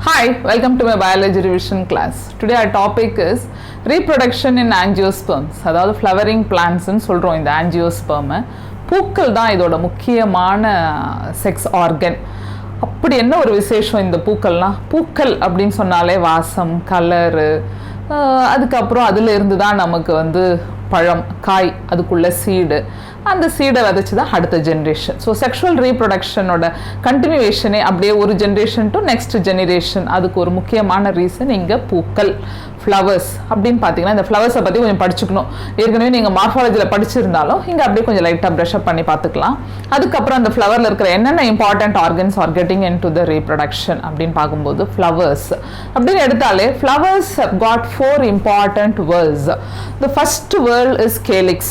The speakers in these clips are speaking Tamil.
Hi, welcome to my biology revision class. Today our topic is reproduction in angiosperms. அதாவது flowering plants ன்னு சொல்றோம் இந்த angiosperm. பூக்கள் தான் இதோட முக்கியமான செக்ஸ் ஆர்கன். அப்படி என்ன ஒரு விசேஷம் இந்த பூக்கள்லாம்? பூக்கள் அப்படின்னு சொன்னாலே வாசம், கலரு, அதுக்கப்புறம் அதுல இருந்து தான் நமக்கு பழம், காய், அதுக்குள்ள சீடு, அந்த சீடை விதைச்சு தான் அடுத்த ஜென்ரேஷன். ஸோ செக்ஷுவல் ரீப்ரொடக்ஷனோட கண்டினியூவேஷனே அப்படியே ஒரு ஜென்ரேஷன் டு நெக்ஸ்ட் ஜெனரேஷன். அதுக்கு ஒரு முக்கியமான ரீசன் இங்கே பூக்கள், ஃப்ளவர்ஸ் அப்படின்னு பார்த்தீங்கன்னா இந்த ஃப்ளவர்ஸை பற்றி கொஞ்சம் படிச்சுக்கணும். ஏற்கனவே நீங்கள் மார்ஃபாலஜியில் படிச்சிருந்தாலும் இங்கே அப்படியே கொஞ்சம் லைட்டாக ப்ரஷ்அப் பண்ணி பார்த்துக்கலாம். அதுக்கப்புறம் அந்த ஃப்ளவரில் இருக்கிற என்னென்ன important organs are getting in to the reproduction அப்படின்னு பார்க்கும்போது ஃப்ளவர்ஸ் அப்படின்னு எடுத்தாலே flowers have got 4 important whorls. The first whorl is calyx,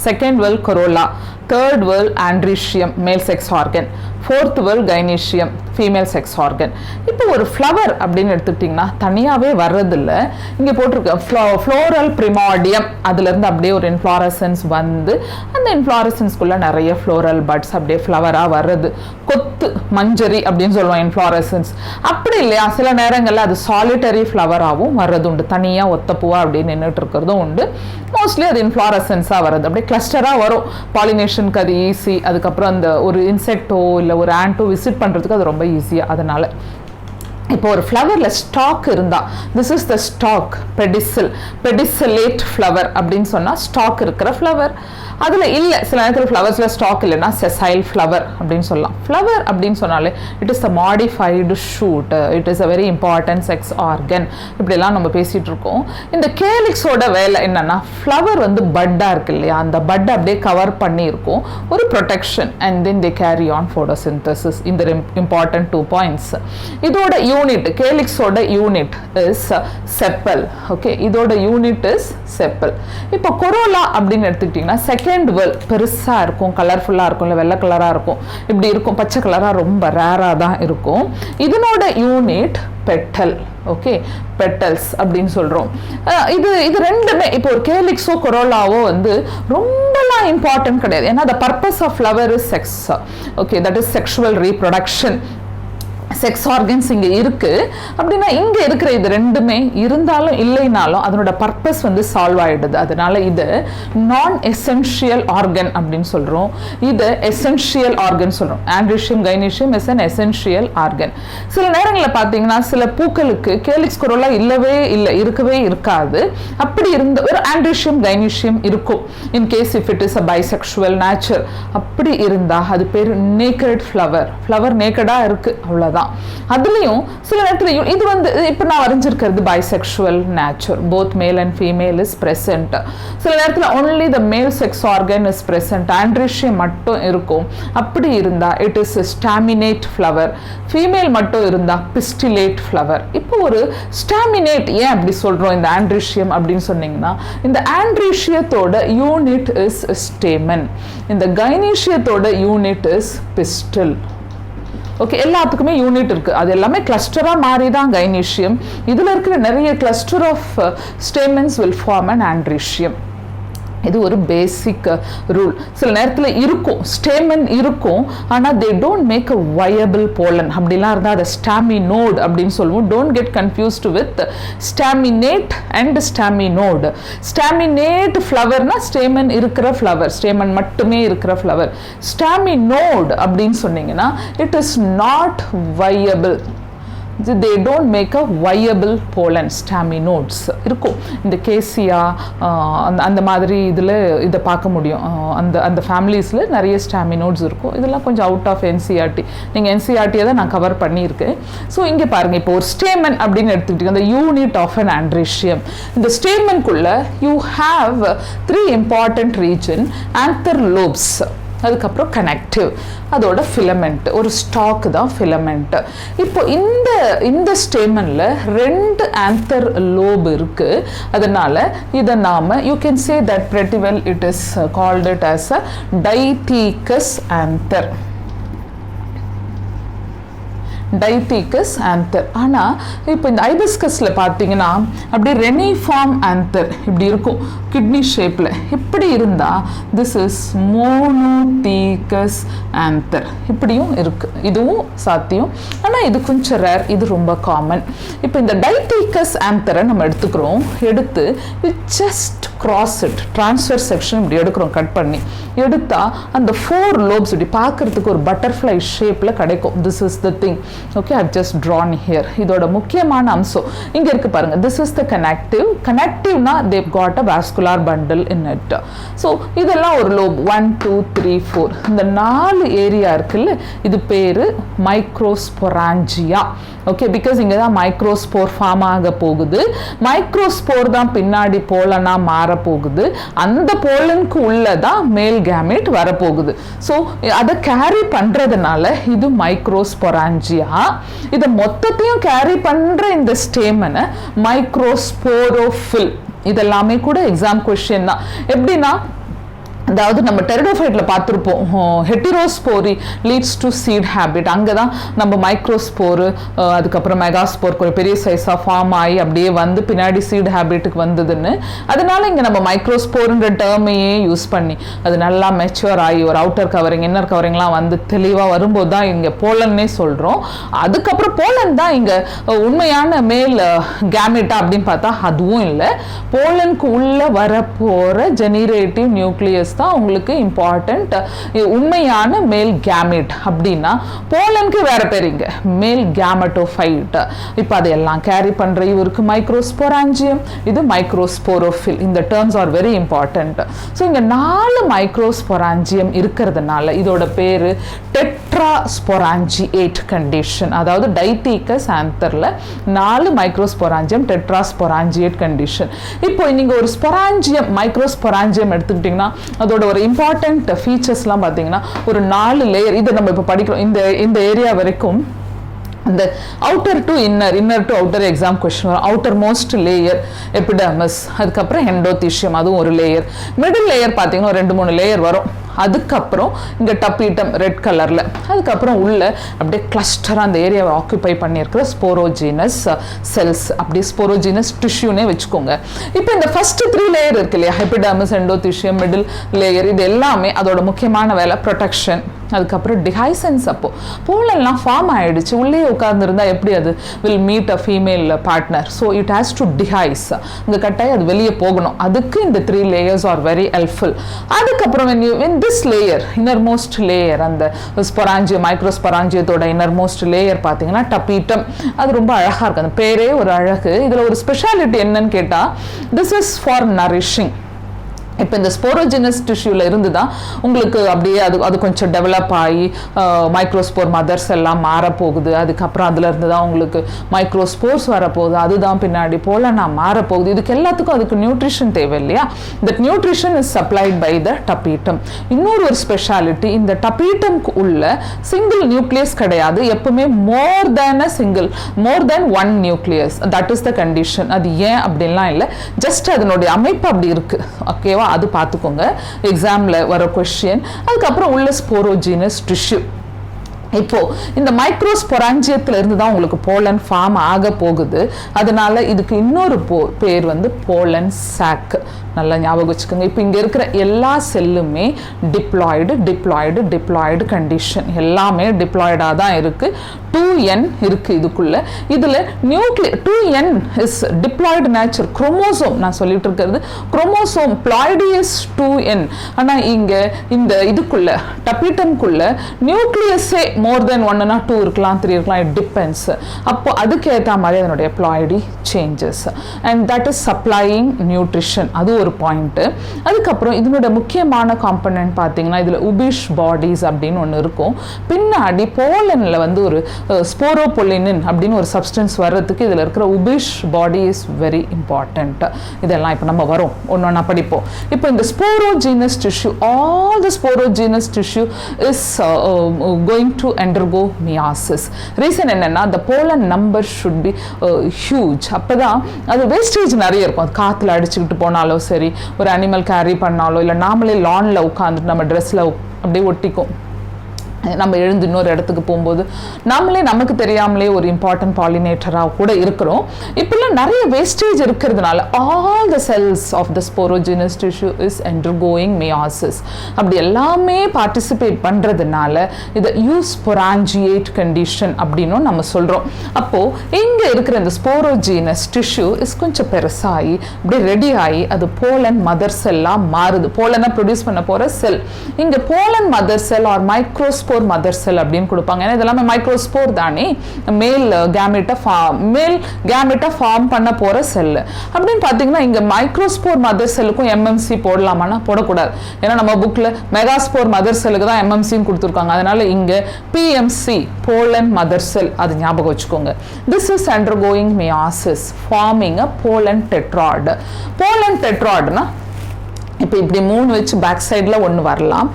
second whorl corolla, third whorl androecium, male sex organ, fourth whorl gynoecium, female sex organ. இப்போ ஒரு ஃப்ளவர் அப்படின்னு எடுத்துக்கிட்டிங்கன்னா தனியாகவே வர்றதில்ல. இங்கே போட்டிருக்க ஃப்ளோரல் ப்ரிமாடியம், அதுலேருந்து அப்படியே ஒரு இன்ஃப்ளாரசன்ஸ் வந்து அந்த இன்ஃப்ளாரசன்ஸ்குள்ளே நிறைய ஃப்ளோரல் பட்ஸ் அப்படியே ஃப்ளவராக வர்றது. கொத்து மஞ்சரி அப்படின்னு சொல்லுவோம் இன்ஃப்ளாரசன்ஸ். அப்படி இல்லையா, சில நேரங்களில் அது சாலிட்டரி ஃப்ளவராகவும் வர்றது உண்டு, தனியாக ஒத்த பூவா அப்படின்னு நின்றுட்டு இருக்கிறதும் உண்டு. மோஸ்ட்லி அது இன்ஃப்ளாரசன்ஸாக வர்றது அப்படியே கிளஸ்டராக வரும். பாலினேஷனுக்கு அது ஈஸி. அதுக்கப்புறம் அந்த ஒரு இன்செக்டோ இல்லை ஒரு ஆண்டோ விசிட் பண்ணுறதுக்கு அது ரொம்ப ஈஸியாக. அதனால இப்போ ஒரு ஃப்ளவரில் ஸ்டாக் இருந்தால், this is the stalk, pedicellate flower அப்படின்னு சொன்னால் ஸ்டாக் இருக்கிற ஃப்ளவர். அதில் இல்லை, சில நேரத்தில் ஃப்ளவர்ஸில் ஸ்டாக் இல்லைன்னா செசைல் ஃப்ளவர் அப்படின்னு சொல்லலாம். ஃப்ளவர் அப்படின்னு சொன்னாலே it is the modified shoot, it is a very important sex organ, இப்படிலாம் நம்ம பேசிகிட்டு இருக்கோம். இந்த கேலிக்ஸோட வேலை என்னென்னா, ஃப்ளவர் பட்டாக இருக்கு இல்லையா, அந்த பட் அப்படியே கவர் பண்ணியிருக்கும், ஒரு protection, and then they carry on photosynthesis. இந்த இம்பார்ட்டன்ட் 2 பாயிண்ட்ஸ். இதோட யூனிட், கேலிக்ஸோட யூனிட் இஸ் செப்பல். ஓகே, இதோட யூனிட் இஸ் செப்பல். இப்போ கொரோலா அப்படின்னு எடுத்துக்கிட்டிங்கன்னா செகண்ட் வேர்ல் பெருசாக இருக்கும், கலர்ஃபுல்லாக இருக்கும், இல்லை வெள்ளை கலராக இருக்கும், இப்படி இருக்கும், பச்சை கலராக ரொம்ப ரேராக தான் இருக்கும். இதனோட யூனிட் பெட்டல். ஓகே, பெட்டல்ஸ் அப்படின்னு சொல்கிறோம். இது ரெண்டுமே இப்போ ஒரு கேலிக்ஸோ கொரோலாவோ ரொம்பலாம் இம்பார்ட்டன்ட் கிடையாது. ஏன்னா the purpose of flower is sex. Okay, that is sexual reproduction. Sex organs இங்கே இருக்குது அப்படின்னா இங்கே இருக்கிற இது ரெண்டுமே இருந்தாலும் இல்லைனாலும் அதனோட பர்பஸ் சால்வ் ஆகிடுது. அதனால இது நான் எசென்ஷியல் ஆர்கன் அப்படின்னு சொல்கிறோம், இது எசென்ஷியல் ஆர்கன் சொல்கிறோம். Androecium, gynoecium is an essential organ. சில நேரங்களில் பார்த்தீங்கன்னா சில பூக்களுக்கு கேலிக்ஸ் கொரோலா இருக்கவே இருக்காது. அப்படி இருந்த ஒரு ஆண்ட்ரோசியம், கைனீசியம் இருக்கும். In case if it is a bisexual nature, அப்படி இருந்தால் அது பேர் நேக்கட் ஃப்ளவர். ஃப்ளவர் நேக்கடாக இருக்குது, அவ்வளோதான். அதுலயும் சில நேரத்தில் இது இப்போ நான் வரைஞ்சிருக்கிறது bisexual nature, both male and female is present. சில நேரத்தில் only the male sex organ is present, androecium மட்டும் இருக்கும். அப்படி இருந்தா it is staminate flower. Female மட்டும் இருந்தா பிஸ்டிலேட் ஃப்ளவர். இப்போ ஒரு ஸ்டாமினேட் ஏன் அப்படி சொல்றோம் இந்த ஆண்ட்ரோசியம் அப்படின்னு சொன்னீங்கன்னா, இந்த ஆண்ட்ரோசியத்தோட யூனிட் இஸ் ஸ்டேமன், இந்த கைனீசியத்தோட யூனிட் இஸ் பிஸ்டில். ஓகே, எல்லாத்துக்குமே யூனிட் இருக்குது. அது எல்லாமே கிளஸ்டராக மாறி தான் கைனீசியம். இதில் இருக்கிற நிறைய cluster of stamens will form an androecium. இது ஒரு பேசிக் ரூல். சில நேரத்தில் இருக்கும், ஸ்டேமன் இருக்கும், ஆனால் they don't make a viable pollen. அப்படிலாம் இருந்தால் அதை ஸ்டாமினோட் அப்படின்னு சொல்லுவோம். Don't get confused with staminate and staminode. Staminate ஃப்ளவர்னா ஸ்டேமன் இருக்கிற ஃப்ளவர், ஸ்டேமன் மட்டுமே இருக்கிற ஃப்ளவர். ஸ்டாமினோட் அப்படின்னு சொன்னீங்கன்னா it is not viable. they don't make a viable pollen. Staminodes இருக்கும். இந்த கேசியா அந்த மாதிரி இதை பார்க்க முடியும். அந்த ஃபேமிலிஸில் நிறைய ஸ்டாமினோட்ஸ் இருக்கும். இதெல்லாம் கொஞ்சம் அவுட் ஆஃப் என்சிஆர்டி. நீங்கள் என்சிஆர்டியை தான் நான் கவர் பண்ணியிருக்கேன். ஸோ இங்கே பாருங்கள், இப்போ ஒரு ஸ்டேமன் அப்படின்னு எடுத்துக்கிட்டீங்க, அந்த யூனிட் ஆஃப் அன் ஆண்ட்ரோசியம். இந்த ஸ்டேமனுக்குள்ள you have 3 important region. Anther lobes, அதுக்கப்புறம் கனெக்டிவ், அதோட ஃபிலமெண்ட், ஒரு ஸ்டாக் தான் ஃபிலமெண்ட். இப்போ இந்த ஸ்டேமனில் 2 ஆந்தர் லோப் இருக்கு. அதனால இதை நாம you can say that pretty well it is called it as a diathecous anther. Dithecous anther. ஆனால் இப்போ இந்த ஐபிஸ்கஸில் பார்த்தீங்கன்னா அப்படியே ரெனிஃபார்ம் ஆந்தர் இப்படி இருக்கும், கிட்னி ஷேப்பில். இப்படி இருந்தால் திஸ் இஸ் மோனோதீக்கஸ் ஆந்தர். இப்படியும் இருக்குது, இதுவும் சாத்தியம். ஆனால் இது கொஞ்சம் ரேர், இது ரொம்ப காமன். இப்போ இந்த டைத்தீக்கஸ் ஆந்தரை நம்ம எடுத்துக்கிறோம். எடுத்து just cross it, transfer section இப்படி எடுக்கிறோம், கட் பண்ணி எடுத்தால் அந்த 4 லோப்ஸ் இப்படி பார்க்கறதுக்கு ஒரு பட்டர்ஃப்ளை ஷேப்பில் கிடைக்கும். This is the thing. Okay, I just drawn here. இதோட முக்கியமான அம்சம் இங்கே இருக்கு பாருங்க. This is the connective. கனெக்டிவ்னா they've got a vascular bundle in it. So இதெல்லாம் ஒரு லோப் 1 2 3 4. இந்த 4 ஏரியா இருக்குல்ல, இது பேர் மைக்ரோஸ்பொராஞ்சியா. ஓகே, பிகாஸ் இங்கே தான் மைக்ரோஸ்போர் ஃபார்ம் ஆக போகுது. மைக்ரோஸ்போர் தான் பின்னாடி போலனா மாறப்போகுது. அந்த போலனுக்கு உள்ளதான் மேல் கேமெட் வரப்போகுது. ஸோ அதை கேரி பண்றதுனால இது மைக்ரோஸ்பொராஞ்சியா. இதை மொத்தத்தையும் கேரி பண்ற இந்த ஸ்டேமனை மைக்ரோஸ்போரோஃபில். இதெல்லாமே கூட எக்ஸாம் கொஸ்டின் தான். எப்படின்னா, அதாவது நம்ம டெரிடோஃபைட்ல பார்த்துருப்போம், ஹெட்டிரோஸ்போரி லீட்ஸ் டு சீட் ஹேபிட். அங்கே தான் நம்ம மைக்ரோஸ்போரு, அதுக்கப்புறம் மெகாஸ்போர் ஒரு பெரிய சைஸாக ஃபார்ம் ஆகி அப்படியே வந்து பின்னாடி சீட் ஹேபிட்டுக்கு வந்ததுன்னு. அதனால இங்கே நம்ம மைக்ரோஸ்போருன்ற டேர்மையே யூஸ் பண்ணி அது நல்லா மெச்சூர் ஆகி ஒரு அவுட்டர் கவரிங் இன்னர் கவரிங்லாம் வந்து தெளிவாக வரும்போது தான் இங்கே போலன்னே சொல்கிறோம். அதுக்கப்புறம் போலன் தான் இங்கே உண்மையான மேல் கேமெட்டா அப்படின்னு பார்த்தா அதுவும் இல்லை. போலனுக்கு உள்ளே வரப்போகிற ஜெனிரேட்டிவ் நியூக்ளியஸ் தான் உங்களுக்கு இம்பார்ட்டன்ட். உண்மையான மேல் கேமெட் அப்படின்னா போலனுக்கு வேற பேர் இங்க மேல் கேமெட்டோஃபைட். இப்போ அதெல்லாம் கேரி பண்ற இவருக்கு மைக்ரோஸ்பொராஞ்சியம், இது மைக்ரோஸ்போரோஃபில். இந்த terms are very important. So இங்க 4 மைக்ரோஸ்பொராஞ்சியம் இருக்கிறதுனால இதோட பேரு டெட்ராஸ்பொராஞ்சியேட் கண்டிஷன். அதாவது டைத்தீக்கஸ் ஆந்தர்ல 4 மைக்ரோஸ்பொராஞ்சியம் டெட்ராஸ்பொராஞ்சியேட் கண்டிஷன். இப்போ நீங்க ஒரு ஸ்பொராஞ்சியம் மைக்ரோஸ்பொராஞ்சியம் எடுத்துக்கிட்டீங்கன்னா அதோட ஒரு இம்பார்ட்டன்ட் ஃபீச்சர்ஸ்லாம் பார்த்தீங்கன்னா ஒரு 4 லேயர். இதை நம்ம இப்போ படிக்கிறோம். இந்த ஏரியா வரைக்கும் இந்த outer to inner, inner to outer exam question வரும். அவுட்டர் மோஸ்ட் லேயர் எபிடர்மிஸ், அதுக்கப்புறம் எண்டோதீஷியம், அதுவும் ஒரு லேயர். மிடில் லேயர் பார்த்தீங்கன்னா ஒரு 2-3 லேயர் வரும். அதுக்கப்புறம் இங்கே டப்பீட்டம் ரெட் கலரில், அதுக்கப்புறம் உள்ள அப்படியே கிளஸ்டராக அந்த ஏரியாவை ஆக்குப்பை பண்ணியிருக்கிற ஸ்போரோஜீனஸ் செல்ஸ், அப்படியே ஸ்போரோஜீனஸ் டிஷ்யூனே வச்சுக்கோங்க. இப்போ இந்த ஃபர்ஸ்ட் 3 லேயர் இருக்கு இல்லையா, எபிடர்மிஸ், எண்டோதீஷியம், மிடில் லேயர், இது எல்லாமே அதோட முக்கியமான வேலை ப்ரொடெக்ஷன். அதுக்கப்புறம் டிஹைசன்ஸ். அப்போ போலெல்லாம் ஃபார்ம் ஆயிடுச்சு, உள்ளே உட்கார்ந்துருந்தா எப்படி அது will meet a female partner. So it has to dehisce. இங்கே கட்டாயம் அது வெளியே போகணும். அதுக்கு இந்த 3 லேயர்ஸ் ஆர் வெரி ஹெல்ப்ஃபுல். அதுக்கப்புறம் when this layer, innermost layer, அந்த ஸ்பொராஞ்சியம் மைக்ரோஸ்பொராஞ்சியத்தோட இன்னர்மோஸ்ட் லேயர் பார்த்தீங்கன்னா டப்பீட்டம். அது ரொம்ப அழகாக இருக்கு, அந்த பேரே ஒரு அழகு. இதில் ஒரு ஸ்பெஷாலிட்டி என்னன்னு கேட்டால், திஸ் இஸ் ஃபார் நரிஷிங். இப்போ இந்த ஸ்போரோஜினஸ் டிஷ்யூவில் இருந்து தான் உங்களுக்கு அப்படியே அது கொஞ்சம் டெவலப் ஆகி மைக்ரோஸ்போர் மதர்ஸ் எல்லாம் மாறப்போகுது. அதுக்கப்புறம் அதுல இருந்து தான் உங்களுக்கு மைக்ரோஸ்போர்ஸ் வரப்போகுது. அதுதான் பின்னாடி போல நான் மாறப்போகுது. இதுக்கு எல்லாத்துக்கும் அதுக்கு நியூட்ரிஷன் தேவை இல்லையா? That nutrition is supplied by the tapetum. இன்னொரு ஒரு ஸ்பெஷாலிட்டி, இந்த டப்பீட்டம்க்கு உள்ள சிங்கிள் நியூக்ளியஸ் கிடையாது. எப்பவுமே more than one nucleus. That is the condition. அது ஏன் அப்படின்லாம் இல்லை, ஜஸ்ட் அதனுடைய அமைப்பு அப்படி இருக்கு. ஓகேவா? அது பார்த்துக்கோங்க, எக்ஸாம்ல வர கொஸ்டின். அதுக்கப்புறம் உள்ள ஸ்போரோஜீனஸ் டிஷ்யூ. இப்போ இந்த மைக்ரோஸ்பொராஞ்சியத்துல இருந்து தான் உங்களுக்கு போலன் ஃபார்ம் ஆக போகுது. அதனால இதுக்கு இன்னொரு பேர் வந்து போலன் சாக். நல்லா ஞாபகம் வச்சுக்கோங்க. இப்போ இங்கே இருக்கிற எல்லா செல்லுமே டிப்ளாய்டு கண்டிஷன், எல்லாமே டிப்ளாய்டாக தான் இருக்கு. 2n இருக்கு இதுக்குள்ள. இதுல nuclear 2n is diploid nature. Chromosome நான் சொல்லிட்டு இருக்கிறது குரோமோசோம் பிளாய்டியஸ் 2n. ஆனா இங்க இந்த இதுக்குள்ள டப்பீட்டம்குள்ள நியூக்ளியஸே மோர் தென் 1னா 2 இருக்கலாம், 3 இருக்கலாம், இட் டிபெண்ட்ஸ். அப்போ அதுக்கு ஏற்ற மாதிரி அதனுடைய ploidy changes and that is supplying nutrition. அது ஒரு பாயிண்ட். அதுக்கப்புறம் இதனோட முக்கியமான காம்பனன்ட் பார்த்தீங்கன்னா இதில் உபிஷ் பாடிஸ் அப்படின்னு ஒன்று இருக்கும். பின்னாடி போலனில் வந்து ஒரு ஸ்போரோபொலினின் அப்படின்னு ஒரு சப்ஸ்டன்ஸ் வர்றதுக்கு இதில் இருக்கிற உபிஷ் பாடி இஸ் வெரி இம்பார்ட்டண்ட். இதெல்லாம் இப்போ நம்ம வரும் ஒன்று படிப்போம். இப்போ இந்த sporogenous tissue, all the sporogenous tissue is going to undergo meiosis. Reason என்னன்னா, the pollen number should be huge. அப்பதான் அது வேஸ்டேஜ் நிறைய இருக்கும். அது காற்றுல அடிச்சுக்கிட்டு போனாலும் சரி, ஒரு அனிமல் கேரி பண்ணாலோ, இல்லை நாமளே லான்ல உட்காந்துட்டு நம்ம ட்ரெஸ்ல அப்படியே ஒட்டிக்கும். நம்ம எழுந்து இன்னொரு இடத்துக்கு போகும்போது நம்மளே நமக்கு தெரியாமலே ஒரு இம்பார்ட்டன்ட் பாலினேட்டராக கூட இருக்கிறோம். இப்பெல்லாம் நிறைய வேஸ்டேஜ் இருக்கிறதுனால all the cells of the sporogenous tissue is undergoing meiosis. அப்படி எல்லாமே பார்ட்டிசிபேட் பண்ணுறதுனால இதை யூஸ்பொராஞ்சியேட் கண்டிஷன் அப்படின்னும் நம்ம சொல்கிறோம். அப்போது இங்கே இருக்கிற இந்த ஸ்போரோஜினஸ் டிஷ்யூ இஸ் கொஞ்சம் பெருசாகி இப்படி ரெடி ஆகி அது போலன் மதர் செல்லாக மாறுது. போலனை ப்ரொடியூஸ் பண்ண போகிற செல் இங்கே pollen mother cell or microspore mother cell அப்படின்னு கொடுப்பாங்க. ஏன்னா இதெல்லாமே மைக்ரோஸ்போர் தானே, மேல் கேமெட்டை ஃபார்ம் பண்ண போற செல் அப்படின்னு பார்த்தீங்கன்னா இங்க மைக்ரோஸ்போர் மதர் செல்லுக்கும் எம்எம்சி போடலாமான்னா போடக்கூடாது. ஏன்னா நம்ம புக்ல மெகாஸ்போர் மதர் செல்லுக்கு தான் எம்எம்சின்னு கொடுத்துருக்காங்க. அதனால இங்க பிஎம்சி போலன் மதர் செல் அது ஞாபகம் வச்சுக்கோங்க. This is undergoing meiosis forming a pollen tetrad. Pollen டெட்ராய்டுனா இப்போ இப்படி 3 வச்சு பேக் சைடில் ஒன்று வரலாம்,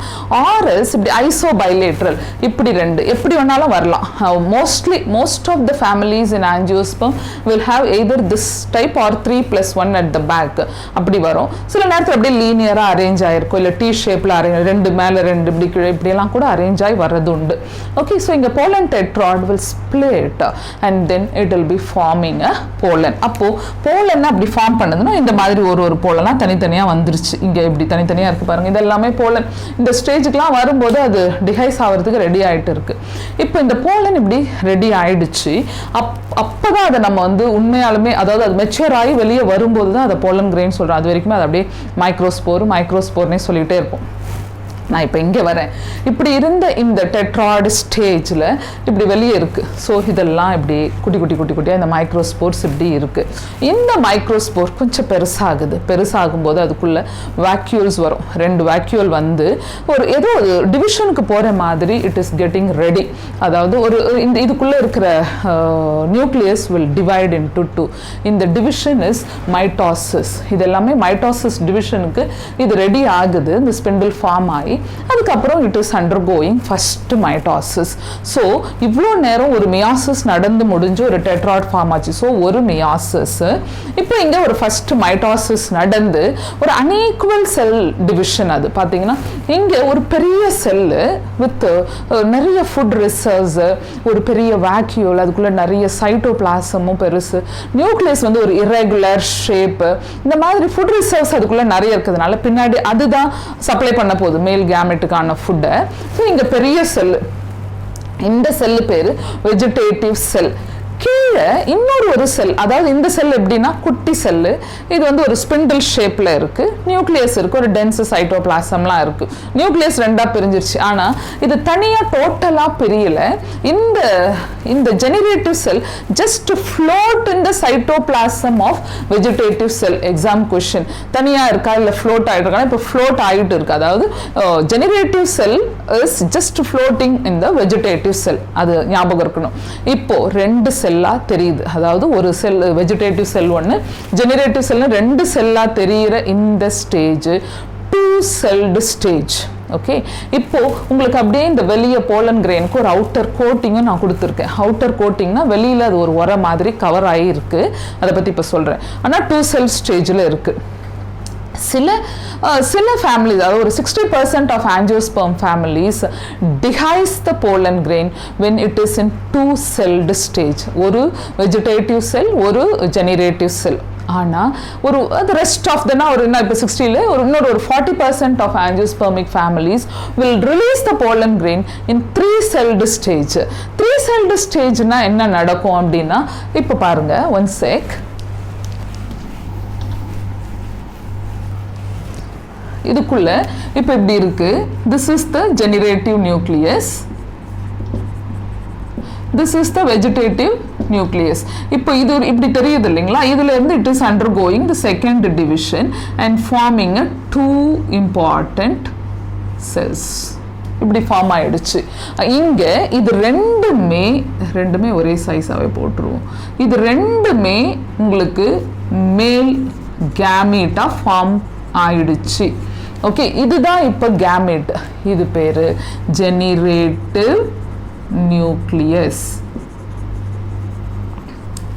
ஆர்எஸ் இப்படி ஐசோபைலேட்ரல் இப்படி 2 எப்படி வேணாலும் வரலாம். Most of the families in angiosperm will have either this type or 3+1 at the back அப்படி வரும். சில நேரத்தில் அப்படியே லீனியராக அரேஞ்ச் ஆகிருக்கும், இல்லை டி ஷேப்பில் அரேஞ்ச் 2 மேலே 2 இப்படி கீழே இப்படியெல்லாம் கூட அரேஞ்ச் ஆகி வர்றது உண்டு. ஓகே, ஸோ இங்கே pollen tetrad will split and then it will be forming a pollen. அப்போது போலன் அப்படி ஃபார்ம் பண்ணுதுன்னா இந்த மாதிரி ஒரு போலனாக தனித்தனியாக வந்துருச்சு. இங்கே இப்படி தனித்தனியாக இருக்குது பாருங்கள், இது எல்லாமே போலன். இந்த ஸ்டேஜுக்கெலாம் வரும்போது அது டிஹைஸ் ஆகிறதுக்கு ரெடி ஆகிட்டு இருக்கு. இப்போ இந்த போலன் இப்படி ரெடி ஆயிடுச்சு. அப்போ தான் அதை நம்ம வந்து உண்மையாலுமே அதாவது அது மெச்சூர் ஆகி வெளியே வரும்போது தான் அதை போலன் கிரெயின் சொல்கிறோம். அது வரைக்குமே அது அப்படியே மைக்ரோஸ்போர்னே சொல்லிகிட்டே இருப்போம். நான் இப்போ இங்கே வரேன். இப்படி இருந்த இந்த டெட்ராய்டு ஸ்டேஜில் இப்படி வெளியே இருக்குது. ஸோ இதெல்லாம் இப்படி குட்டியாக இந்த மைக்ரோஸ்போர்ஸ் இப்படி இருக்குது. இந்த மைக்ரோஸ்போர் கொஞ்சம் பெருசாகும்போது அதுக்குள்ளே வேக்யூல்ஸ் வரும். 2 வேக்யூல் வந்து ஏதோ ஒரு டிவிஷனுக்கு போகிற மாதிரி இட் இஸ் கெட்டிங் ரெடி. அதாவது இதுக்குள்ளே இருக்கிற நியூக்ளியஸ் வில் டிவைட் இன்டு 2. இந்த டிவிஷன் இஸ் மைட்டாசிஸ். இது எல்லாமே மைட்டாசிஸ் டிவிஷனுக்கு இது ரெடி ஆகுது. இந்த ஸ்பிண்டில் ஃபார்ம் ஆகி அதுக்கப்புறம் it is undergoing first mitosis. So இவ்வளோ நேரம் ஒரு மியாசிஸ் நடந்து முடிஞ்சு ஒரு டெட்ராய்டு ஃபார்ம் ஆச்சு. ஸோ ஒரு மியாசிஸ். இப்போ இங்கே ஒரு ஃபர்ஸ்ட் மைட்டாசிஸ் நடந்து ஒரு அன்ஈக்குவல் செல் டிவிஷன். அது பார்த்தீங்கன்னா இங்கே ஒரு பெரிய செல்லு வித் நிறைய ஃபுட் ரிசர்வ்ஸ், ஒரு பெரிய வேக்யூல், அதுக்குள்ளே நிறைய சைட்டோபிளாசமும் பெருசு, நியூக்ளியஸ் வந்து ஒரு இரெகுலர் ஷேப்பு, இந்த மாதிரி ஃபுட் ரிசர்வ்ஸ் அதுக்குள்ளே நிறைய இருக்கிறதுனால பின்னாடி அதுதான் சப்ளை பண்ண போகுது மேல் கேமெட்டுக்கான ஃபுட்டை. ஸோ இங்கே பெரிய செல்லு, இந்த செல்லு பேர் வெஜிடேட்டிவ் செல். கீழே இன்னொரு செல், அதாவது இந்த செல் எப்படின்னா குட்டி செல்லு, இது வந்து ஒரு ஸ்பிண்டில் ஷேப்பில் இருக்குது, நியூக்ளியஸ் இருக்குது, ஒரு டென்ஸ் சைட்டோபிளாசம்லாம் இருக்குது. நியூக்ளியஸ் 2ஆக பிரிஞ்சிருச்சு. ஆனால் இது தனியாக டோட்டலாக பிரியலை. இந்த generative cell just float in the cytoplasm of vegetative cell. Exam question தனியாக இருக்கா இல்லை ஃப்ளோட் ஆகிட்டு இருக்கா? இப்போ ஃப்ளோட் ஆகிட்டு இருக்கு. அதாவது generative cell is just floating in the vegetative cell. அது ஞாபகம் இருக்கணும். இப்போ 2 செல்லா தெரியுது. அதாவது ஒரு செல் வெஜிடேட்டிவ் செல் ஒன்று, ஜெனரேட்டிவ் செல் 2 செல்லா தெரிகிற இந்த ஸ்டேஜ் 2 செல்டு ஸ்டேஜ். ஓகே, இப்போ உங்களுக்கு அப்படியே இந்த வெளியே போலன் கிரெயினுக்கு ஒரு அவுட்டர் கோட்டிங்கும் நான் கொடுத்துருக்கேன். அவுட்டர் கோட்டிங்னா வெளியில் அது ஒரு உர மாதிரி கவர் ஆகி இருக்கு. அதை பற்றி இப்போ சொல்கிறேன். ஆனால் 2 செல் ஸ்டேஜில் இருக்குது. சில ஃபேமிலிஸ், அதாவது ஒரு 60% of angiosperm families dehisce the pollen grain when it is in 2-celled stage. ஒரு வெஜிடேட்டிவ் செல், ஒரு ஜெனரேட்டிவ் செல். ஆனால் the rest of the இப்போ 60ல் இன்னொரு 40% of angiospermic families will release the pollen grain in 3-celled stage. 3-celled stageனா என்ன நடக்கும் அப்படின்னா, இப்போ பாருங்க, one sec. இதுக்குள்ள இப்போ இப்படி இருக்கு. This is the generative nucleus. This is the vegetative nucleus. இப்போ இது இப்படி தெரியுது இல்லைங்களா? இதுல இருந்து it is undergoing the second division and forming a 2 important cells. இப்படி ஃபார்ம் ஆயிடுச்சு. இங்க இது ரெண்டுமே ஒரே சைஸாவே போட்டுருவோம். இது ரெண்டுமே உங்களுக்கு மேல் கேமீட்டா ஃபார்ம் ஆயிடுச்சு. ஓகே, இதுதான் இப்போ கேமெட். இது பேரு ஜெனரேட்டிவ் நியூக்ளியஸ்.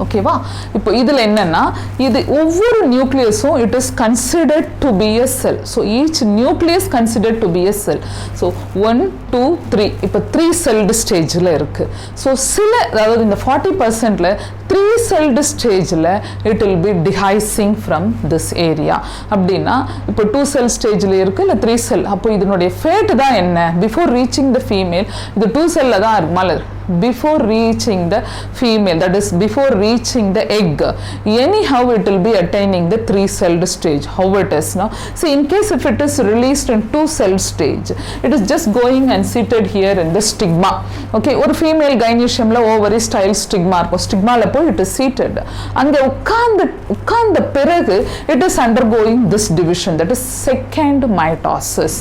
ஓகேவா? இப்போ இதில் என்னன்னா இது ஒவ்வொரு நியூக்ளியஸும் it is considered to be a cell. So each nucleus considered to be a cell. So 1 2 3 இப்போ 3 செல்டு ஸ்டேஜில் இருக்கு. ஸோ சில அதாவது இந்த 40%ல 3 செல்டு ஸ்டேஜில் it will be dehiscing from this area. அப்படின்னா இப்போ 2 செல் ஸ்டேஜில் இருக்கு இல்லை 3 செல். அப்போ இதனுடைய ஃபேட் தான் என்ன? பிஃபோர் ரீச்சிங் த ஃபீமேல் இது 2 செல்ல தான் மலர். Before reaching the female, that is before reaching the egg, anyhow it will be attaining the 3-celled stage. How it is now? See, in case if it is released in 2-cell stage, it is just going and seated here in the stigma. Okay, ஒரு female gyneciumல ovary style stigma இருக்கும். Stigmaல போய் it is seated. அங்க உட்கார்ந்த பிறகு it is undergoing this division, that is second mitosis.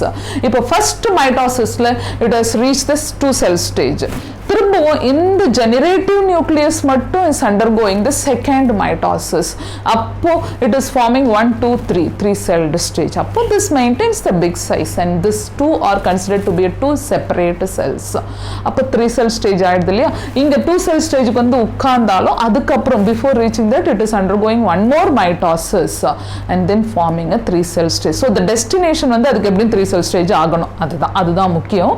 இப்போ first mitosisல it has reached this 2-cell stage. திரும்பவும் இந்த ஜெனரேட்டிவ் நியூக்ளியஸ் மட்டும் is undergoing the second mitosis. அப்போ it is forming 1 2 3 celled stage. அப்போ this maintains the big size and this 2 are considered to be 2 separate cells. அப்போ 3 செல் ஸ்டேஜ் ஆயிடுது இல்லையா? இங்க 2 செல் ஸ்டேஜுக்கு வந்து உட்கார்ந்தாலும் அதுக்கப்புறம் before reaching that it is undergoing 1 more mitosis and then farming a 3 sell stage. So the destination வந்து அதுக்கு எப்படியும் 3 செல் ஸ்டேஜ் ஆகணும். அதுதான் முக்கியம்.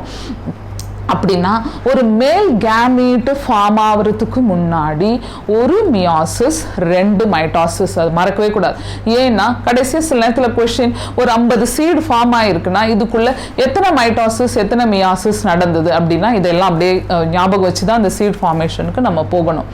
அப்படின்னா ஒரு மேல் கேமீட் ஃபார்ம் ஆகிறதுக்கு முன்னாடி ஒரு மியாசிஸ் 2 மைட்டாசிஸ். அது மறக்கவே கூடாது. ஏன்னா கடைசியாக சில நேரத்தில் கொஸ்டின் ஒரு 50 சீடு ஃபார்ம் ஆகிருக்குன்னா இதுக்குள்ள எத்தனை மைட்டாசிஸ் எத்தனை மியாசிஸ் நடந்தது அப்படின்னா இதெல்லாம் அப்படியே ஞாபகம் வச்சு தான் அந்த சீட் ஃபார்மேஷனுக்கு நம்ம போகணும்.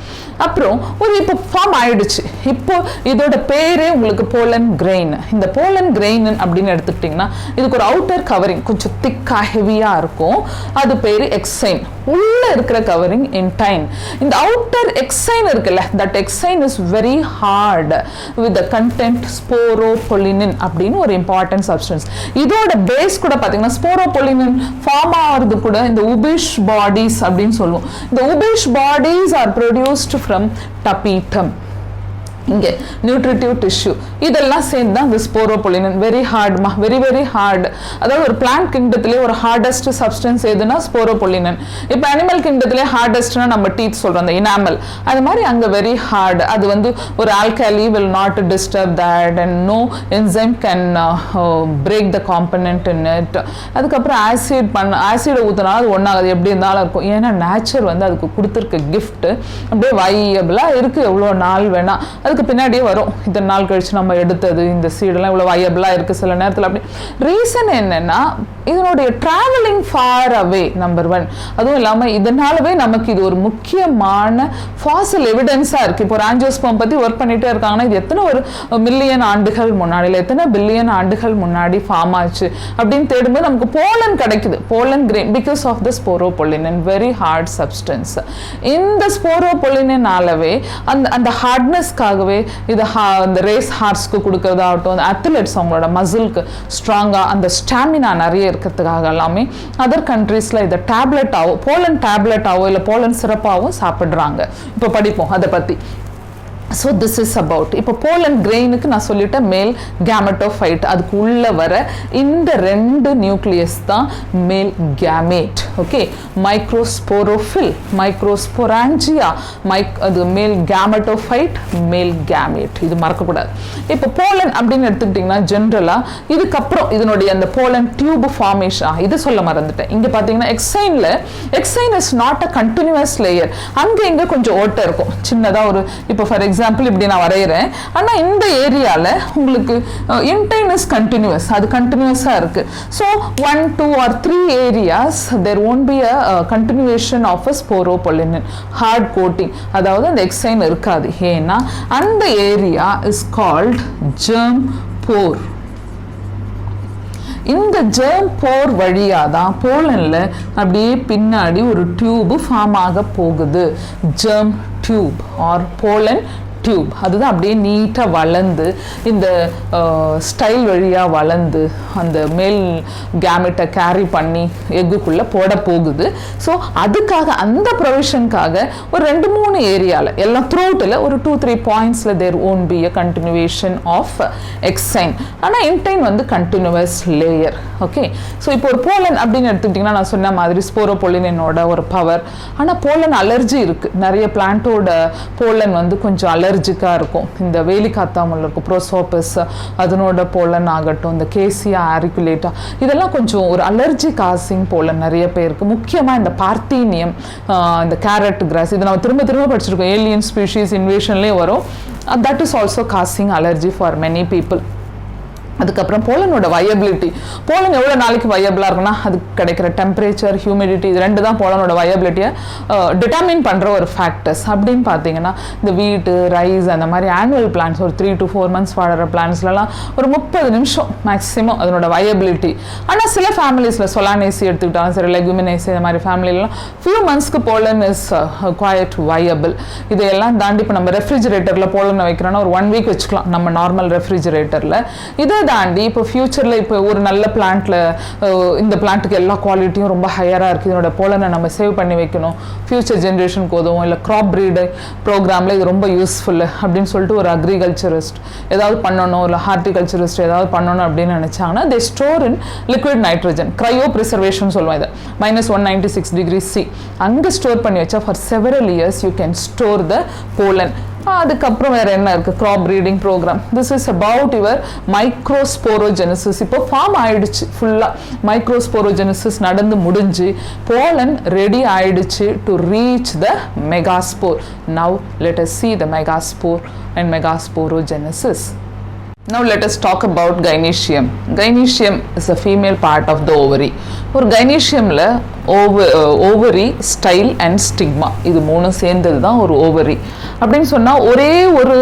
அப்புறம் ஒரு இப்போ ஃபார்ம் ஆயிடுச்சு. இப்போ இதோட பேரே உங்களுக்கு போலன் கிரெயின். இந்த போலன் கிரெயின் அப்படின்னு எடுத்துக்கிட்டிங்கன்னா இதுக்கு ஒரு அவுட்டர் கவரிங் கொஞ்சம் திக்காக ஹெவியாக இருக்கும். அது பேர் எக்ஸைன். உள்ள இருக்கிற கவரிங் இன்டைன். இந்த அவுட்டர் எக்ஸைன் இருக்குல்ல, that exine is very hard with the content sporopollenin அப்படின்னு ஒரு இம்பார்ட்டன்ட் சப்ஸ்டன்ஸ். இதோட பேஸ் கூட பார்த்தீங்கன்னா ஸ்போரோபொலினின் ஃபார்ம் ஆகிறது கூட இந்த உபிஷ் பாடிஸ் அப்படின்னு சொல்லுவோம். இந்த Ubisch bodies are produced from tapetum. இங்கே நியூட்ரிட்டிவ் டிஷ்யூ இதெல்லாம் சேர்ந்து தான் இந்த ஸ்போரோபொலினின். வெரி ஹார்ட்மா, வெரி வெரி ஹார்ட். அதாவது ஒரு பிளான்ட் கிங்டத்திலே ஒரு ஹார்டஸ்ட் சப்ஸ்டன்ஸ் எதுனா ஸ்போரோபொலினின். இப்போ அனிமல் கிங்டத்திலே ஹார்டஸ்ட்னா நம்ம டீத் சொல்கிறோம், அந்த இனாமல். அது மாதிரி அங்கே வெரி ஹார்ட். அது வந்து ஒரு alkali will not disturb that and no enzyme can break the component in it. அதுக்கப்புறம் ஆசிடை ஊற்றினாலும் அது ஒன்றாகுது, எப்படி இருந்தாலும் இருக்கும். ஏன்னா நேச்சர் வந்து அதுக்கு கொடுத்துருக்க கிஃப்ட் அப்படியே வயபிளாக இருக்குது. எவ்வளோ நாள் வேணால் அதுக்கு பின்னாடியே வரும். இத்தனை நாள் கழிச்சு நம்ம எடுத்தது இந்த சீடெல்லாம் இவ்வளோ வயபிளாக இருக்குது சில நேரத்தில். அப்படி ரீசன் என்னன்னா இதனுடைய டிராவலிங் ஃபார் அவே நம்பர் 1. அதுவும் இல்லாமல் இதனாலவே நமக்கு இது ஒரு முக்கியமான ஃபாசில் எவிடன்ஸாக இருக்குது. இப்போ ஒரு ஆஞ்சியோஸ்பர்ம் பற்றி ஒர்க் பண்ணிகிட்டே இருக்காங்கன்னா இது எத்தனை ஒரு மில்லியன் ஆண்டுகள் முன்னாடி இல்லை எத்தனை பில்லியன் ஆண்டுகள் முன்னாடி ஃபார்ம் ஆச்சு அப்படின்னு தேடும்போது நமக்கு போலன் கிடைக்குது. Pollen grain because of the sporopollenin, very hard substance. இந்த ஸ்போரோபொலினாலவே அந்த ஹார்ட்னஸ்க்காகவே இது அந்த ரேஸ் ஹார்ஸ்க்கு கொடுக்கறதாகட்டும், அந்த அத்லெட்ஸ் அவங்களோட மசிலுக்கு ஸ்ட்ராங்காக அந்த ஸ்டாமினா நிறைய இருக்கிறதுக்காக எல்லாமே அதர் கண்ட்ரீஸில் இதை டேப்லெட்டாகவும் போலன் டேப்லெட்டாவோ இல்லை போலன் சிறப்பாகவும் சாப்பிட்றாங்க. இப்போ படிப்போம் அதை பற்றி. ஸோ திஸ் இஸ் அபவுட் இப்போ போலன் கிரெயினுக்கு நான் சொல்லிட்டேன் மேல் கேமெட்டோஃபைட். அதுக்கு உள்ள வர இந்த 2 நியூக்ளியஸ் தான் மேல் கேமேட். ஓகே, மைக்ரோஸ்போரோஃபில், மைக்ரோஸ்போராஞ்சியா, அது மேல் கேமெட்டோஃபைட், மேல் கேமேட். இது மறக்கக்கூடாது. இப்போ போலன் அப்படின்னு எடுத்துக்கிட்டிங்கன்னா ஜென்ரலாக இதுக்கப்புறம் இதனுடைய அந்த போலன் டியூப் ஃபார்மேஷன் இது சொல்ல மறந்துட்டேன். இங்கே பார்த்தீங்கன்னா exine is not a continuous layer. அங்கே இங்கே கொஞ்சம் ஓட்டை இருக்கும் சின்னதாக. ஒரு இப்போ ஃபார் எக்ஸாம்பிள் இப்படி நான் வரைகிறேன். ஆனால் இந்த ஏரியாவில் உங்களுக்கு இன்டைன் இஸ் கண்டினியூஸ், அது கண்டினியூஸாக இருக்குது. So 1 2 or 3 areas there won't be a continuation of a sporopollenin hard coating. அதாவது அந்த எக்ஸைன் இருக்காது. ஏன்னா அந்த area is called germ pore. இந்த germ pore வழியாக தான் போலனில் அப்படியே பின்னாடி ஒரு டியூப் ஃபார்ம் ஆக போகுது. germ tube or pollen tube, அதுதான் அப்படியே நீட்டாக வளர்ந்து இந்த ஸ்டைல் வழியாக வளர்ந்து அந்த மேல் கேமெட்டை கேரி பண்ணி எக்குக்குள்ளே போட போகுது. ஸோ அதுக்காக அந்த ப்ரொவிஷனுக்காக ஒரு 2-3 ஏரியாவில் எல்லாம் த்ரோட்டில் ஒரு 2-3 பாயிண்ட்ஸில் there own be a continuation of exine. ஆனால் இன்டைன் வந்து கண்டினியூவஸ் லேயர். ஓகே, ஸோ இப்போ ஒரு போலன் அப்படின்னு எடுத்துக்கிட்டிங்கன்னா நான் சொன்ன மாதிரி ஸ்போரோபொலினோட ஒரு பவர். ஆனால் போலன் அலர்ஜி இருக்குது. நிறைய பிளான்ட்டோட போலன் வந்து கொஞ்சம் அலர்ஜிக்காக இருக்கும். இந்த வேலி காத்தாமல் இருக்கும் ப்ரோசோபஸ், அதனோட போலன் ஆகட்டும், இந்த கேசியா ஆரிகுலேட்டா, இதெல்லாம் கொஞ்சம் ஒரு அலர்ஜி காசிங் போலன் நிறைய பேருக்கு. முக்கியமாக இந்த பார்த்தீனியம், இந்த கேரட் கிராஸ், இது நம்ம திரும்ப திரும்ப படிச்சிருக்கோம், ஏலியன் ஸ்பீஷீஸ் இன்வேஷன்லேயே வரும். That is also causing allergy for many people. அதுக்கப்புறம் போலனோட வயபிலிட்டி, போலன் எவ்வளோ நாளைக்கு வயபிளாக இருக்குன்னா அதுக்கு கிடைக்கிற டெம்பரேச்சர், ஹியூமிடிட்டி, இது 2 தான் போலனோட வயபிலிட்டியை டிட்டர்மின் பண்ணுற ஒரு ஃபேக்டர்ஸ். அப்படின்னு பார்த்தீங்கன்னா இந்த வீட்டு, ரைஸ், அந்த மாதிரி ஆனுவல் பிளான்ஸ் ஒரு 3 to 4 months வாழற பிளான்ஸ்லாம் ஒரு 30 நிமிஷம் மேக்ஸிமம் அதனோட வயபிலிட்டி. ஆனால் சில ஃபேமிலிஸில் சொலானேசி எடுத்துக்கிட்டாலும் சரி, லெகுமினேசி, இந்த மாதிரி ஃபேமிலிலாம் ஃபியூ மந்த்ஸ்க்கு போலன் இஸ் குவாய்ட் வயபிள். இதையெல்லாம் தாண்டி இப்போ நம்ம ரெஃப்ரிஜிரேட்டரில் போலன் வைக்கிறோன்னா ஒரு 1 week வச்சுக்கலாம் நம்ம நார்மல் ரெஃப்ரிஜிரேட்டரில். இதை தாண்டி இப்போ ஃபியூச்சரில் இப்போ ஒரு நல்ல பிளான்ட்ல இந்த பிளான்ட்டுக்கு எல்லா குவாலிட்டியும் ரொம்ப ஹையராக இருக்குது, இதனோட போலனை நம்ம சேவ் பண்ணி வைக்கணும், ஃபியூச்சர் ஜென்ரேஷனுக்கு உதவும், இல்லை க்ராப் ப்ரீடு ப்ரோக்ராமில் இது ரொம்ப யூஸ்ஃபுல்லு அப்படின்னு சொல்லிட்டு ஒரு அக்ரிகல்ச்சரிஸ்ட் ஏதாவது பண்ணணும், இல்லை ஹார்டிகல்ச்சரிஸ்ட் ஏதாவது பண்ணணும் அப்படின்னு நினச்சாங்கன்னா they store in liquid nitrogen, cryopreservation சொல்லுவோம் இதை, -196 degrees C அங்கே ஸ்டோர் பண்ணி வச்சா for several years you can store the pollen. அதுக்கப்புறம் வேறு என்ன இருக்குது, crop breeding program. This is about your microsporogenesis. இப்போ ஃபார்ம் ஆயிடுச்சு ஃபுல்லாக, மைக்ரோஸ்போரோஜெனிசிஸ் நடந்து முடிஞ்சு போலன் ரெடி ஆயிடுச்சு to reach the megaspore. Now let us see the megaspore and megasporogenesis. Now let us talk about gynoecium. Gynoecium is a female part of the ovary. ஒரு gynoeciumல ஓவரி, ஸ்டைல் அண்ட் ஸ்டிக்மா, இது 3 சேர்ந்தது தான் ஒரு ஓவரி. அப்படின்னு சொன்னால் ஒரே ஒரு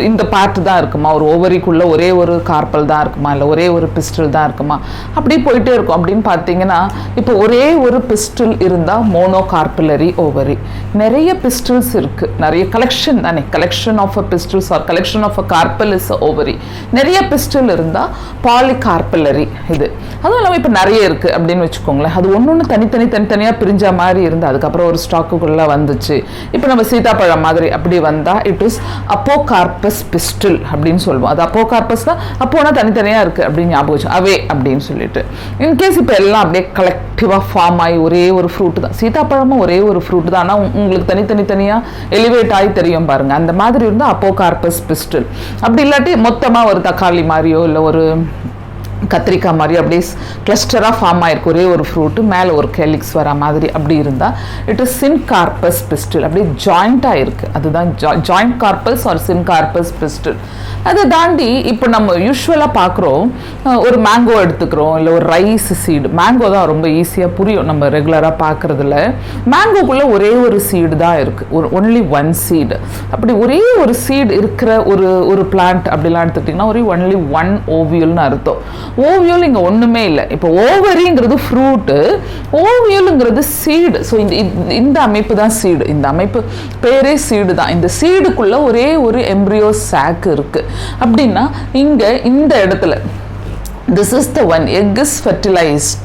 இந்த பார்ட் தான் இருக்குமா, ஒரு ஓவரிக்குள்ளே ஒரே ஒரு கார்பல் தான் இருக்குமா, இல்லை ஒரே ஒரு பிஸ்டில் தான் இருக்குமா, அப்படி போயிட்டே இருக்கும். அப்படின்னு பார்த்தீங்கன்னா இப்போ ஒரே ஒரு பிஸ்டில் இருந்தால் மோனோ கார்புலரி ஓவரி. நிறைய பிஸ்டில்ஸ் இருக்குது, நிறைய கலெக்ஷன் தானே, collection of a pistils or collection of a carpel is ovary. நிறைய பிஸ்டில் இருந்தால் பாலிகார்புலரி. இது அதுவும் இல்லாமல் இப்போ நிறைய இருக்குது அப்படின்னு வச்சுக்கோங்களேன். அது ஒன்று தனித்தனியாக பிரிஞ்ச மாதிரி இருந்து அதுக்கப்புறம் ஒரு ஸ்டாக்குக்குள்ளே வந்துச்சு. இப்போ நம்ம சீதாப்பழம் மாதிரி அப்படி வந்தால் இட் இஸ் அப்போகார்பஸ் பிஸ்டில் அப்படின்னு சொல்லுவோம். அது அப்போகார்பஸ் தான், அப்போனா தனித்தனியாக இருக்குது அப்படின்னு ஞாபகம் வச்சு அவே அப்படின்னு சொல்லிட்டு. இன்கேஸ் இப்போ எல்லாம் அப்படியே கலெக்டிவாக ஃபார்ம் ஆகி ஒரே ஒரு ஃப்ரூட் தான், சீதாப்பழமும் ஒரே ஒரு ஃப்ரூட் தான், ஆனால் உங்களுக்கு தனித்தனியாக எலிவேட் ஆகி தெரியும் பாருங்கள். அந்த மாதிரி இருந்தால் அப்போகார்பஸ் பிஸ்டில். அப்படி இல்லாட்டி மொத்தமாக ஒரு தக்காளி மாதிரியோ இல்லை ஒரு கத்திரிக்காய் மாதிரி அப்படியே கிளஸ்டராக ஃபார்ம் ஆகிருக்கு ஒரே ஒரு ஃப்ரூட்டு, மேலே ஒரு கெலிக்ஸ் வர மாதிரி அப்படி இருந்தால் இட் இஸ் சின்கார்பஸ் பிஸ்டில். அப்படியே ஜாயிண்ட்டாக இருக்குது, அதுதான் joint corpus R syncarpous pistil. அதை தாண்டி இப்போ நம்ம யூஸ்வலாக பார்க்குறோம், ஒரு மேங்கோ எடுத்துக்கிறோம், இல்லை ஒரு ரைஸ் சீடு. மேங்கோ தான் ரொம்ப ஈஸியாக புரியும் நம்ம ரெகுலராக பார்க்குறதுல. மேங்கோக்குள்ளே ஒரே ஒரு சீடு தான் இருக்குது, ஒன்லி 1 seed. அப்படி ஒரே ஒரு சீடு இருக்கிற ஒரு பிளான்ட் அப்படிலாம் எடுத்துக்கிட்டிங்கன்னா ஒன்லி 1 ஓவியல்னு அர்த்தம். ஓவியல் இங்கே ஒன்றுமே இல்லை. இப்போ ஓவரிங்கிறது ஃப்ரூட்டு, ஓவியலுங்கிறது சீடு. ஸோ இந்த அமைப்பு தான் சீடு. இந்த அமைப்பு பேரே சீடு தான். இந்த சீடுக்குள்ளே ஒரே ஒரு எம்ப்ரியோ சாக் இருக்குது. அப்படின்னா இங்கே இந்த இடத்துல this is the one, egg is fertilized.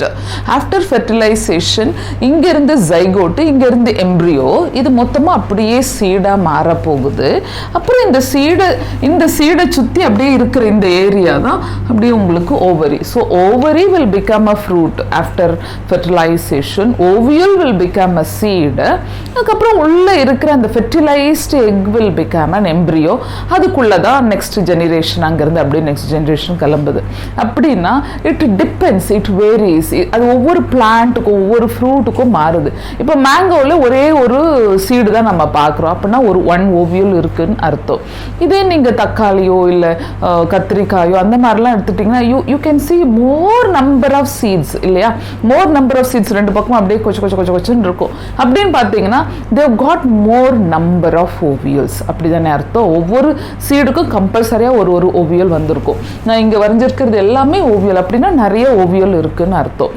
After fertilization இங்கிருந்து ஜைகோட்டு, இங்கிருந்து எம்ப்ரியோ, இது மொத்தமாக அப்படியே சீடாக மாற போகுது. அப்புறம் இந்த சீடை சுற்றி அப்படியே இருக்கிற இந்த ஏரியா தான் அப்படியே உங்களுக்கு ovary. So ovary will become a fruit after fertilization. Ovial will become a seed. அதுக்கப்புறம் உள்ளே இருக்கிற அந்த fertilized egg will become an embryo. அதுக்குள்ளே தான் நெக்ஸ்ட் ஜெனரேஷன், அங்கேருந்து அப்படியே நெக்ஸ்ட் ஜெனரேஷன் கிளம்புது. அப்படி இட் டிபெண்ட்ஸ், இட் வேரிஸ். அது ஒவ்வொரு பிளான்ட்டுக்கும் ஒவ்வொரு ஃப்ரூட்டுக்கும் மாறுது. இப்போ மேங்கோவில் ஒரே ஒரு சீடு தான் நம்ம பார்க்குறோம், அப்படின்னா ஒரு 1 ஓவியல் இருக்குன்னு அர்த்தம். இதே நீங்கள் தக்காளியோ இல்லை கத்திரிக்காயோ அந்த மாதிரிலாம் எடுத்துட்டிங்கன்னா you can see more number of seeds இல்லையா, மோர் நம்பர் ஆஃப் சீட்ஸ் ரெண்டு பக்கமும் அப்படியே கொச்சுன்னு இருக்கும். அப்படின்னு பார்த்தீங்கன்னா they've got more number of ovules. அப்படி தானே அர்த்தம். ஒவ்வொரு சீடுக்கும் கம்பல்சரியாக ஒரு ஓவியல் வந்திருக்கும். நான் இங்கே வரைஞ்சிருக்கிறது எல்லாமே ஓவியல், அப்படின்னா நிறைய ஓவியல் இருக்குன்னு அர்த்தம்.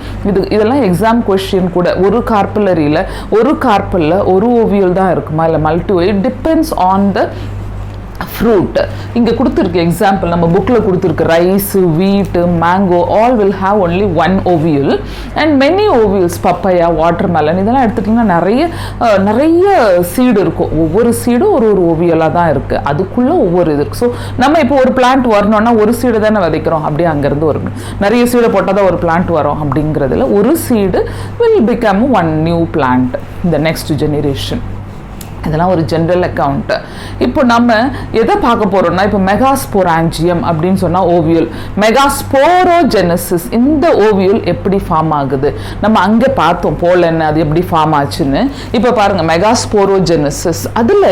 இதெல்லாம் எக்ஸாம் கொஸ்டின் கூட. ஒரு கார்புலரியில் ஒரு கார்பல்ல ஒரு ஓவியல் தான் இருக்குமா இல்லை multi? It depends on the fruit. இங்கே கொடுத்துருக்கு எக்ஸாம்பிள், நம்ம புக்கில் கொடுத்துருக்கு ரைஸ், வீட், mango all will have only one ovule and many ovules, papaya, watermelon இதெல்லாம் எடுத்துட்டிங்கன்னா நிறைய சீடு இருக்கும். ஒவ்வொரு சீடும் ஒரு ஓவியலாக தான் இருக்குது, அதுக்குள்ளே ஒவ்வொரு இது. ஸோ நம்ம இப்போ ஒரு பிளான்ட் வரணும்னா ஒரு சீடு தானே விதைக்கிறோம், அப்படியே அங்கேருந்து ஒரு நிறைய சீடை போட்டால் தான் ஒரு பிளான்ட் வரும். அப்படிங்கிறதுல ஒரு seed will become one new plant இந்த நெக்ஸ்ட் ஜெனரேஷன். இதெல்லாம் ஒரு ஜென்ரல் அக்கவுண்ட். இப்போ நம்ம எதை பார்க்க போறோம்னா, இப்போ மெகாஸ்போராஞ்சியம் அப்படின்னு சொன்னா ஓவியல், மெகாஸ்போரோஜெனசிஸ், இந்த ஓவியல் எப்படி ஃபார்ம் ஆகுது நம்ம அங்கே பார்த்தோம் போலன் அது எப்படி ஃபார்ம் ஆச்சுன்னு. இப்போ பாருங்க மெகாஸ்போரோஜெனசிஸ், அதுல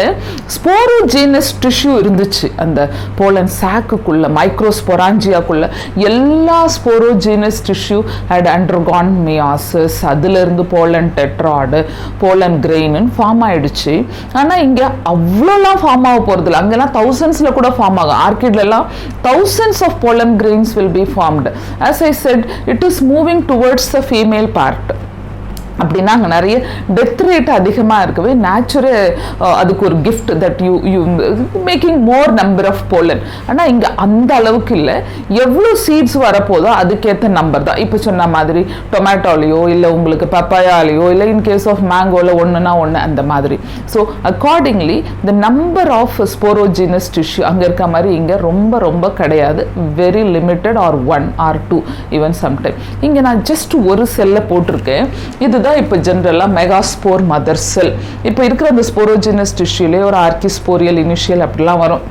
ஸ்போரோஜீனஸ் டிஷ்யூ இருந்துச்சு அந்த போலன் சாக்குக்குள்ள, மைக்ரோஸ்போராஞ்சியாக்குள்ள எல்லா sporogenous tissue had undergone meiosis. அதுல இருந்து pollen tetrad, pollen grain form ஆயிடுச்சு. ஆனால் இங்கே அவ்வளோலாம் ஃபார்ம் ஆக போகிறதில்ல, அங்கெல்லாம் தௌசண்ட்ஸில் கூட ஃபார்ம் ஆகும். ஆர்கிட்லாம் thousands of pollen grains will be formed. As I said, it is moving towards the female part. அப்படின்னா அங்கே நிறைய டெத் ரேட் அதிகமாக இருக்கவே நேச்சுரல் அதுக்கு ஒரு gift that you making more number of pollen. ஆனால் இங்கே அந்த அளவுக்கு இல்லை, எவ்வளோ சீட்ஸ் வரப்போதோ அதுக்கேற்ற நம்பர் தான். இப்போ சொன்ன மாதிரி டொமேட்டோலையோ இல்லை உங்களுக்கு பப்பாயாலேயோ இல்லை இன்கேஸ் ஆஃப் மேங்கோவில் ஒன்றுனா ஒன்று அந்த மாதிரி. So accordingly the number of sporogenous tissue அங்கே இருக்க மாதிரி இங்கே ரொம்ப கிடையாது, very limited are 1 or 2 even sometime. இங்கே நான் ஜஸ்ட் ஒரு செல்லை போட்டிருக்கேன். இது இப்போ ஜெனரலா மெகாஸ்போர் மதர் செல். இப்போ இருக்கிற அந்த ஸ்போரோஜினஸ் டிஷ்யூலே ஒரு ஆர்கிஸ்போரியல் இனிஷியல் அப்படிலாம் வரும்.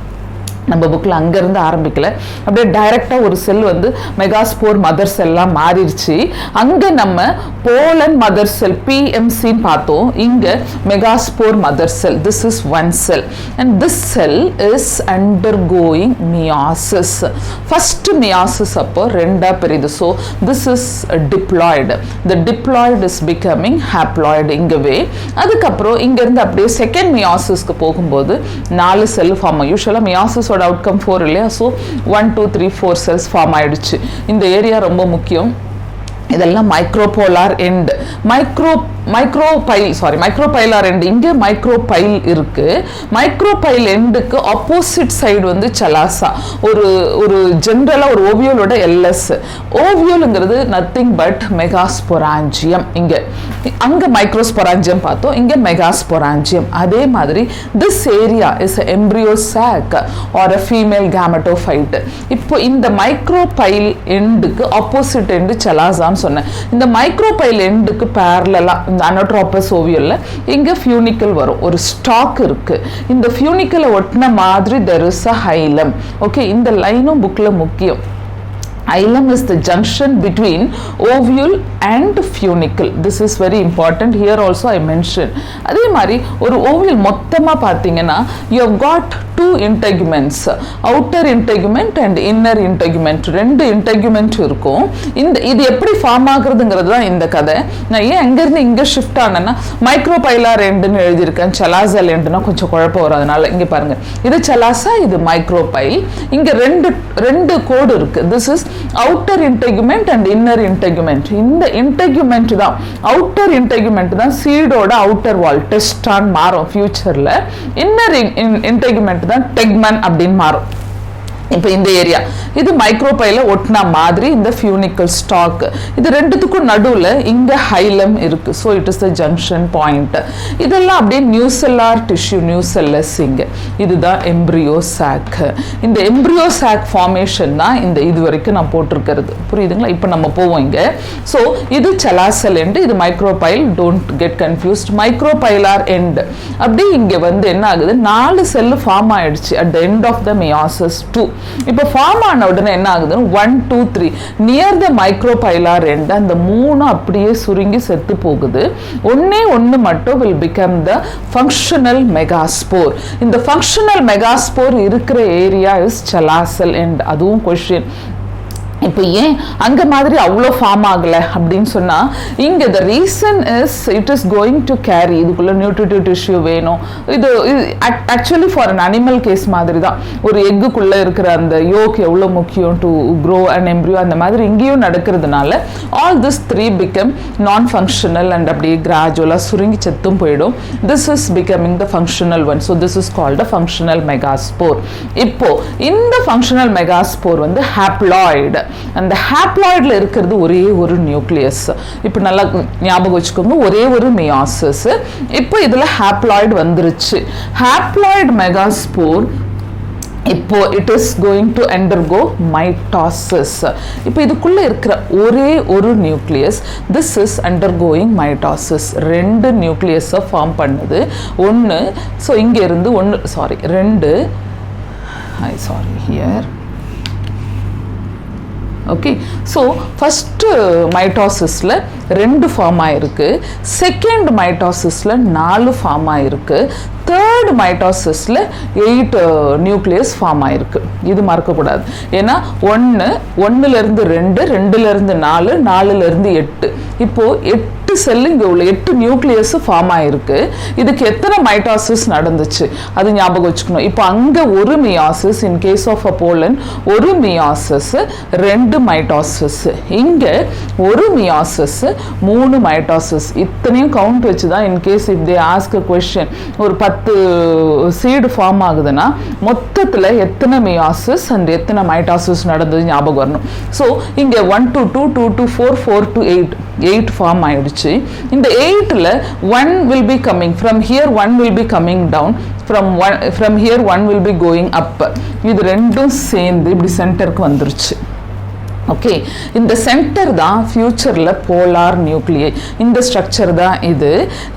நம்ம புக்கில் அங்கேருந்து ஆரம்பிக்கல, அப்படியே டைரெக்டாக ஒரு செல் வந்து மெகாஸ்போர் மதர் செல்லாம் மாறிடுச்சு. அங்கே நம்ம போலன் மதர் செல் பிஎம்சின்னு பார்த்தோம், இங்கே megaspore mother cell. This is one cell and this cell is undergoing meiosis. First meiosis அப்போ ரெண்டா பிரியுது. So this is diploid. The diploid is becoming haploid இங்கவே. அதுக்கப்புறம் இங்கேருந்து அப்படியே செகண்ட் மியாசிஸ்க்கு போகும்போது 4 செல் ஃபார்ம் ஆகும். யூஸ்வலாக மியாசிஸ் அவுட்கம் 4 இல்லையா. ஸோ 1 2 3 4 செல்ஸ் ஃபார்ம் ஆயிடுச்சு. இந்த ஏரியா ரொம்ப முக்கியம். இதெல்லாம் மைக்ரோபோலார் எண்ட், மைக்ரோபைலார் எண்ட். இங்கே மைக்ரோபைல் இருக்கு. மைக்ரோபைல் எண்டுக்கு ஆப்போசிட் சைடு வந்து சலாசா, ஒரு ஜென்ரலா ஒரு ஓவியலோட எல்எஸ். ஓவியலுங்கிறது நத்திங் பட் மெகாஸ்போராஞ்சியம். அங்க மைக்ரோஸ்போராஞ்சியம் பார்த்தோம், இங்க மெகாஸ்போராஞ்சியம். அதே மாதிரி this area is embryo sac or a female gametophyte. இப்போ இந்த மைக்ரோபைல் எண்டுக்கு ஆப்போசிட் எண்டு சலாசான்னு சொன்னேன். இந்த மைக்ரோபைல் எண்டுக்கு பேரலலா இந்த அனோட்ரோபஸ் ஓவியல்ல இங்க ஃபியூனிக்கல் வரும், ஒரு ஸ்டாக் இருக்கு. இந்த ஃபியூனிக்கலை ஒட்டின மாதிரி there is a hilum. Okay, இந்த லைனும் புக்ல முக்கியம். Hilum is the junction between ovule and funicle. This is very important. Here also I mentioned. அதே மாதிரி ஒரு ஓவியல் மொத்தமா பார்த்தீங்கன்னா you have got 2 integuments, outer integument and inner integument. 2 integument இருக்கும். இது எப்படி ஃபார்ம் ஆகுறதுங்கிறது தான் இந்த கதை. நான் ஏன் அங்கிருந்து இங்க ஷிஃப்ட் ஆனேன்னா மைக்ரோபைலார் எண்டுன்னு எழுதியிருக்கேன், சலாசல் எண்டுனா கொஞ்சம் குழப்பம் வரும். அதனால இங்க பாருங்க, இது சலாசா, இது மைக்ரோபைல். இங்க ரெண்டு கோடு இருக்கு. This is outer integument and inner integument. இந்த integument தான், outer integument தான் சீடோட outer wall, டெஸ்டான் மாறும் ஃபியூச்சர்ல. inner integument தான் டெக்மன் அப்படின்னு மாறும். இப்போ இந்த ஏரியா இது மைக்ரோபைல ஒட்டின மாதிரி இந்த ஃபியூனிக்கல் ஸ்டாக். இது ரெண்டுத்துக்கும் நடுவில் இங்க ஹைலம் இருக்கு. So it is the junction point. இதெல்லாம் அப்படியே நியூசெல்லார் டிஷ்யூ, நியூசெல்லஸ். இங்க இதுதான் எம்ப்ரியோ சாக். இந்த எம்ப்ரியோ சாக் ஃபார்மேஷன் தான் இந்த இது வரைக்கும் நான் போட்டிருக்கிறது. புரியுதுங்களா? இப்போ நம்ம போவோம் இங்க. ஸோ இது சலாசல் எண்டு, இது micropyle. Don't get confused. Micropylar end. அப்படி இங்க வந்து என்ன ஆகுது, 4 செல்லு ஃபார்ம் ஆயிடுச்சு at the end of the meiosis 2. இப்போ ஃபார்ம் ஆன உடனே என்ன ஆகுது, 1 2 3 நியர் த மைக்ரோபைலார் எண்ட் அந்த 3 அப்படியே சுருங்கி செத்து போகுது. ஒண்ணு மட்டும் will become the functional megaspore. இந்த functional megaspore இருக்கிற ஏரியா இஸ் சலாசல் எண்ட். அதுவும் கொஸ்டின், இப்போ ஏன் அங்கே மாதிரி அவ்வளோ ஃபார்ம் ஆகலை அப்படின்னு சொன்னால் இங்கே the reason is it is going to carry இதுக்குள்ளே நியூட்ரிட்டிவ் டிஷ்யூ வேணும். இது actually for an animal case மாதிரி தான். ஒரு எக்குக்குள்ளே இருக்கிற அந்த யோக் எவ்வளோ முக்கியம் டு க்ரோ அண்ட் எம்ப்ரியோ, அந்த மாதிரி இங்கேயும் நடக்கிறதுனால ஆல் திஸ் த்ரீ பிகம் நான் ஃபங்க்ஷனல் அண்ட் அப்படியே கிராஜுவலாக சுருங்கி செத்தும் போயிடும். This is becoming the functional one. So this is called a functional megaspore. இப்போ இந்த ஃபங்க்ஷனல் மெகாஸ்போர் வந்து ஹாப்ளாய்டு. அந்த ஹாப்ளாய்டில் இருக்கிறது ஒரே ஒரு நியூக்ளியஸ். இப்போ நல்லா ஞாபகம் வச்சுக்கோங்க, ஒரே ஒரு மியாசிஸ். இப்போ இதில் ஹாப்ளாய்டு வந்துருச்சு. ஹாப்ளாய்டு மெகாஸ்போர் இப்போ it is going to undergo mitosis. இப்போ இதுக்குள்ளே இருக்கிற ஒரே ஒரு nucleus, this is undergoing mitosis. ரெண்டு நியூக்ளியஸை ஃபார்ம் பண்ணுது. ஒன்று, ஸோ இங்கே இருந்து ஒன்று, சாரி ரெண்டு, ஹியர். ஓகே, ஸோ ஃபஸ்ட்டு மைட்டாசிஸில் 2 ஃபார்ம் ஆகிருக்கு. செகண்ட் மைட்டாசிஸில் 4 ஃபார்ம் ஆகிருக்கு. தேர்ட் மைட்டாசிஸில் 8 நியூக்ளியஸ் ஃபார்ம் ஆகிருக்கு. இது மறக்கக்கூடாது. ஏன்னா 1லேருந்து 2, 2லேருந்து 4, 4லேருந்து 8. இப்போது 8 செல்லு இங்கே உள்ள 8 நியூக்ளியஸ் ஃபார்ம் ஆகிருக்கு. இதுக்கு எத்தனை மைட்டாசிஸ் நடந்துச்சு அது ஞாபகம் வச்சுக்கணும். இப்போ அங்கே ஒரு meiosis, in case of a pollen ஒரு மியாசிஸ் 2 மைட்டாசிஸ், இங்கே ஒரு மியாசிஸ் 3 மைட்டாசிஸ். இத்தனையும் கவுண்ட் வச்சு தான் in case if they ask a question ஒரு 10 சீடு ஃபார்ம் ஆகுதுன்னா மொத்தத்தில் எத்தனை மியாசிஸ் அண்ட் எத்தனை மைட்டாசிஸ் நடந்தது ஞாபகம் வரணும். ஸோ இங்கே 1 to 2, 2 to 4, 4 to 8 ஃபார்ம் ஆயிடுச்சு. இந்த 8ல் 1 will be coming from here, 1 will be coming down, from here 1 will be going up. இது ரெண்டும் சேர்ந்து இப்படி சென்டருக்கு வந்துருச்சு. ஓகே, இந்த சென்டர் தான் ஃபியூச்சரில் போலார் நியூக்ளியை. இந்த ஸ்ட்ரக்சர் தான் இது.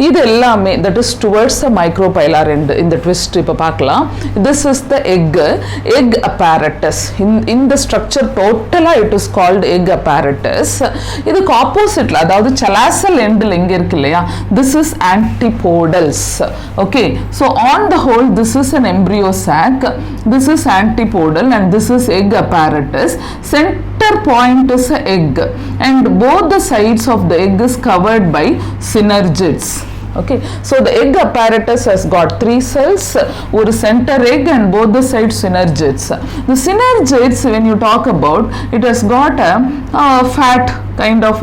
இது எல்லாமே that is towards a micropylar end. இந்த ட்விஸ்ட் இப்போ பார்க்கலாம். This is the egg அப்பேரட்டஸ். இந்த ஸ்ட்ரக்சர் டோட்டலாக இட் இஸ் கால்டு எக் அப்பேரட்டஸ். இதுக்கு ஆப்போசிட்டில், அதாவது செலாசல் எண்டில் எங்கே இருக்கு இல்லையா, this is antipodals. Okay, so on the whole this is an embryo chalk, this is antipodal and this is egg apparatus. Center point is an egg and both the sides of the egg is covered by synergids. Okay, so the egg apparatus has got 3 cells, ஒரு center egg and both the sides synergids. The synergids, when you talk about, it has got a fat kind of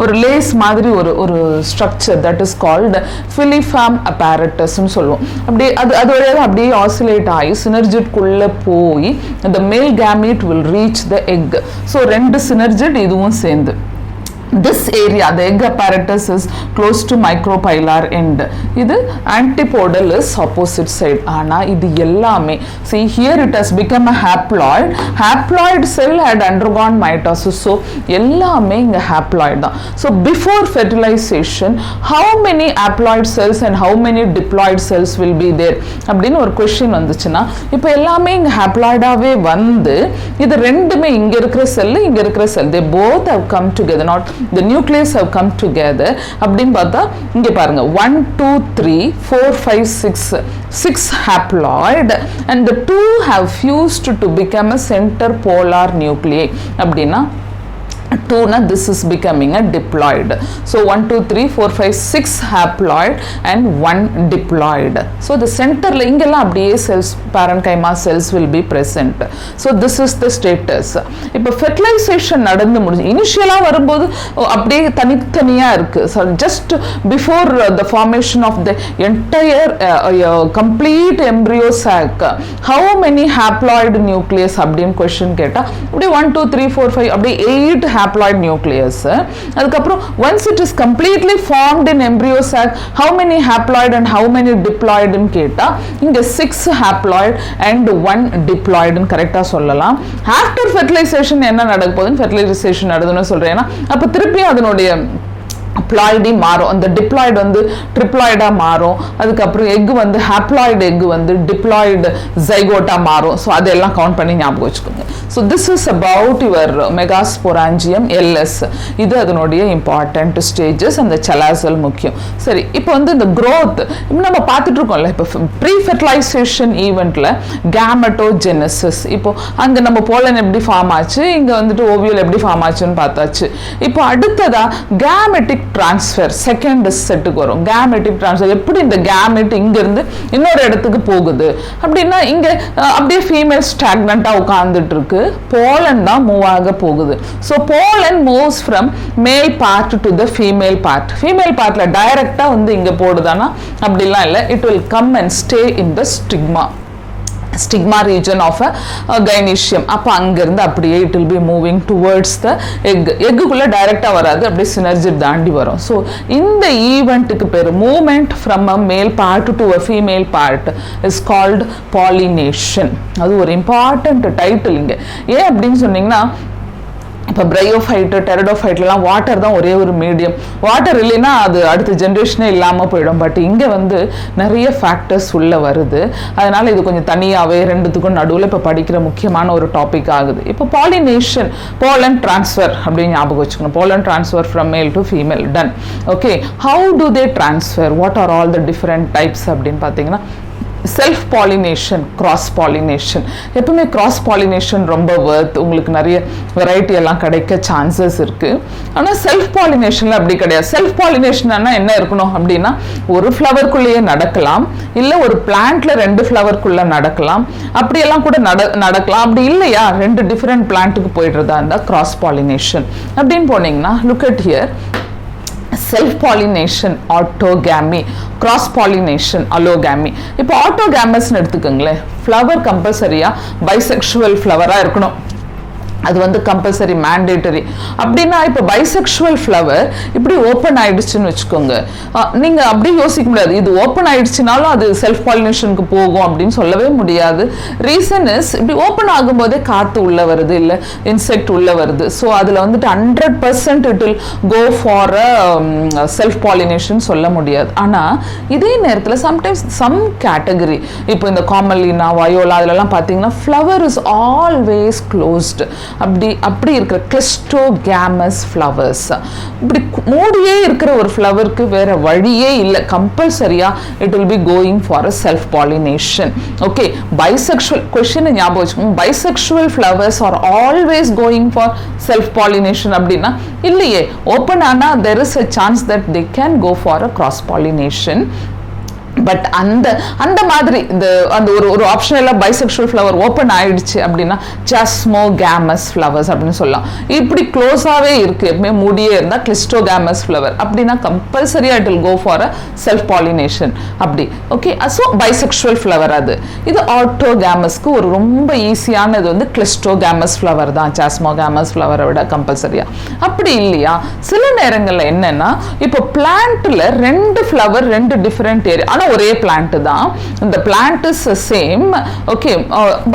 ஒரு லேஸ் மாதிரி ஒரு structure that is called filiform apparatus னு சொல்லுவோம். அப்படியே அது வழியாக அப்படியே ஆசிலேட் ஆகி synergid குள்ள போய் the male gamete will reach the egg. so 2 synergid இதுவும் சேர்ந்து. This area, the egg apparatus is close to micropylar end. இது antipodal is opposite side. ஆனா இது எல்லாமே, see here it has become a haploid. Haploid cell had undergone mitosis. So எல்லாமே இங்க haploid தான். So before fertilization, how many haploid cells and how many diploid cells will be there அப்படின்னு ஒரு question வந்துச்சுன்னா, இப்போ எல்லாமே இங்க haploidஆவே வந்து இது ரெண்டுமே இங்க இருக்கிற செல் இங்க இருக்கிற செல், they both have come together, not the nucleus have come together. அப்படின்னு பார்த்தா இங்க பாருங்க 1 2 3 4 5 6 haploid and the 2 have fused to become a center polar nuclei. அப்படின்னா 2 na this is becoming a diploid. So 1 2 3 4 5 6 haploid and 1 diploid. So the center la ingella அப்படியே cells, parenchyma cells will be present. So this is the status. இப்போ fertilization நடந்து முடிஞ்சு இனிஷியலா வரும்போது அப்படியே தனித்தனியா இருக்கு. So just before the formation of the entire complete embryo sac, how many haploid nucleus அப்படின்னு question கேட்டா அப்படியே 1 2 3 4 5 அப்படியே 8 haploid nucleus. அதுக்கப்புறம் once it is completely formed in embryo sac, how many haploid and how many diploid ன்னு கேட்டா இங்க 6 haploid and 1 diploid ன்னு கரெக்டா சொல்லலாம். ஆஃப்டர் ஃபெர்டிலைசேஷன் என்ன நடக்க போகுதுன்னு ஃபெர்டிலைசேஷன் நடக்குதுன்னு சொல்றேன். அப்ப திருப்பி அதனுடைய ப்ளாய்டி மாறும், அந்த டிப்ளாய்டு வந்து ட்ரிப்ளாய்டாக மாறும், அதுக்கப்புறம் எக் வந்து ஹாப்ளாய்டு எக் வந்து டிப்ளாய்டு ஜைகோட்டாக மாறும். ஸோ அதெல்லாம் கவுண்ட் பண்ணி ஞாபகம் வச்சுக்கோங்க. So this is about your megasporangium LS. இது அதனுடைய இம்பார்ட்டன்ட் ஸ்டேஜஸ். அந்த செலாசல் முக்கியம். சரி, இப்போ வந்து இந்த க்ரோத் நம்ம பார்த்துட்டு இருக்கோம்ல, இப்போ ப்ரீ ஃபெர்டிலைசேஷன் ஈவெண்ட்டில் கேமெட்டோஜெனசிஸ், இப்போ அங்கே நம்ம போலன் எப்படி ஃபார்ம் ஆச்சு, இங்கே வந்துட்டு ஓவியல் எப்படி ஃபார்ம் ஆச்சுன்னு பார்த்தாச்சு. இப்போ அடுத்ததா கேமெட்டிக் டிரான்ஸ்ஃபர் செகண்ட் செட்டுக்கு வரும். கேமெட்டிக் டிரான்ஸ்ஃபர் எப்படி இந்த கேமெட் இங்க இருந்து இன்னொரு இடத்துக்கு போகுது அப்படின்னா, இங்க அப்படியே ஃபீமேல் ஸ்டாக்னண்டா உட்கார்ந்துட்டு இருக்கு, போலன் தான் மூவ் ஆக போகுது. So pollen moves from male part to the female part. Female பார்ட்ல டைரக்டா வந்து இங்க போடுதானா, அப்படிலாம் இல்லை. It will come and stay in the stigma region of a gynoecium. அப்போ அங்கேருந்து அப்படியே it will be moving towards the எக்குள்ளே டைரெக்டாக வராது, அப்படியே சினர்ஜி தாண்டி வரும். ஸோ இந்த ஈவெண்ட்டுக்கு பேர் மூமெண்ட் ஃப்ரம் அ மேல் part to a female part is called pollination. அது ஒரு இம்பார்ட்டன்ட் டைட்டில் இங்கே. ஏன் அப்படின்னு சொன்னீங்கன்னா, இப்போ பிரையோஃபைட்டு டெரடோஃபைட்லாம் வாட்டர் தான் ஒரே ஒரு மீடியம். வாட்டர் இல்லைன்னா அது அடுத்த ஜென்ரேஷனே இல்லாமல் போயிடும். பட் இங்கே வந்து நிறைய ஃபேக்டர்ஸ் உள்ளே வருது. அதனால் இது கொஞ்சம் தனியாகவே ரெண்டுத்துக்கும் நடுவில் இப்போ படிக்கிற முக்கியமான ஒரு டாபிக் ஆகுது. இப்போ பாலினேஷன், போலன் ட்ரான்ஸ்ஃபர் அப்படின்னு ஞாபகம் வச்சுக்கணும். Pollen transfer from male to female, done. Okay, how to they transfer, what are all the different types அப்படின்னு பார்த்தீங்கன்னா, செல்ஃப் பாலினேஷன், கிராஸ் பாலினேஷன். எப்பவுமே கிராஸ் பாலினேஷன் ரொம்ப வர்த், உங்களுக்கு நிறைய வெரைட்டி எல்லாம் கிடைக்க சான்சஸ் இருக்கு. ஆனால் செல்ஃப் பாலினேஷன்ல அப்படி கிடையாது. செல்ஃப் பாலினேஷன் என்ன இருக்கணும் அப்படின்னா, ஒரு ஃப்ளவருக்குள்ளேயே நடக்கலாம், இல்லை ஒரு பிளான்ட்ல 2 ஃப்ளவருக்குள்ள நடக்கலாம், அப்படியெல்லாம் கூட நடக்கலாம். அப்படி இல்லையா, 2 டிஃப்ரெண்ட் பிளான்ட்டுக்கு போயிடுறதா இருந்தால் கிராஸ் பாலினேஷன். அப்படின்னு போனீங்கன்னா, look at here, self pollination autogamy, cross pollination allogamy. இப்போ ஆட்டோகேமஸ்ன்னு எடுத்துக்கோங்களேன், ஃப்ளவர் கம்பல்சரியா பைசெக்சுவல் ஃப்ளவரா இருக்கணும். அது வந்து கம்பல்சரி மேண்டேட்டரி. அப்படின்னா இப்போ பைசெக்சுவல் ஃப்ளவர் இப்படி ஓப்பன் ஆயிடுச்சுன்னு வச்சுக்கோங்க, நீங்க அப்படி யோசிக்க முடியாது இது ஓப்பன் ஆயிடுச்சுனாலும் அது செல்ஃப் பாலினேஷனுக்கு போகும் அப்படின்னு சொல்லவே முடியாது. ரீசன் இஸ், இப்படி ஓப்பன் ஆகும்போதே காற்று உள்ள வருது, இல்லை இன்செக்ட் உள்ள வருது. ஸோ அதில் வந்துட்டு 100% it will go for a self pollination சொல்ல முடியாது. ஆனால் இதே நேரத்தில் சம்டைம்ஸ் சம் கேட்டகரி, இப்போ இந்த காமலினா, வயோலா, அதிலெல்லாம் பார்த்தீங்கன்னா ஃப்ளவர் இஸ் ஆல்வேஸ் க்ளோஸ்டு. அப்படி இருக்கிற கிளிஸ்டோகேமஸ் ஃப்ளவர்ஸ், இப்படி மூடியே இருக்கிற ஒரு ஃப்ளவருக்கு வேற வழியே இல்லை, கம்பல்சரியா it will be going for a self pollination. Okay, bisexual question ஞாபகம் வச்சுக்கோங்க, bisexual flowers are always going for self pollination அப்படின்னா இல்லையே. ஓப்பன் ஆனா there is a chance that they can go for a cross pollination. But அந்த மாதிரி அந்த ஒரு ஆப்ஷனல்ல பைசெக்சுவல் ஃப்ளவர் ஓப்பன் ஆயிடுச்சு அப்படின்னா ஜாஸ்மோகேமஸ் ஃப்ளவர்ஸ் அப்படின்னு சொல்லலாம். இப்படி க்ளோஸாவே இருக்கு, எப்பவுமே மூடியே இருந்தால் கிளிஸ்டோகேமஸ் ஃப்ளவர் அப்படின்னா கம்பல்சரியா it will go for a self pollination அப்படி. ஓகே, ஸோ பைசெக்சுவல் ஃப்ளவர் அது. இது ஆட்டோகேமஸ்க்கு ஒரு ரொம்ப ஈஸியானது வந்து கிளிஸ்டோகேமஸ் ஃப்ளவர் தான், ஜாஸ்மோகேமஸ் ஃப்ளவரை விட கம்பல்சரியா. அப்படி இல்லையா, சில நேரங்களில் என்னன்னா, இப்போ பிளான்ட்ல 2 ஃப்ளவர் 2 டிஃபரெண்ட் ஏரியா, ஆனால் ஒரே பிளான்ட் தான், இந்த plant is same. Okay,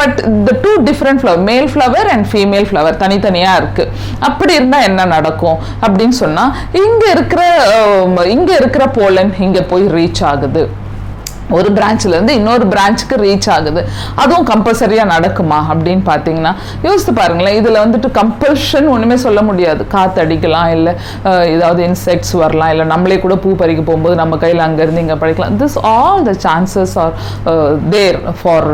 but the 2 different flower, மேல் ஃப்ளவர் அண்ட் ஃபீமேல் ஃப்ளவர் தனித்தனியா இருக்கு. அப்படி இருந்தா என்ன நடக்கும் அப்படின்னு சொன்னா, இங்க இருக்கிற போலன் இங்க போய் ரீச் ஆகுது, ஒரு பிரான்ச்ல இருந்து இன்னொரு பிரான்ச்சுக்கு ரீச் ஆகுது. அதுவும் கம்பல்சரியா நடக்குமா அப்படின்னு பார்த்தீங்கன்னா யோசித்து பாருங்களேன். இதுல வந்துட்டு கம்பல்ஷன் ஒண்ணுமே சொல்ல முடியாது. காத்து அடிக்கலாம், இல்லை ஏதாவது இன்செக்ட்ஸ் வரலாம், இல்லை நம்மளே கூட பூ பறிக்க போகும்போது நம்ம கையில் அங்கேருந்து இங்கே பறிக்கலாம். This all the chances are there for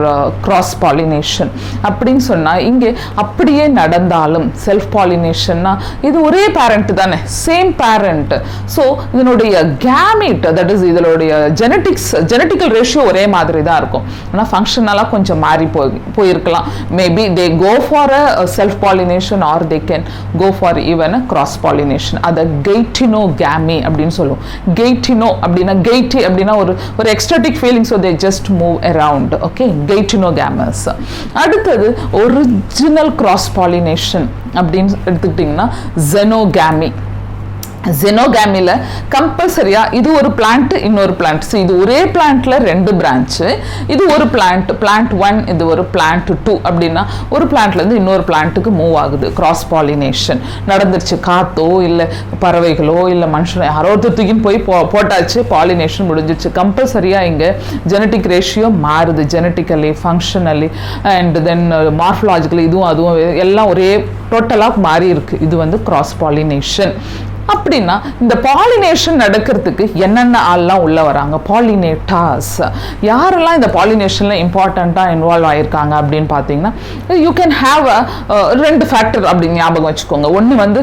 cross pollination. அப்படின்னு சொன்னால் இங்கே அப்படியே நடந்தாலும் செல்ஃப் பாலினேஷன்னா இது ஒரே பேரண்ட் தானே, சேம் பேரண்ட். ஸோ இதனுடைய கேமிட், தட் இஸ் இதனுடைய ஜெனட்டிக்கல் ரேஷியோ ஒரே மாதிரி தான் இருக்கும். ஆனால் ஃபங்க்ஷனலாக கொஞ்சம் மாறி போயிருக்கலாம். Maybe they go for a self pollination or they can go for even a cross pollination. அதை கெய்டினோகேமி அப்படின்னு சொல்லுவோம். கெய்டினோ அப்படின்னா, கெய்டி அப்படின்னா ஒரு ecstatic feeling, so they just move around. Okay, geitonogamous. அடுத்தது ஒரிஜினல் கிராஸ் பாலினேஷன் அப்படின்னு எடுத்துக்கிட்டிங்கன்னா ஜெனோகேமி. ஜெனோகாமில கம்பல்சரியா இது ஒரு பிளான்ட் இன்னொரு பிளான்ட், இது ஒரே பிளான்ட்ல ரெண்டு பிரான்ச், இது ஒரு பிளான்ட் 1, இது ஒரு பிளான்ட் 2 அப்படின்னா ஒரு பிளான்ட்ல இருந்து இன்னொரு பிளான்ட்டுக்கு மூவ் ஆகுது. கிராஸ் பாலினேஷன் நடந்துருச்சு. காத்தோ இல்ல பறவைகளோ இல்ல மனுஷனோ யாரோ தூக்கின்னு போய் போட்டாச்சு, பாலினேஷன் முடிஞ்சிச்சு. கம்பல்சரியா இங்க ஜெனட்டிக் ரேஷியோ மாறுது, genetically, functionally and then morphologically, இதுவும் அதுவும் எல்லாம் ஒரே டோட்டலாக மாறி இருக்கு. இது வந்து கிராஸ் பாலினேஷன். அப்படின்னா இந்த பாலினேஷன் நடக்கிறதுக்கு என்னென்ன ஆள்லாம் உள்ள வராங்க? பாலினேட்டர்ஸ். யாரெல்லாம் இந்த பாலினேஷன்ல இம்பார்ட்டண்ட்டாக இன்வால்வ் ஆயிருக்காங்க அப்படின்னு பார்த்தீங்கன்னா, யூ கேன் ஹாவ் ரெண்டு ஃபேக்டர் அப்படின்னு ஞாபகம் வச்சுக்கோங்க. ஒன்று வந்து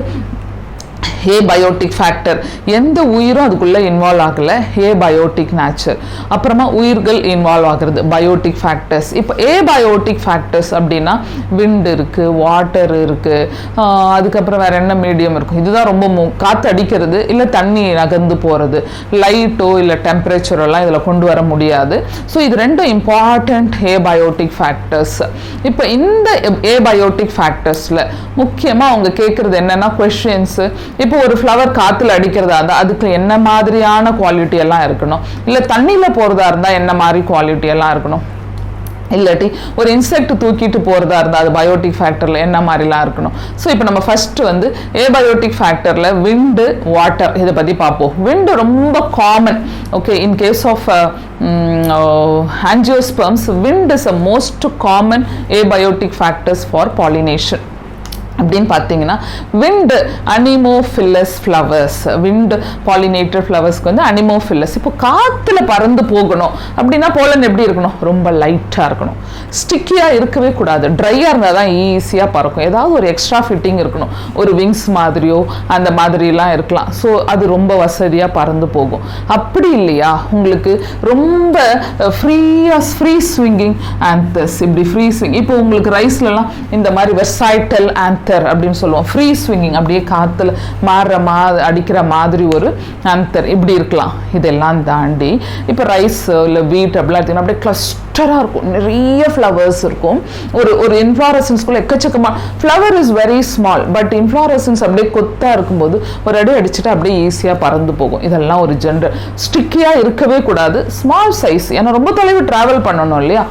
ஏபயோட்டிக் ஃபேக்டர், எந்த உயிரும் அதுக்குள்ளே இன்வால்வ் ஆகலை, ஏபயோட்டிக் நேச்சர். அப்புறமா உயிர்கள் இன்வால்வ் ஆகுறது, பயோட்டிக் ஃபேக்டர்ஸ். இப்போ ஏபயோட்டிக் ஃபேக்டர்ஸ் அப்படின்னா விண்ட் இருக்குது, வாட்டர் இருக்குது, அதுக்கப்புறம் வேறு என்ன மீடியம் இருக்கும், இதுதான் ரொம்ப காற்று அடிக்கிறது இல்லை தண்ணி நகர்ந்து போகிறது, லைட்டோ இல்லை டெம்பரேச்சரெல்லாம் இதில் கொண்டு வர முடியாது. ஸோ இது ரெண்டும் இம்பார்ட்டண்ட் ஏபயோட்டிக் ஃபேக்டர்ஸ். இப்போ இந்த ஏபயோட்டிக் ஃபேக்டர்ஸில் முக்கியமாக அவங்க கேட்குறது என்னென்னா கொஸ்டின்ஸு, இப்போ ஒரு ஃப்ளவர் காத்துல அடிக்கிறதா இருந்தால் அதுக்கு என்ன மாதிரியான குவாலிட்டி எல்லாம் இருக்கணும், இல்லை தண்ணியில் போகிறதா இருந்தால் என்ன மாதிரி குவாலிட்டி எல்லாம் இருக்கணும், இல்லாட்டி ஒரு இன்செக்ட் தூக்கிட்டு போகிறதா இருந்தால் அது பயோட்டிக் ஃபேக்டரில் என்ன மாதிரிலாம் இருக்கணும். ஸோ இப்போ நம்ம ஃபஸ்ட்டு வந்து ஏபயோட்டிக் ஃபேக்டரில் விண்டு, வாட்டர் இதை பற்றி பார்ப்போம். விண்டு ரொம்ப common. Okay, in case of angiosperms, wind is the most common abiotic factors for pollination. அப்படின்னு பார்த்தீங்கன்னா விண்ட் அனிமோஃபில்லஸ் ஃப்ளவர்ஸ், விண்ட் பாலினேட்டர் ஃப்ளவர்ஸ்க்கு வந்து அனிமோஃபில்லஸ். இப்போ காற்றுல பறந்து போகணும் அப்படின்னா போலன் எப்படி இருக்கணும்? ரொம்ப லைட்டாக இருக்கணும், ஸ்டிக்கியாக இருக்கவே கூடாது. ட்ரையாக இருந்தால் தான் ஈஸியாக பறக்கும். ஏதாவது ஒரு எக்ஸ்ட்ரா ஃபிட்டிங் இருக்கணும், ஒரு விங்ஸ் மாதிரியோ அந்த மாதிரிலாம் இருக்கலாம். ஸோ அது ரொம்ப வசதியாக பறந்து போகும். அப்படி இல்லையா உங்களுக்கு ரொம்ப ஃப்ரீ ஸ்விங்கிங் ஆந்தர்ஸ், இப்படி ஃப்ரீ ஸ்விங். இப்போ உங்களுக்கு ரைஸ்லலாம் இந்த மாதிரி வெர்சைட்டல் ஆந்தர் அப்படின்னு சொல்லுவோம், ஃப்ரீ ஸ்விங்கிங், அப்படியே காத்துல மாறுற அடிக்கிற மாதிரி ஒரு ஆந்தர் இப்படி இருக்கலாம். இதெல்லாம் தாண்டி இப்போ ரைஸ் இல்லை வீட் அப்படிலாம் எடுத்தீங்கன்னா அப்படியே கிளஸ்டராக இருக்கும், நிறைய ஃப்ளவர்ஸ் இருக்கும். ஒரு இன்ஃப்ளாரசன்ஸ்குள்ள எக்கச்சக்கமாக flower is very small, but inflorescence அப்படியே கொத்தாக இருக்கும்போது ஒரு அடி அடிச்சுட்டு அப்படியே ஈஸியாக பறந்து போகும். இதெல்லாம் ஒரு ஜென்ரல். ஸ்டிக்கியாக இருக்கவே கூடாது, ஸ்மால் சைஸ். ஏன்னா ரொம்ப தொலைவு ட்ராவல் பண்ணணும் இல்லையா,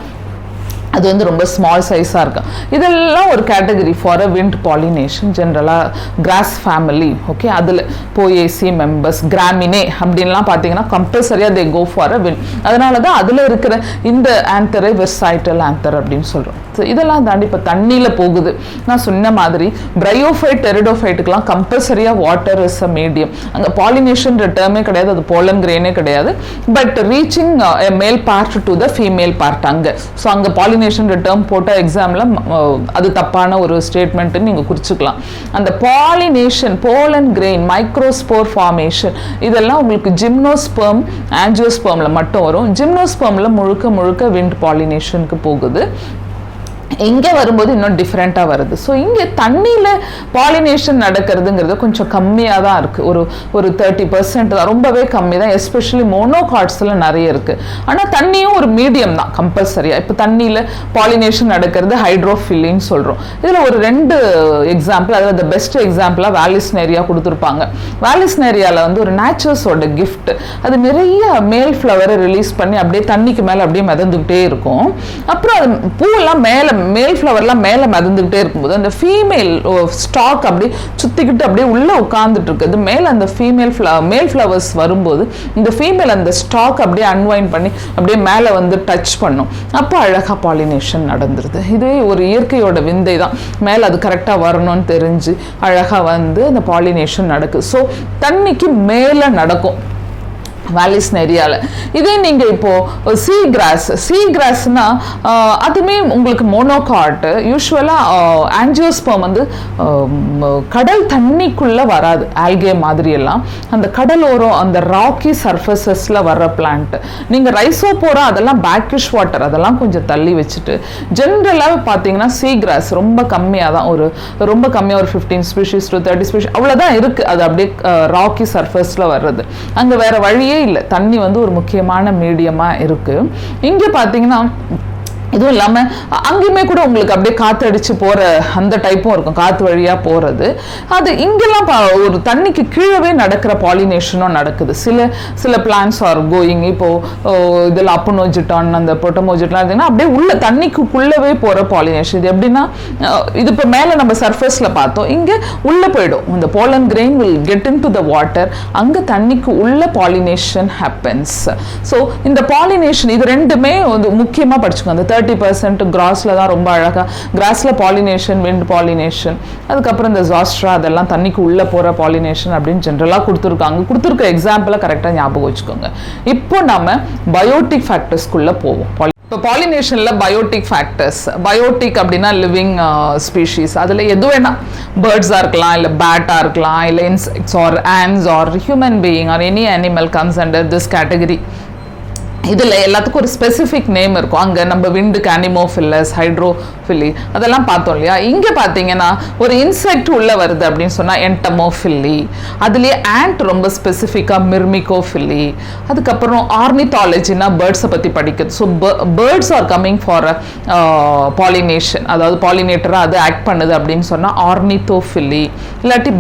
அது வந்து ரொம்ப ஸ்மால் சைஸாக இருக்கும். இதெல்லாம் ஒரு category for a wind pollination. ஜென்ரலாக கிராஸ் ஃபேமிலி. ஓகே, அதில் போஏசி மெம்பர்ஸ், கிராமினே அப்படின்லாம் பார்த்தீங்கன்னா கம்பல்சரியாக தே கோ ஃபார் அ விண்ட். அதனால தான் அதில் இருக்கிற இந்த ஆந்தரை வெர்சைட்டல் ஆந்தர் அப்படின்னு சொல்கிறோம். ஸோ இதெல்லாம் தாண்டி இப்போ தண்ணியில் போகுது. நான் சொன்ன மாதிரி பிரையோஃபைட், டெரிடோஃபைட்டுக்கெலாம் கம்பல்சரியாக வாட்டர் இஸ் அ மீடியம். அங்கே பாலினேஷன் டேர்மே கிடையாது, அது போலன் கிரெயினே கிடையாது. But reaching male part to the female part அங்கே. ஸோ அங்கே பாலினேஷன் டேர்ம் போட்ட எக்ஸாமில் அது தப்பான ஒரு ஸ்டேட்மெண்ட்டுன்னு நீங்கள் குறிச்சிக்கலாம். அந்த pollination, pollen grain, microspore formation இதெல்லாம் உங்களுக்கு ஜிம்னோஸ்பெர்ம், ஆஞ்சியோஸ்பெர்மில் மட்டும் வரும். ஜிம்னோஸ்பெர்மில் முழுக்க விண்ட் பாலினேஷனுக்கு போகுது. இங்கே வரும்போது இன்னும் டிஃப்ரெண்ட்டாக வருது. ஸோ இங்கே தண்ணியில் பாலினேஷன் நடக்கிறதுங்கிறது கொஞ்சம் கம்மியாக தான் இருக்குது. ஒரு 30% தான், ரொம்பவே கம்மி தான். எஸ்பெஷலி மோனோகாட்ஸில் நிறைய இருக்குது. ஆனால் தண்ணியும் ஒரு மீடியம் தான் கம்பல்சரியாக. இப்போ தண்ணியில் பாலினேஷன் நடக்கிறது ஹைட்ரோஃபில்லின்னு சொல்கிறோம். இதில் ஒரு 2 எக்ஸாம்பிள், அதில் த பெஸ்ட் எக்ஸாம்பிளாக வேலிஸ்னேரியா கொடுத்துருப்பாங்க. வேலிஸ்னேரியாவில் வந்து ஒரு நேச்சர்ஸோட கிஃப்ட், அது நிறைய மேல் ஃப்ளவரை ரிலீஸ் பண்ணி அப்படியே தண்ணிக்கு மேலே அப்படியே மிதந்துக்கிட்டே இருக்கும். அப்புறம் அது பூவெல்லாம் மேல் ஃப்ளவர்லாம் மேலே மிதந்துக்கிட்டே இருக்கும்போது அந்த ஃபீமேல் ஸ்டாக் அப்படியே சுற்றிக்கிட்டு அப்படியே உள்ளே உட்காந்துட்டு இருக்குது. மேலே அந்த மேல் ஃப்ளவர்ஸ் வரும்போது இந்த ஃபீமேல் அந்த ஸ்டாக் அப்படியே அன்வைண்ட் பண்ணி அப்படியே மேலே வந்து டச் பண்ணும். அப்போ அழகாக பாலினேஷன் நடந்துருது. இதே ஒரு இயற்கையோட விந்தை தான். மேலே அது கரெக்டாக வரணும்னு தெரிஞ்சு அழகாக வந்து அந்த பாலினேஷன் நடக்குது. ஸோ தண்ணிக்கு மேலே நடக்கும் வேலிஸ்னேரியாவில். இதே நீங்கள் இப்போது சீ கிராஸ்னா அதுவுமே உங்களுக்கு மோனோகாட். யூஸ்வலாக ஆஞ்சியோஸ்பெர்ம் வந்து கடல் தண்ணிக்குள்ளே வராது, ஆல்கே மாதிரியெல்லாம். அந்த கடலோரம் அந்த ராக்கி சர்ஃபஸஸில் வர்ற பிளான்ட். நீங்கள் ரைசோபோரா அதெல்லாம் பேக்கிஷ் வாட்டர், அதெல்லாம் கொஞ்சம் தள்ளி வச்சுட்டு ஜென்ரலாக பார்த்தீங்கன்னா சீ கிராஸ் ரொம்ப கம்மியாக தான், ரொம்ப கம்மியாக ஒரு 15 ஸ்பீஷீஸ் to 30 ஸ்பீஷீஸ் அவ்வளோதான் இருக்குது. அது அப்படியே ராக்கி சர்ஃபஸில் வர்றது. அங்கே வேறு வழியே இல்லை, தண்ணி வந்து ஒரு முக்கியமான மீடியமாக இருக்குது. இங்கே பார்த்தீங்கன்னா இதுவும் இல்லாமல் அங்கேயுமே கூட உங்களுக்கு அப்படியே காற்றடிச்சு போகிற அந்த டைப்பும் இருக்கும், காற்று வழியாக போகிறது. அது இங்கெல்லாம் ஒரு தண்ணிக்கு கீழவே நடக்கிற பாலினேஷனும் நடக்குது. சில பிளான்ஸ் ஆர் கோயிங். இப்போது இதில் அப்பனோஜிட்டான் அந்த பொட்டமோஜிட்டான் பார்த்தீங்கன்னா அப்படியே உள்ள தண்ணிக்குள்ளவே போகிற பாலினேஷன். இது எப்படின்னா இது இப்போ மேலே நம்ம சர்ஃபேஸில் பார்த்தோம், இங்கே உள்ளே போயிடும். இந்த pollen grain will get into the water. அங்கே தண்ணிக்கு உள்ள பாலினேஷன் ஹேப்பன்ஸ். ஸோ இந்த பாலினேஷன் இது ரெண்டுமே வந்து முக்கியமாக படிச்சுக்கோங்க. அந்த 30% கிராஸில் தான் ரொம்ப அழகாக, கிராஸில் பாலினேஷன், விண்ட் பாலினேஷன், அதுக்கப்புறம் இந்த ஜாஸ்ட்ரா அதெல்லாம் தண்ணிக்கு உள்ளே போகிற பாலினேஷன் அப்படின்னு ஜென்ரலாக கொடுத்துருக்க எக்ஸாம்பிளை கரெக்டாக ஞாபகம் வச்சுக்கோங்க. இப்போ நம்ம பயோட்டிக் ஃபேக்டர்ஸ்குள்ளே போவோம். இப்போ பாலினேஷனில் பயோட்டிக் ஃபேக்டர்ஸ், பயோட்டிக் அப்படின்னா லிவிங் ஸ்பீஷீஸ். அதில் எது வேணால் பேர்ட்ஸாக இருக்கலாம், இல்லை பேட்டாக இருக்கலாம், இல்லை insects or ants or human being or any animal comes under this category. இதில் எல்லாத்துக்கும் ஒரு ஸ்பெசிஃபிக் நேம் இருக்கும். அங்கே நம்ம விண்டுக்கு அனிமோஃபில்லஸ், ஹைட்ரோஃபில்லி அதெல்லாம் பார்த்தோம் இல்லையா. இங்கே பார்த்தீங்கன்னா ஒரு இன்செக்ட் உள்ளே வருது அப்படின்னு சொன்னால் என்டமோஃபில்லி, அதுலேயே ஆண்ட் ரொம்ப ஸ்பெசிஃபிக்காக மிர்மிகோஃபில்லி. அதுக்கப்புறம் ஆர்னித்தாலஜினா பேர்ட்ஸை பற்றி படிக்கிறது. So birds are coming for pollination, அதாவது பாலினேட்டராக அது ஆக்ட் பண்ணுது அப்படின்னு சொன்னால் ஆர்னித்தோஃபில்லி. இல்லாட்டி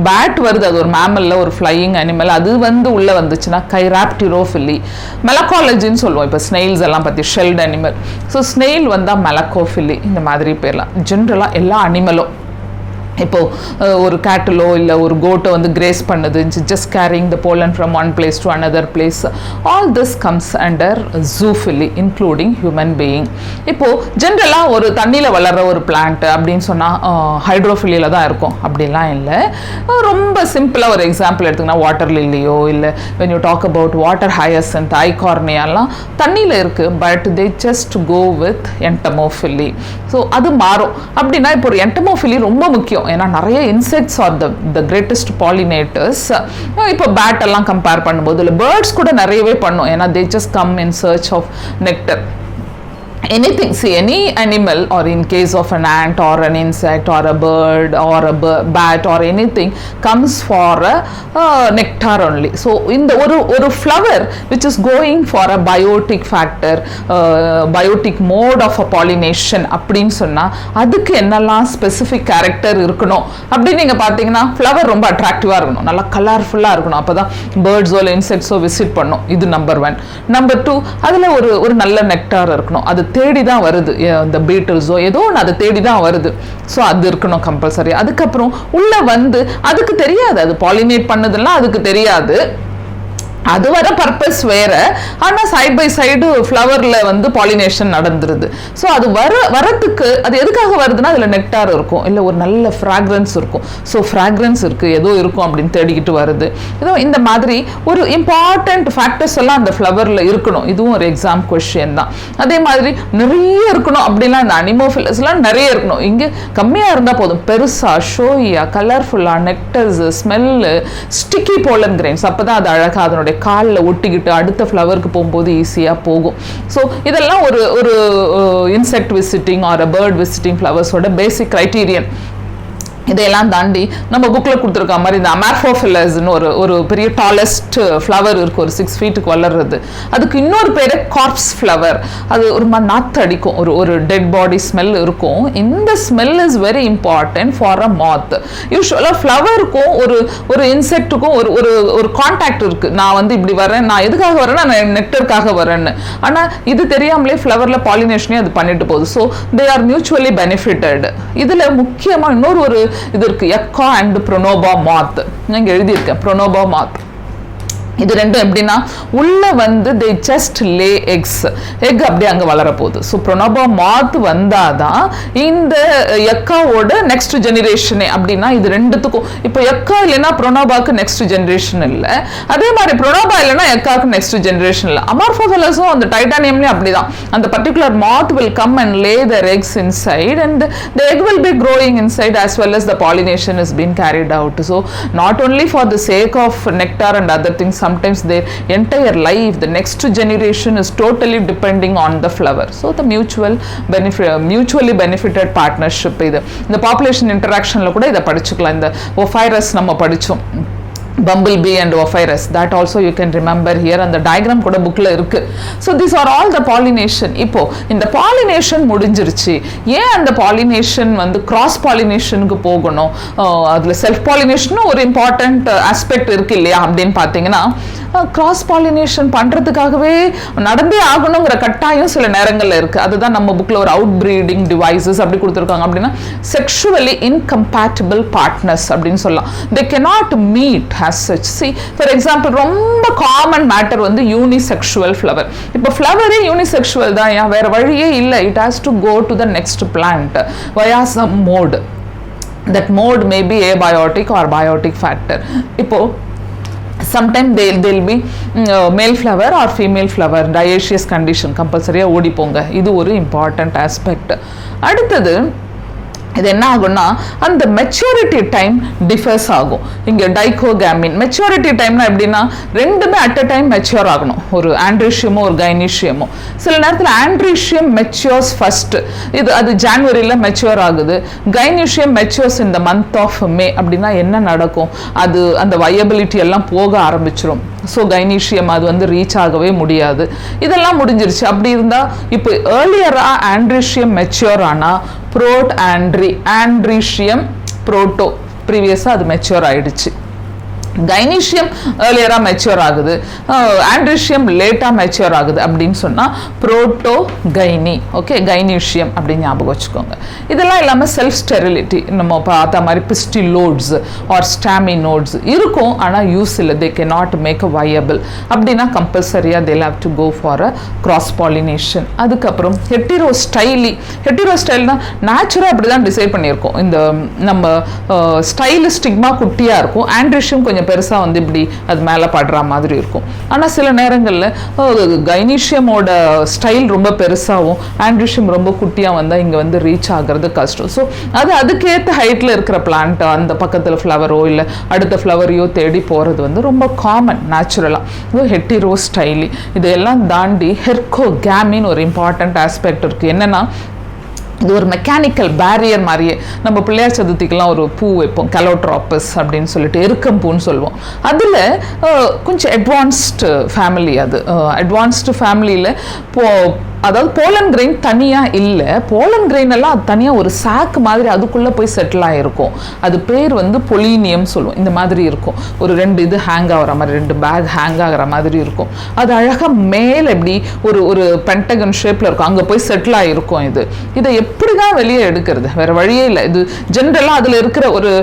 பேட் வருது, அது ஒரு மேமலில் ஒரு ஃப்ளையிங் அனிமல், அது வந்து உள்ளே வந்துச்சுன்னா கைராப்டிரோஃபில்லி. மெலக்காலஜின்னு சொல்லுவோம். இப்போ ஸ்னெயில்ஸ் எல்லாம் பற்றி, ஷெல்ட் அனிமல். ஸோ ஸ்னெயில் வந்தால் மெலக்கோஃபில்லி, இந்த மாதிரி பேர்லாம். ஜென்ரலாக எல்லா அனிமலும் இப்போது ஒரு கேட்டலோ இல்லை ஒரு கோட்டை வந்து கிரேஸ் பண்ணுது, just carrying the pollen from one place to another place, all this comes under zoophily including human being. இப்போது ஜென்ரலாக ஒரு தண்ணியில் வளர்கிற ஒரு பிளான்ட் அப்படின்னு சொன்னால் ஹைட்ரோஃபில்லியில் தான் இருக்கும் அப்படிலாம் இல்லை. ரொம்ப சிம்பிளாக ஒரு எக்ஸாம்பிள் எடுத்துக்கினா வாட்டர் லில்லியோ இல்லை when you talk about water hyacinth, ஐகார்னியாலாம் தண்ணியில் இருக்குது, but they just go with entomophily. So அது மாறும். அப்படின்னா இப்போ ஒரு என்டமோஃபில்லி ரொம்ப முக்கியம். ஏன்னா நிறைய insects are the greatest pollinators. இப்போ பேட் எல்லாம் கம்பேர் பண்ணும்போது இல்லை பேர்ட்ஸ் கூட நிறையவே பண்ணும். ஏன்னா they just come in search of nectar. Anything, see any animal or in case of an ant or an insect or a bird or a bat or anything comes for a nectar only. So in the ஒரு flower which is going for a biotic factor, biotic mode of a pollination அப்படின்னு சொன்னா அதுக்கு என்னெல்லாம் ஸ்பெசிஃபிக் கேரக்டர் இருக்கணும் அப்படின்னு நீங்கள் பார்த்தீங்கன்னா ஃப்ளவர் ரொம்ப அட்ராக்டிவாக இருக்கணும், நல்லா கலர்ஃபுல்லாக இருக்கணும், அப்போ தான் பேர்ட்ஸோ இல்லை இன்செக்ட்ஸோ விசிட் பண்ணும். இது நம்பர் 1. நம்பர் 2, அதில் ஒரு நல்ல நெக்டார் இருக்கணும். அது தேடி தான் வருது, இந்த பீட்டில்ஸோ ஏதோ ஒன்று அதை தேடி தான் வருது. ஸோ அது இருக்கணும் கம்பல்சரி. அதுக்கப்புறம் உள்ள வந்து அதுக்கு தெரியாது, அது பாலினேட் பண்ணதெல்லாம் அதுக்கு தெரியாது, அது வர பர்பஸ் வேற. ஆனால் சைட் பை சைடு ஃப்ளவரில் வந்து பாலினேஷன் நடந்துருது. ஸோ அது வரத்துக்கு அது எதுக்காக வருதுன்னா அதில் நெக்டார் இருக்கும், இல்லை ஒரு நல்ல ஃப்ராக்ரன்ஸ் இருக்கும். ஸோ ஃப்ராக்ரன்ஸ் இருக்குது, ஏதோ இருக்கும் அப்படின்னு தேடிக்கிட்டு வருது. ஏதோ இந்த மாதிரி ஒரு இம்பார்ட்டண்ட் ஃபேக்டர்ஸ் எல்லாம் அந்த ஃப்ளவரில் இருக்கணும். இதுவும் ஒரு எக்ஸாம் கொஸ்டின் தான். அதே மாதிரி நிறைய இருக்கணும் அப்படின்னா இந்த அனிமோஃபிலஸ்லாம் நிறைய இருக்கணும். இங்கே கம்மியாக இருந்தால் போதும், பெருசாக ஷோயியாக கலர்ஃபுல்லாக நெக்டர்ஸ், ஸ்மெல்லு, ஸ்டிக்கி போலன் கிரெயின்ஸ், அப்போ தான் அது அழகாக அதனுடைய காலில் ஒட்டிக்கிட்டு அடுத்த ஃப்ளவருக்கு போகும்போது ஈஸியாக போகும். ஸோ இதெல்லாம் ஒரு insect visiting or bird visiting ஃப்ளவர்ஸோட பேசிக் கிரைட்டீரியன். இதையெல்லாம் தாண்டி நம்ம புக்கில் கொடுத்துருக்க மாதிரி இந்த அமார்ஃபோஃபில்லஸ்னு ஒரு பெரிய டாலஸ்ட் ஃப்ளவர் இருக்குது, ஒரு 6 ஃபீட்டுக்கு வளர்றது. அதுக்கு இன்னொரு பேர் கார்ப்ஸ் ஃப்ளவர். அது ஒரு மாதிரி நாற்று அடிக்கும், ஒரு டெட் பாடி ஸ்மெல் இருக்கும். இந்த smell is very important for a moth. யூஸ்வலாக ஃப்ளவருக்கும் ஒரு இன்செக்ட்டுக்கும் ஒரு கான்டாக்ட் இருக்குது. நான் வந்து இப்படி வரேன், நான் எதுக்காக வரேன்னா நான் நெக்டருக்காக வரேன்னு. ஆனால் இது தெரியாமலே ஃப்ளவரில் பாலினேஷனே அது பண்ணிட்டு போகுது. So they are mutually benefited. இதில் முக்கியமாக இன்னொரு இது இருக்கு, எக்கா அண்ட் ப்ரொனோபா மாத். நான் இங்கே எழுதியிருக்கேன் ப்ரொனோபா மாத். இது ரெண்டும் எப்படின்னா உள்ள வந்து தே ஜஸ்ட் லே எக்ஸ் அப்படியே அங்கே வளரப்போகுது. ஸோ ப்ரொனோபா மாத் வந்தாதான் இந்த எக்காவோட நெக்ஸ்ட் ஜெனரேஷனே. அப்படின்னா இது ரெண்டுத்துக்கும் இப்போ எக்கா இல்லைன்னா ப்ரொனோபாக்கு நெக்ஸ்ட் ஜெனரேஷன் இல்லை, அதே மாதிரி ப்ரொனோபா இல்லைன்னா எக்காவுக்கு நெக்ஸ்ட் ஜெனரேஷன் இல்லை. அமார்ஃபோஃபிலஸும் அந்த டைட்டானியம்லேயும் அப்படிதான். அந்த particular moth will come and lay their eggs inside and the egg will be growing inside as well as the pollination is being carried out. So not only for the sake of nectar and other things, sometimes their entire life, the next generation is totally depending on the flower. So the mutually benefited partnership. இது இந்த பாப்புலேஷன் இன்டராக்ஷன்ல கூட இதை படிச்சுக்கலாம். இந்த ஒஃபைரஸ் நம்ம படிச்சோம். bumblebee and ophirus, that also you can remember here, and the diagram kuda book la irukku. So these are all the pollination. Ipo இந்த pollination முடிஞ்சிருச்சு, ஏன் அந்த pollination வந்து cross pollination க்கு போகணும், அதுல self pollination ஒரு important aspect இருக்கு இல்லையா அப்படின்னு பார்த்தீங்கன்னா, cross pollination பண்றதுக்காகவே நடந்தே ஆகணுங்கிற கட்டாயம் சில நேரங்கள்ல இருக்கு. அதுதான் நம்ம புக்ல ஒரு outbreeding devices அப்படி கொடுத்துருக்காங்க. அப்படின்னா sexually incompatible partners அப்படின்னு சொல்லலாம். They cannot meet as such. See, for example, ரொம்ப காமன் மேட்டர் வந்து யூனிசெக்சுவல் ஃப்ளவர். இப்போ ஃப்ளவரே யூனிசெக்சுவல் தான், ஏன் வேற வழியே இல்லை. It has to go to the next plant via some mode. That mode may be abiotic or biotic factor. இப்போ sometime they'll be male flower or female flower, dioecious condition கம்பல்சரியா ஓடி போங்க. இது ஒரு இம்பார்ட்டன்ட் ஆஸ்பெக்ட். அடுத்தது இது என்ன ஆகும்னா அந்த மெச்சூரிட்டி டைம் டிஃபர்ஸ் ஆகும். இங்கே டைகோகேமின் மெச்சூரிட்டி டைம்னா எப்படின்னா ரெண்டுமே அட் அ டைம் மெச்சூர் ஆகணும். ஒரு ஆண்ட்ரீஷியமோ ஒரு கைனீஷியமோ. சில நேரத்தில் ஆண்ட்ரீஷியம் மெச்சூர்ஸ் ஃபர்ஸ்ட், அது ஜான்வரியில் மெச்சூர் ஆகுது. கைனீஷியம் மெச்சூர்ஸ் இந்த மந்த் ஆஃப் மே. அப்படின்னா என்ன நடக்கும், அது அந்த வயபிலிட்டி எல்லாம் போக ஆரம்பிச்சிடும். ஸோ கைனீஷியம் அது வந்து ரீச் ஆகவே முடியாது. இதெல்லாம் முடிஞ்சிருச்சு. அப்படி இருந்தால் இப்போ ஏர்லியராக ஆண்ட்ரீஷியம் மெச்சூர் ஆனால் ப்ரோட் ஆண்ட்ரீஷியம் ப்ரோட்டோ ப்ரீவியஸாக அது மெச்சூர் ஆயிடுச்சு. கைனீஷியம் ஏர்லியராக மெச்சூர் ஆகுது, ஆண்ட்ரீஷியம் லேட்டாக மெச்சூர் ஆகுது அப்படின்னு சொன்னால் ப்ரோட்டோ கைனி. ஓகே, கைனீஷியம் அப்படின்னு ஞாபகம் வச்சுக்கோங்க. இதெல்லாம் இல்லாமல் செல்ஃப் ஸ்டெரிலிட்டி நம்ம பார்த்த மாதிரி பிஸ்டிலோட்ஸ் ஆர் ஸ்டாமினோட்ஸ் இருக்கும், ஆனால் யூஸ் இல்லை. They can not make a viable. அப்படின்னா கம்பல்சரியாக they have to go for a cross pollination. அதுக்கப்புறம் ஹெட்டிரோஸ்டைல்னா நேச்சுரலாக அப்படி தான் டிசைட் பண்ணியிருக்கோம். இந்த நம்ம ஸ்டைலு ஸ்டிக்மா குட்டியாக இருக்கும், ஆண்ட்ரீஷியம் கொஞ்சம் பெருசாக வந்து இப்படி அது மேலே படுற மாதிரி இருக்கும். ஆனால் சில நேரங்களில் கைனீஷியமோட ஸ்டைல் ரொம்ப பெருசாகவும் ஆண்ட்ரீஷியம் ரொம்ப குட்டியாக வந்தால் இங்கே வந்து ரீச் ஆகிறது கஷ்டம். ஸோ அதுக்கேற்ற ஹைட்டில் இருக்கிற பிளான்ட் அந்த பக்கத்தில் ஃப்ளவரோ இல்லை அடுத்த ஃப்ளவரையோ தேடி போகிறது வந்து ரொம்ப காமன் நேச்சுரலாக. ஹெட்டிரோ ஸ்டைலி இதையெல்லாம் தாண்டி ஹெர்கோகேமின்னு ஒரு இம்பார்ட்டண்ட் ஆஸ்பெக்ட் இருக்குது. என்னென்னா இது ஒரு மெக்கானிக்கல் பேரியர் மாதிரியே. நம்ம பிள்ளையார் சதுர்த்திக்கெல்லாம் ஒரு பூ வைப்போம், கலோட்ராப்பஸ் அப்படின்னு சொல்லிட்டு, எருக்கம் பூன்னு சொல்லுவோம். அதில் கொஞ்சம் அட்வான்ஸ்டு ஃபேமிலி. அது அட்வான்ஸ்டு ஃபேமிலியில் அதாவது போலன் கிரெயின் தனியாக இல்லை, போலன் கிரெயின் எல்லாம் அது தனியாக ஒரு சாக்கு மாதிரி அதுக்குள்ளே போய் செட்டில் ஆகிருக்கும். அது பேர் வந்து பொலீனியம் சொல்லுவோம். இந்த மாதிரி இருக்கும், ஒரு 2 இது ஹேங் ஆகிற மாதிரி, 2 பேக் ஹேங் ஆகிற மாதிரி இருக்கும். அது அழகாக மேலே எப்படி ஒரு பென்டகன் ஷேப்பில் இருக்கும், அங்கே போய் செட்டில் ஆகிருக்கும். இதை எப்படி தான் வெளியே எடுக்கிறது, வேறு வழியே இல்லை. இது ஜென்ரலாக அதில் இருக்கிற ஒரு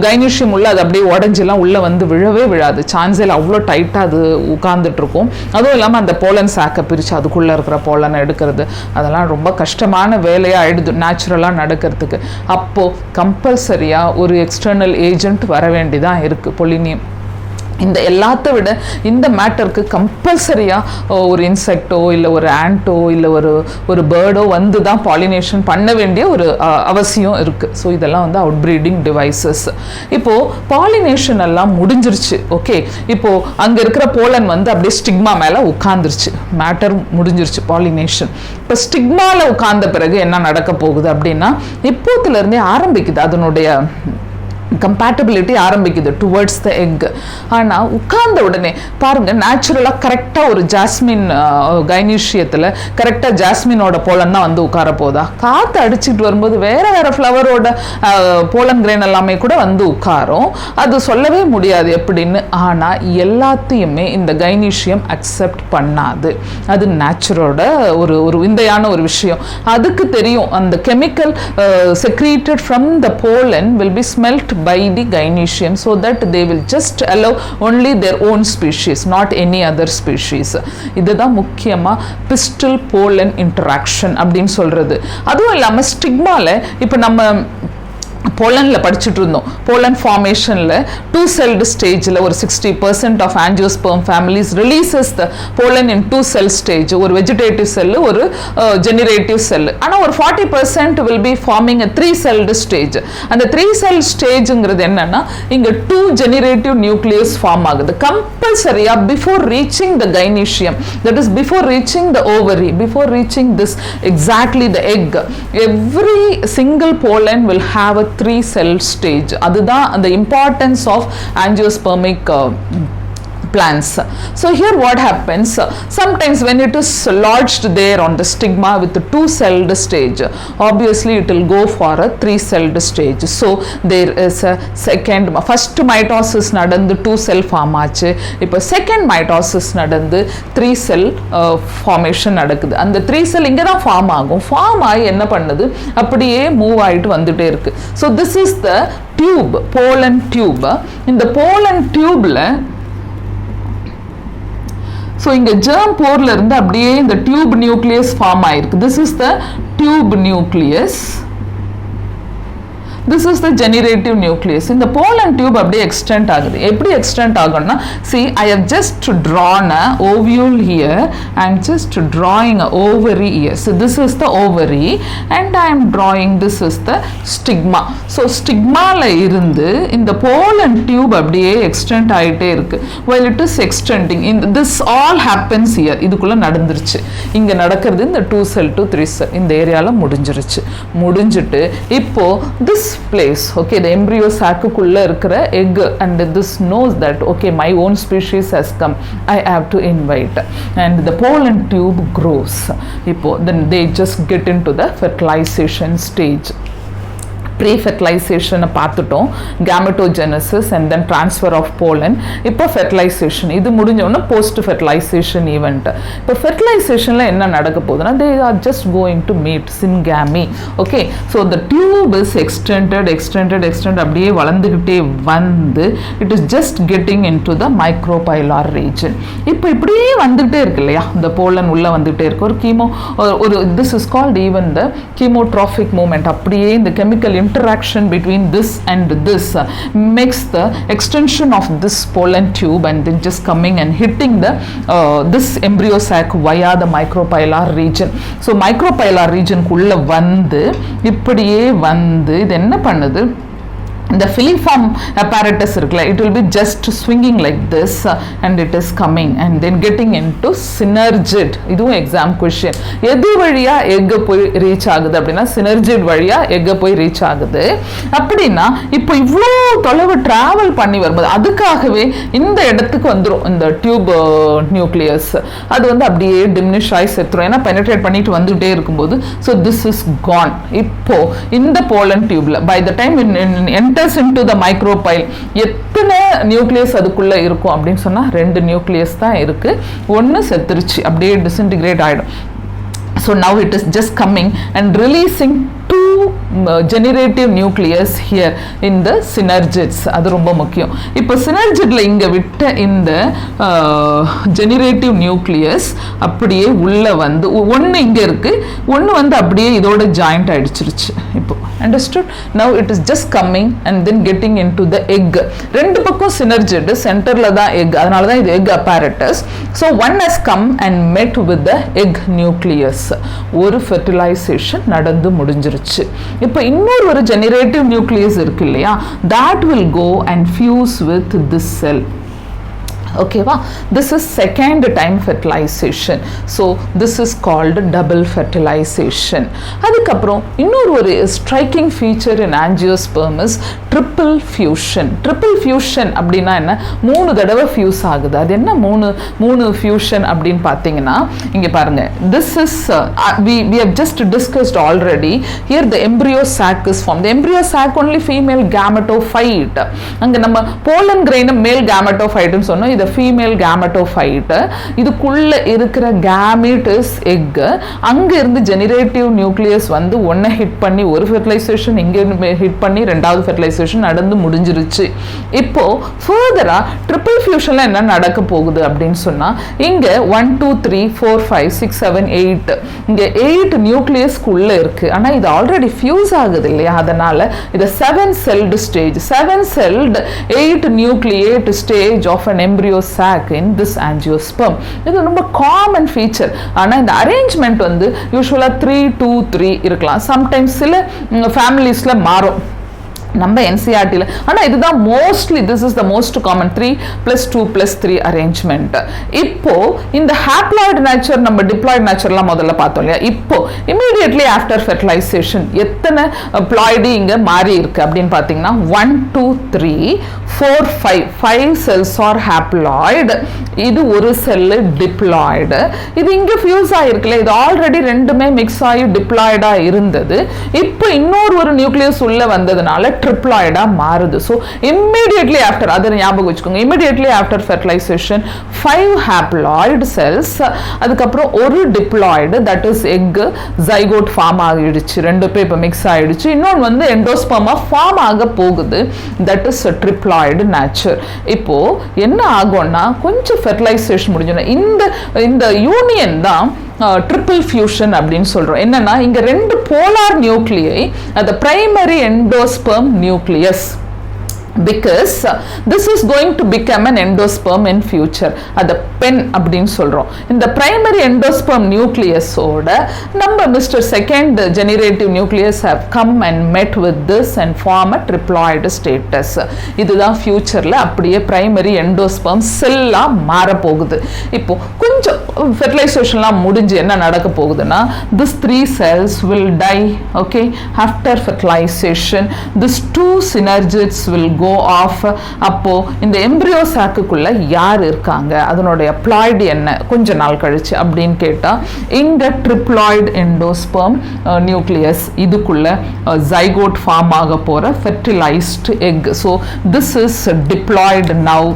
கைனீஷியம் உள்ள அது அப்படியே உடஞ்செல்லாம் உள்ளே வந்து விழவே விழாது. சான்ஸில் அவ்வளோ டைட்டாக அது உட்கார்ந்துட்டுருக்கும். அதுவும் இல்லாமல் அந்த போலன் சாக்கை பிரித்து அதுக்குள்ளே இருக்கிற போலனை எடுக்கிறது அதெல்லாம் ரொம்ப கஷ்டமான வேலையாக ஆயிடுது நேச்சுரலாக நடக்கிறதுக்கு. அப்போது கம்பல்சரியாக ஒரு எக்ஸ்டர்னல் ஏஜென்ட் வர வேண்டிதான் இருக்குது பொலினியம். இந்த எல்லாத்த விட இந்த மேட்டருக்கு கம்பல்சரியாக ஒரு இன்செக்டோ இல்லை ஒரு ஆண்டோ இல்லை ஒரு பேர்டோ வந்து தான் பாலினேஷன் பண்ண வேண்டிய ஒரு அவசியம் இருக்குது. ஸோ இதெல்லாம் வந்து அவுட்ப்ரீடிங் டிவைசஸ். இப்போது பாலினேஷன் எல்லாம் முடிஞ்சிருச்சு. ஓகே, இப்போது அங்கே இருக்கிற போலன் வந்து அப்படியே ஸ்டிக்மா மேலே உட்காந்துருச்சு, மேட்டர் முடிஞ்சிருச்சு பாலினேஷன். இப்போ ஸ்டிக்மாவில் உட்கார்ந்த பிறகு என்ன நடக்க போகுது அப்படின்னா, இப்போத்துலேருந்தே ஆரம்பிக்குது அதனுடைய கம்பேட்டபிலிட்டி ஆரம்பிக்குது டுவர்ட்ஸ் த எக். ஆனால் உட்கார்ந்த உடனே பாருங்கள், நேச்சுரலாக கரெக்டாக ஒரு ஜாஸ்மின் கைனீஷியத்தில் கரெக்டாக ஜாஸ்மினோட போலன் தான் வந்து உட்கார போதா, காற்று அடிச்சுட்டு வரும்போது வேறு வேறு ஃப்ளவரோட போலன் கிரெயின் எல்லாமே கூட வந்து உட்காரும். அது சொல்லவே முடியாது எப்படின்னு. ஆனால் எல்லாத்தையுமே இந்த கைனீஷியம் அக்செப்ட் பண்ணாது. அது நேச்சுரோட ஒரு விந்தையான ஒரு விஷயம். அதுக்கு தெரியும் அந்த chemical secreted from the pollen will be smelt by the gynecium, so that they will just allow only their own species, not any other species. இதுதான் முக்கியமா pistil pollen interaction அப்படின்னு சொல்றது. அதுவும் இல்லாமல் ஸ்டிக்மால இப்போ நம்ம போலனில் படிச்சுட்டு இருந்தோம். போலன் ஃபார்மேஷனில் 2-celled ஸ்டேஜில் ஒரு 60% of angiosperm families releases the pollen in 2-cell stage. ஒரு வெஜிடேட்டிவ் செல்லு, ஒரு ஜெனரேட்டிவ் செல்லு. ஆனால் ஒரு 40% will be forming a 3-celled stage. அந்த 3-cell ஸ்டேஜுங்கிறது என்னன்னா, இங்கே 2 ஜெனரேட்டிவ் நியூக்ளியஸ் ஃபார்ம் ஆகுது கம்பல்சரியாக before reaching the gynoecium. That is before reaching the ovary, before reaching this exactly the egg. Every single pollen will have a 3 cell stage. அதுதான் the importance of angiospermic plants. So here what happens, sometimes when it is lodged there on the stigma with the 2-celled stage, obviously it will go for a 3-celled stage. So there is a first mitosis நடந்து 2-cell form ஆச்சு, இப்போ second mitosis நடந்து 3-cell formation நடக்குது. அந்த 3-cell இங்க தான் ஃபார்ம் ஆகும், ஃபார்ம் ஆகி என்ன பண்ணுது, அப்படியே மூவ் ஆயிட்டு வந்துட்டே இருக்கு. So this is the tube, pollen tube. இந்த pollen tubeல so இங்க germ pore இருந்து அப்படியே இந்த tube nucleus form ஆயிருக்கு. This is the tube nucleus. This is the generative nucleus. இந்த pollen tube அப்படியே extend ஆகுது. எப்படி extend ஆகும்னா, see I have just drawn a ovule here and just drawing a ovary here. So this is the ovary and I am drawing, this is the stigma. So stigma ல இருந்து இந்த pollen tube அப்படியே extend ஆயிட்டே இருக்கு. While it is extending, this all happens here. இதுக்குள்ள நடந்துருச்சு. இங்க நடக்கிறது இந்த 2 cell to 3 cell இந்த ஏரியால முடிஞ்சிருச்சு. முடிஞ்சிட்டு இப்போ this place, okay, the embryo sac குள்ள இருக்கிற egg and this knows that okay my own species has come, I have to invite, and the pollen tube grows. இப்போ then they just get into the fertilization stage. Pre-fertilization பார்த்துட்டோம், gametogenesis and then transfer of pollen. இப்போ fertilization இது முடிஞ்ச உடனே post fertilization event. இப்போ fertilizationல என்ன நடக்க போகுதுன்னா, they are just going to meet syngamy. Okay, so the tube is extended அப்படியே வளர்ந்துகிட்டே வந்து it is just getting into the micropylar region. இப்போ இப்படியே வந்துட்டே இருக்கு இல்லையா, இந்த pollen உள்ள வந்துட்டே இருக்கு. ஒரு this is called even the chemotrophic movement. அப்படியே இந்த chemical interaction between this and this makes the extension of this pollen tube and then just coming and hitting the this embryo sac via the micropylar region. So micropylar region குள்ள வந்து இப்படியே வந்து இது என்ன பண்ணுது, the filiform apparatus இருக்குல்ல, it will be just swinging like this and it is coming and then getting into synergid. இதுவும் exam question. எது வழியா egg போய் ரீச் ஆகுது அப்படின்னா synergid வழியா egg போய் ரீச் ஆகுது. அப்படின்னா இப்போ இவ்வளோ தொலைவு டிராவல் பண்ணி வரும்போது அதுக்காகவே இந்த இடத்துக்கு வந்துடும் இந்த டியூப் நியூக்ளியஸ். அது வந்து அப்படியே டிமினிஷ் ஆகி செத்துரும், ஏன்னா பெனிட்ரேட் பண்ணிட்டு வந்துகிட்டே இருக்கும்போது. So this is con. இப்போ இந்த போலன் டியூப்ல by the time enters into the micropyle, எத்தனை நியூக்ளியஸ் அதுக்குள்ள இருக்கும் அப்படின்னு சொன்னா 2 நியூக்ளியஸ் தான் இருக்கு, ஒன்னு செத்துருச்சு, அப்படியே டிஸ்இன்டிகிரேட் ஆயிடும். So now it is just coming and releasing 2 generative nucleus here in the synergids. அது ரொம்ப முக்கியம். இப்போ synergidல இங்க விட்ட இந்த generative nucleus அப்படியே உள்ள வந்து ஒன்னு இங்க இருக்கு, ஒன்னு வந்து அப்படியே இதோட ஜாயிண்ட் ஆயிடுச்சிருச்சு. இப்போ understood? Now it is just coming and then getting into the egg. ரெண்டு பக்கம் synergid, சென்டர்ல தான் egg, அதனால தான் இது egg apparatus. So one has come and met with the egg nucleus. ஒரு fertilization நடந்து முடிஞ்சிருச்சு. இப்போ இன்னொரு ஒரு generative nucleus இருக்கு இல்லையா, that will go and fuse with this cell. ஓகேவா, this is second time fertilization. So this is called double fertilization. அதுக்கப்புறம் இன்னொரு ஒரு striking feature in angiosperm is triple fusion. Triple fusion அப்படின்னா என்ன, 3 தடவை ஃபியூஸ் ஆகுது. அது என்ன மூணு ஃபியூஷன் அப்படின்னு பார்த்தீங்கன்னா, இங்க பாருங்க, this is we have just discussed already. Here the embryo sac is formed. The embryo sac only female gametophyte. அங்க நம்ம pollen grain male gametophyte ன்னு சொன்னோம், இது ஃபீமேல் gametophyte. இதுக்குள்ள இருக்கிற gamete is egg. அங்க இருந்து generative nucleus வந்து ஒன்ன ஹிட் பண்ணி ஒரு fertilization, இங்க ஹிட் பண்ணி ரெண்டாவது fertilization நடந்து முடிஞ்சிருச்சு. இப்போ ஃபர்தரா ட்ரிபிள் ஃபியூஷன்ல என்ன நடக்க போகுது அப்படின்னு சொன்னா, இங்க 1 2 3 4 5 6 7 8 இங்க 8 நியூக்ளியஸ்க்குள்ள இருக்கு. ஆனா இது ஆல்ரெடி ஃபியூஸ் ஆகுது இல்லையா, அதனால இது 7 celled stage, 7 celled 8 nucleate stage of an embryo sac in this angiosperm. இது ரொம்ப காமன் ஃபீச்சர். ஆனா இந்த அரேஞ்ச்மெண்ட் வந்து யூசுவலா 3 2 3 இருக்கலாம். சம்டைம்ஸ் சில ஃபேமிலிஸ்ல மாறும். நம்ம என்சிஆர்டியில். ஆனால் இதுதான் mostly this is the most common 3+2+3 arrangement. இப்போ இந்த ஹாப்ளாய்டு நேச்சர் நம்ம டிப்ளாய்டு நேச்சர்லாம் முதல்ல பார்த்தோம் இல்லையா. இப்போ இமீடியட்லி ஆஃப்டர் ஃபெர்டிலைசேஷன் எத்தனை ப்ளாய்டு இங்கே மாறி இருக்கு அப்படின்னு பார்த்தீங்கன்னா 1 2 3 4 5 செல்ஸ் ஆர் ஹாப்ளாய்டு. இது ஒரு செல்லு டிப்ளாய்டு. இது இங்கே ஃபியூஸ் ஆகிருக்குல்ல, இது ஆல்ரெடி ரெண்டுமே மிக்ஸ் ஆகி டிப்ளாய்டாக இருந்தது. இப்போ இன்னொரு நியூக்ளியஸ் உள்ள வந்ததுனால ட்ரிப்ளாய்டா மாறுது. ஸோ இம்மீடியட்லி ஆஃப்டர், அதை ஞாபகம் வச்சுக்கோங்க, immediately after fertilization 5 haploid cells, அதுக்கப்புறம் ஒரு diploid that is egg zygote form ஆகிடுச்சு. ரெண்டு பேர் இப்போ மிக்ஸ் ஆகிடுச்சு. இன்னொன்று வந்து எண்டோஸ்பர்மா ஃபார்ம் ஆக போகுது, தட் இஸ் ட்ரிப்ளாய்டு நேச்சர். இப்போ என்ன ஆகும்னா கொஞ்சம் ஃபெர்டிலைசேஷன் முடிஞ்சோன்னா இந்த யூனியன் தான் ட்ரிபிள் ஃபியூஷன் அப்படின்னு சொல்றோம். என்னன்னா இங்க ரெண்டு போலார் நியூக்ளியை, அது primary endosperm nucleus, because this is going to become an endosperm in future. அது பென் அப்படின்னு சொல்றோம். இந்த பிரைமரி எண்டோஸ்பெர்ம் நியூக்ளியஸோட நம்ம mister second generative nucleus have come and met with this and form a triploid status. இதுதான் ஃபியூச்சர்ல அப்படியே பிரைமரி எண்டோஸ்பெர்ம் செல்லா மாற போகுது. இப்போ கொஞ்சம் ஃபெர்டிலைசேஷன்லாம் முடிஞ்சு என்ன நடக்க போகுதுன்னா this 3 cells will die, okay, after fertilization this 2 synergids will go off. அப்போ இந்த எம்பிரியோ சாக்குக்குள்ள யார் இருக்காங்க, அதனுடைய ப்ளாய்டு என்ன கொஞ்ச நாள் கழிச்சு அப்படின்னு கேட்டா இங்க ட்ரிப்ளாய்டு எண்டோஸ்பெர்ம் நியூக்ளியஸ், இதுக்குள்ள ஜைகோட் ஃபார்ம் ஆக போற fertilised egg. So this is diploid now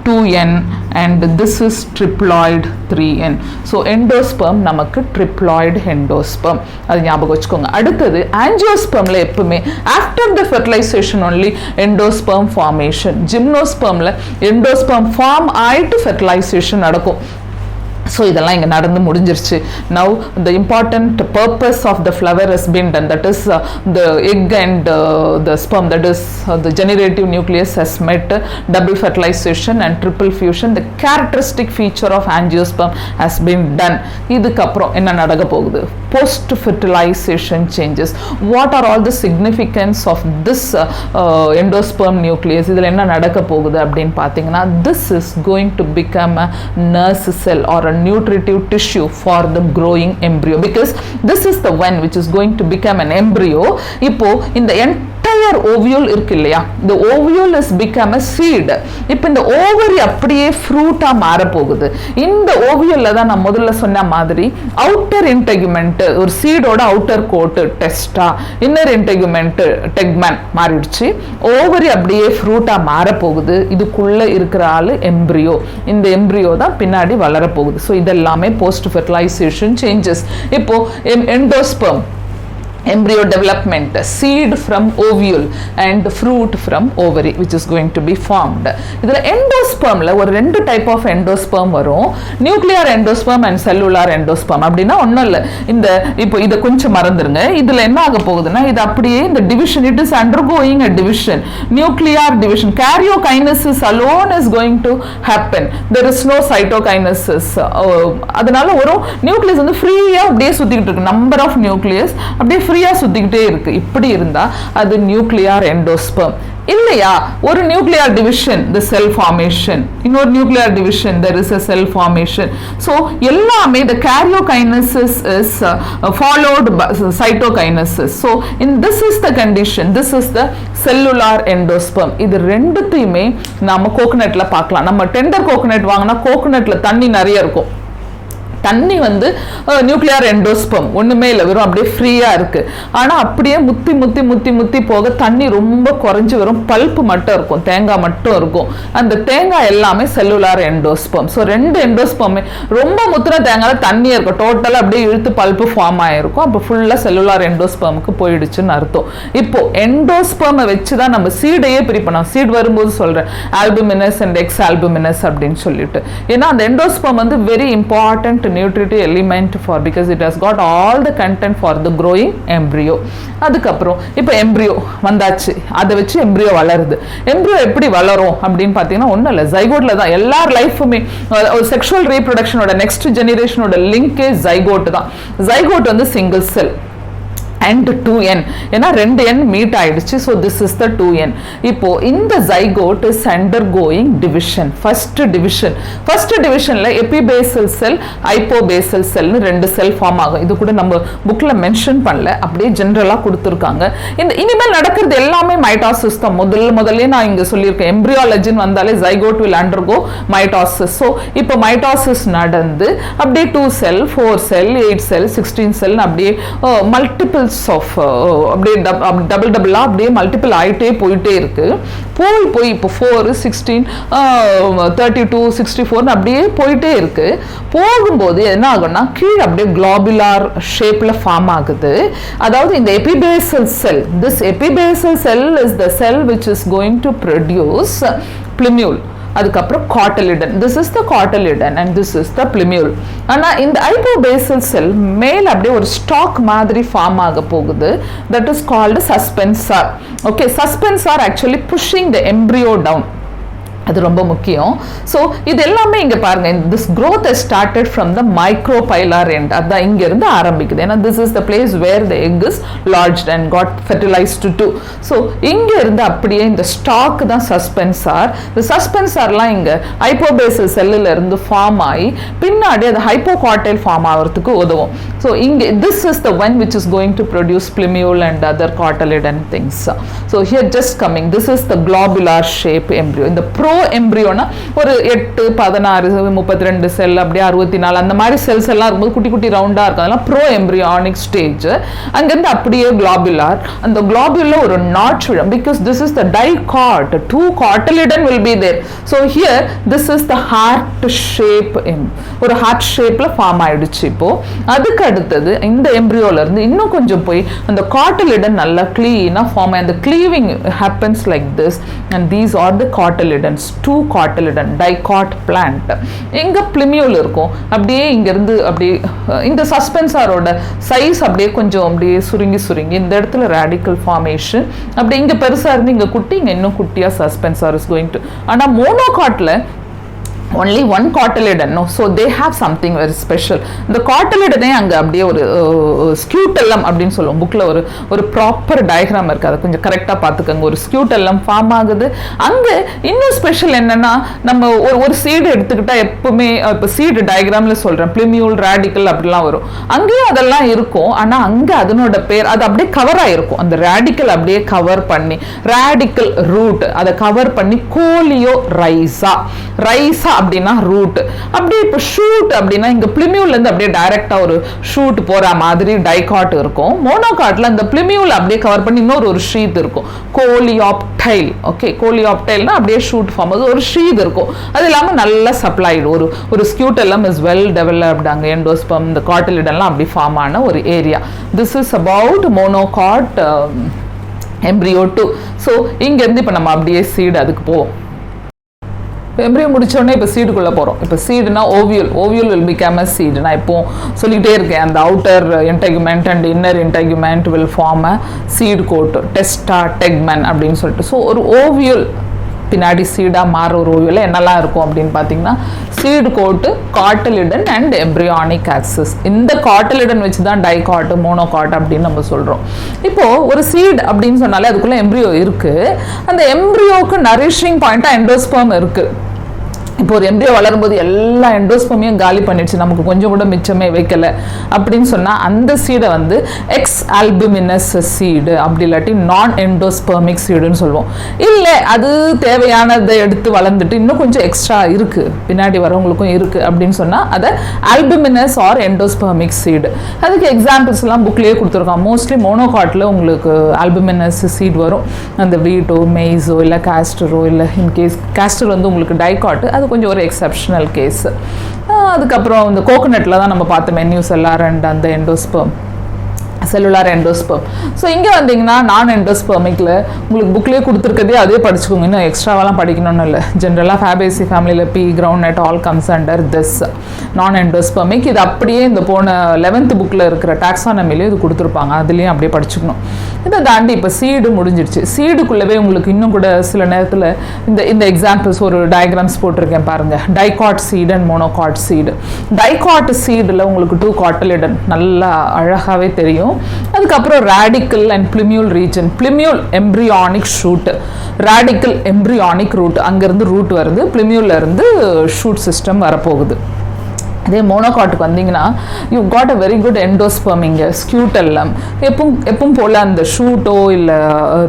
2n and this is triploid 3n. so endosperm நமக்கு triploid endosperm, அது ஞாபகம் வச்சுக்கோங்க. அடுத்தது angiospermல எப்பவுமே after the fertilization only endosperm formation. gymnospermல endosperm form ஆயிட்டு fertilization நடக்கும். ஸோ இதெல்லாம் இங்கே நடந்து முடிஞ்சிருச்சு. Now the important purpose of the flower has been done, that is the egg and the sperm, that is the generative nucleus has met double fertilization and triple fusion. The characteristic feature of angiosperm has been done. இதுக்கப்புறம் என்ன நடக்க போகுது, post fertilization changes. What are all the significance of this endosperm nucleus, இதில் என்ன நடக்க போகுது அப்படின்னு பார்த்தீங்கன்னா this is going to become a nurse sell or a nutritive tissue for the growing embryo, because this is the one which is going to become an embryo. இப்போ இந்த entire ovule இருக்கு இல்லையா, the ovule is become a seed. இப்போ இந்த ஓவரி அப்படியே ஃப்ரூட்டா மாற போகுது. இந்த ஓவியல்ல தான் நான் முதல்ல சொன்ன மாதிரி அவுட்டர் இன்டெகுமெண்ட், ஒரு சீடோட அவுட்டர் கோட் டெஸ்டா, இன்னர் இன்டெகுமெண்ட் டெக்மன் மாறிடுச்சு. ஓவரி அப்படியே ஃப்ரூட்டா மாற போகுது. இதுக்குள்ள இருக்கிற ஆளு எம்பிரியோ. இந்த எம்பிரியோ தான் பின்னாடி வளர போகுது. ஸோ இதெல்லாமே போஸ்ட் ஃபெர்டிலைசேஷன் சேஞ்சஸ். இப்போ endosperm embryo development, seed from ovule and fruit from ovary which is going to be formed. இதுல endospermல ஒரு ரெண்டு டைப் ஆஃப் endosperm வரும், nuclear endosperm and cellular endosperm. அப்படின்னா ஒன்றும் இல்லை, இந்த இப்போ இதை கொஞ்சம் மறந்துருங்க. இதுல என்ன ஆக போகுதுன்னா இது அப்படியே இந்த division, it is undergoing a division, nuclear division. Karyokinesis alone is going to happen, there is no cytokinesis. அதனால ஒரு நியூக்ளியஸ் வந்து ஃப்ரீயா அப்படியே சுத்திக்கிட்டு இருக்கு, நம்பர் ஆஃப் நியூக்ளியஸ் அப்படியே ஃப்ரீயா சுத்திக்கிட்டே இருக்கு. இப்படி இருந்தா அது நியூக்ளியர் எண்டோஸ்பெர்ம். இல்லையா, ஒரு நியூக்ளியர் டிவிஷன் தி செல் ஃபார்மேஷன், இன்னொரு nuclear division there is a cell formation. so எல்லாமே the karyokinesis is followed by cytokinesis. so in this is the condition, this is the cellular endosperm. இது ரெண்டுத்தையுமே நாம கோகனட்ல பார்க்கலாம். நம்ம டெண்டர் கோகனட் வாங்கினா கோகனட்ல தண்ணி நிறைய இருக்கும். தண்ணி வந்து நியூக்ளியர் எண்டோஸ்பெர்ம் ஒண்ணுமே இல்லை, வெறும் அப்படியே ஃப்ரீயா இருக்கு. ஆனா அப்படியே முத்தி முத்தி முத்தி முத்தி போக தண்ணி ரொம்ப குறைஞ்சு வெறும் பல்ப்பு மட்டும் இருக்கும், தேங்காய் மட்டும் இருக்கும். அந்த தேங்காய் எல்லாமே செல்லுலார் எண்டோஸ்பெர்ம். ஸோ ரெண்டு எண்டோஸ்பெர்மே ரொம்ப முத்தின தேங்காய் தண்ணியே இருக்கும், டோட்டலாக அப்படியே இழுத்து பல்ப்பு ஃபார்ம் ஆயிருக்கும். அப்போ ஃபுல்லா செல்லுலார் எண்டோஸ்பெர்முக்கு போயிடுச்சுன்னு அர்த்தம். இப்போ எண்டோஸ்பெர்மை வச்சுதான் நம்ம சீடையே பிரிப்போம். சீட் வரும்போது சொல்றேன் ஆல்புமினஸ் அண்ட் எக்ஸ் ஆல்புமினஸ் அப்படின்னு சொல்லிட்டு. ஏன்னா அந்த எண்டோஸ்பெர்ம் வந்து very important nutritive element for, because it has got all the content for the growing embryo. அதுக்கப்புறம் இப்போ எம்பிரியோ வந்தாச்சு, அதை வச்சு எம்பிரியோ வளருது. எம்பிரியோ எப்படி வளரும் அப்படின்னு பார்த்தீங்கன்னா ஒன்றும் இல்லை, ஜைகோட்ல தான் எல்லார் லைஃபுமே. ஒரு செக்ஷுவல் ரீப்ரொடக்ஷனோட நெக்ஸ்ட் ஜெனரேஷனோட லிங்கே ஜைகோட் தான். ஜைகோட் வந்து சிங்கிள் செல். and 2n ஏன்னா 2n மீட் ஆயிடுச்சு. So this is the 2n. இப்போ இந்த zygote is undergoing division. First டிவிஷன்ல எபிபேசல் செல் ஹைப்போபேசல் செல்னு 2 செல் ஃபார்ம் ஆகும். இது கூட நம்ம புக்ல மென்ஷன் பண்ணல, அப்படியே ஜென்ரலா கொடுத்துருக்காங்க. இந்த இனிமேல் நடக்கிறது எல்லாமே மைட்டாசிஸ் தான். முதல்ல நான் இங்க சொல்லியிருக்கேன், எம்பிரியாலஜின்னு வந்தாலே zygote will undergo mitosis. So இப்போ மைட்டாசிஸ் நடந்து அப்படியே 2 செல் 4 செல் 8 செல் 16 செல் அப்படியே மல்டிபிள் ஆஃப் அப்படியே டபுளா அப்படியே மல்டிபிள் ஆயிட்டே போயிட்டே இருக்கு. போய் இப்போ 4 16 32 64 அப்படியே போயிட்டே இருக்கு. போகும்போது என்ன ஆகும்னா கீழே அப்படியே குளோபுலார் ஷேப்ல ஃபார்ம் ஆகுது. அதாவது இந்த epibasal cell, this epibasal cell is the cell which is going to produce plumule. அதுக்கப்புறம் cotyledon, this is the cotyledon and this is the plumule. ஆனால் இந்த ஹைப்போபேசல் செல் மேல் அப்படியே ஒரு ஸ்டாக் மாதிரி ஃபார்ம் ஆக போகுது. That is called suspensor. Okay, suspensor actually pushing the embryo down. அது ரொம்ப முக்கியம். ஸோ இது எல்லாமே இங்க பாருங்க, this growth has started from the micropylar end. அதான் இங்க இருந்து ஆரம்பிக்குது. ஏன்னா this is the place where the egg is lodged and got fertilized too. So இங்க இருந்து அப்படியே இந்த ஸ்டாக் தான் சஸ்பென்சார். இந்த சஸ்பென்சார்லாம் இங்க ஹைப்போபேசல் செல்லுல இருந்து ஃபார்ம் ஆகி பின்னாடி அது ஹைப்போகார்டைல் ஃபார்ம் ஆகிறதுக்கு உதவும். ஸோ இங்க this is the one which is going to produce plumule and other cotyledon things. So here just coming, this is the globular shape embryo. இந்த எம்பிரியோனா ஒரு 8 16 32 செல் அப்படியே 64 அந்த மாதிரி செல்ஸ் எல்லாம் இருக்கும்போது குட்டி குட்டி ரவுண்டா இருக்கும். அதெல்லாம் ப்ரோ எம்பிரியானிக் ஸ்டேஜ். அங்கிருந்து அப்படியே குளோபுலார், அந்த குளோபுல ஒரு நாட்ச் விழும். Because this is the dicot, 2 cotyledon will be there. So here this is the heart shape, ஒரு ஹார்ட் ஷேப்ல ஃபார்ம் ஆயிடுச்சு. இப்போ அதுக்கு அடுத்தது இந்த எம்பிரியோல இருந்து இன்னும் கொஞ்சம் போய் அந்த காட்டலிடன் நல்லா கிளீனா ஃபார்ம் ஆகி அந்த cleaving happens like this and these are the cotyledons. 2 cotyledon dicot plant. எங்க பிளிமியூல் இருக்கும், அப்படியே இங்க இருந்து அப்படியே இந்த சஸ்பென்சாரோட சைஸ் அப்படியே கொஞ்சம் அப்படியே சுருங்கி இந்த இடத்துல ரேடிக்கல் ஃபார்மேஷன். அப்படியே இங்க பெருசா இருந்து இங்க குட்டி, இங்க இன்னும் குட்டியா சஸ்பென்சார் இஸ் கோயிங் டு. ஆனா மோனோகாட்ல only one cotyledon, no, so they have something very special. இந்த cotyledon அங்க அப்படியே ஒரு ஸ்கியூட்டெல்லம் அப்படின்னு சொல்லுவோம். புக்ல ஒரு ப்ராப்பர் டயக்ராம் இருக்கு, அதை கொஞ்சம் கரெக்டா பார்த்துக்கோங்க. ஒரு ஸ்கியூட்டெல்லம் ஃபார்ம் ஆகுது. அங்க இன்னும் ஸ்பெஷல் என்னன்னா, நம்ம ஒரு சீடு எடுத்துக்கிட்டா எப்பவுமே இப்போ சீடு டயக்ராம்ல சொல்றேன், பிளிமியூல் ரேடிக்கல் அப்படிலாம் வரும். அங்கேயும் அதெல்லாம் இருக்கும். ஆனா அங்க அதனோட பேர் அது அப்படியே கவர் ஆயிருக்கும். அந்த ரேடிக்கல் அப்படியே கவர் பண்ணி ரேடிக்கல் ரூட் அதை கவர் பண்ணி கோலியோ ரைசா அப்படின்னா ரூட். அப்படியே இப்போ ஷூட் அப்படின்னா இங்க பிளிமியூல்ல இருந்து அப்படியே டைரக்டா ஒரு ஷூட் போற மாதிரி டைகாட் இருக்கும். மோனோகாட்ல அந்த பிளிமியூல் அப்படியே கவர் பண்ணி இன்னொரு ஒரு ஷீத் இருக்கும், கோலியாப்டைல். ஓகே, கோலியாப்டைல்னா அப்படியே ஷூட் ஃபார்ம் ஆகுது, ஒரு ஷீத் இருக்கும். அது இல்லாம நல்ல சப்ளைடு ஒரு ஸ்கியூட்டெல்லம் இஸ் வெல் டெவலப்ட். அங்க எண்டோஸ்பெர்ம் இந்த காட்டிலிடன்லாம் அப்படி ஃபார்ம் ஆன ஒரு area. This is about monocot embryo 2. So இங்க இருந்து இப்ப நம்ம அப்படியே சீடு அதுக்கு போவோம். எம்ப்ரியோ முடிச்சோடனே இப்போ சீடுக்குள்ளே போகிறோம். இப்போ சீடுனா ovule will become a seed. நான் இப்போ சொல்லிகிட்டே இருக்கேன், அந்த outer integument and inner integument will form a seed coat, testa tegmen அப்படின்னு சொல்லிட்டு. ஸோ ஒரு ஓவியல் பின்னாடி சீடாக மாற ஒரு ஓவியல் என்னெல்லாம் இருக்கும் அப்படின்னு பார்த்தீங்கன்னா, seed coat, cotyledon and embryonic axis. இந்த காட்டலிடன் வச்சு தான் டைகாட் மோனோகாட் அப்படின்னு நம்ம சொல்கிறோம். இப்போது ஒரு சீட் அப்படின்னு சொன்னாலே அதுக்குள்ளே எம்ப்ரியோ இருக்குது. அந்த எம்ப்ரியோவுக்கு நரிஷிங் பாயிண்ட்டாக எண்டோஸ்பெர்ம் இருக்குது. இப்போ ஒரு எம்ப்ரியோ வளரும்போது எல்லா எண்டோஸ்பெர்மையும் காலி பண்ணிடுச்சு, நமக்கு கொஞ்சம் கூட மிச்சமே வைக்கல அப்படின்னு சொன்னால் அந்த சீடை வந்து எக்ஸ் ஆல்புமினஸ் சீடு, அப்படி இல்லாட்டி நான் எண்டோஸ்பெர்மிக் சீடுன்னு சொல்லுவோம். இல்லை அது தேவையானதை எடுத்து வளர்ந்துட்டு இன்னும் கொஞ்சம் எக்ஸ்ட்ரா இருக்குது, பின்னாடி வரவங்களுக்கும் இருக்குது அப்படின்னு சொன்னால் அதை ஆல்புமினஸ் ஆர் எண்டோஸ்பெர்மிக் சீடு. அதுக்கு எக்ஸாம்பிள்ஸ்லாம் புக்லேயே கொடுத்துருக்கோம். மோஸ்ட்லி மோனோகாட்டில் உங்களுக்கு ஆல்புமினஸ் சீட் வரும். அந்த வீட்டோ மெய்ஸோ இல்லை காஸ்டரோ, இல்லை இன்கேஸ் காஸ்டர் வந்து உங்களுக்கு டைகாட், அது கொஞ்சம் ஒரு எக்ஸப்ஷனல் கேஸ். அதுக்கப்புறம் இந்த கோகோனட்டில் தான் நம்ம பார்த்தோம் நியூசெல்லார் அண்ட் அந்த எண்டோஸ்பெர்ம், செல்லுலார் எண்டோஸ்பெர்ம். ஸோ இங்கே வந்தீங்கன்னா நான் எண்டோஸ்பெர்மிக்கில் உங்களுக்கு புக்லேயே கொடுத்துருக்கதே அதே படிச்சுக்கோங்க, இன்னும் எக்ஸ்ட்ராவெல்லாம் படிக்கணும்னு இல்லை. ஜென்ரலாக ஃபேபேசி ஃபேமிலியில் pea groundnut all comes under this non endospermic. இது அப்படியே இந்த போன 11th புக்கில் இருக்கிற டாக்ஸானமிலையும் இது கொடுத்துருப்பாங்க, அதுலேயும் அப்படியே படிச்சுக்கணும். இதை தாண்டி இப்போ சீடு முடிஞ்சிடுச்சு. சீடுக்குள்ளவே உங்களுக்கு இன்னும் கூட சில நேரத்தில் இந்த எக்ஸாம்பிள்ஸ் ஒரு டயக்ராம்ஸ் போட்டிருக்கேன் பாருங்கள். Dicot seed and monocot seed. Dicot சீடில் உங்களுக்கு 2 காட்டிலிடன் நல்லா அழகாகவே தெரியும். அதுக்கப்புறம் radicle and plumule region. Plumule embryonic shoot, radicle embryonic root, அங்கேருந்து ரூட் வருது, பிளிமியூல்ல இருந்து ஷூட் சிஸ்டம் வரப்போகுது. அதே மோனோகாட்டுக்கு வந்தீங்கன்னா you got a very good endosperm. இங்கே ஸ்கியூட்டெல்லாம் எப்பவும் போல் அந்த ஷூட்டோ இல்லை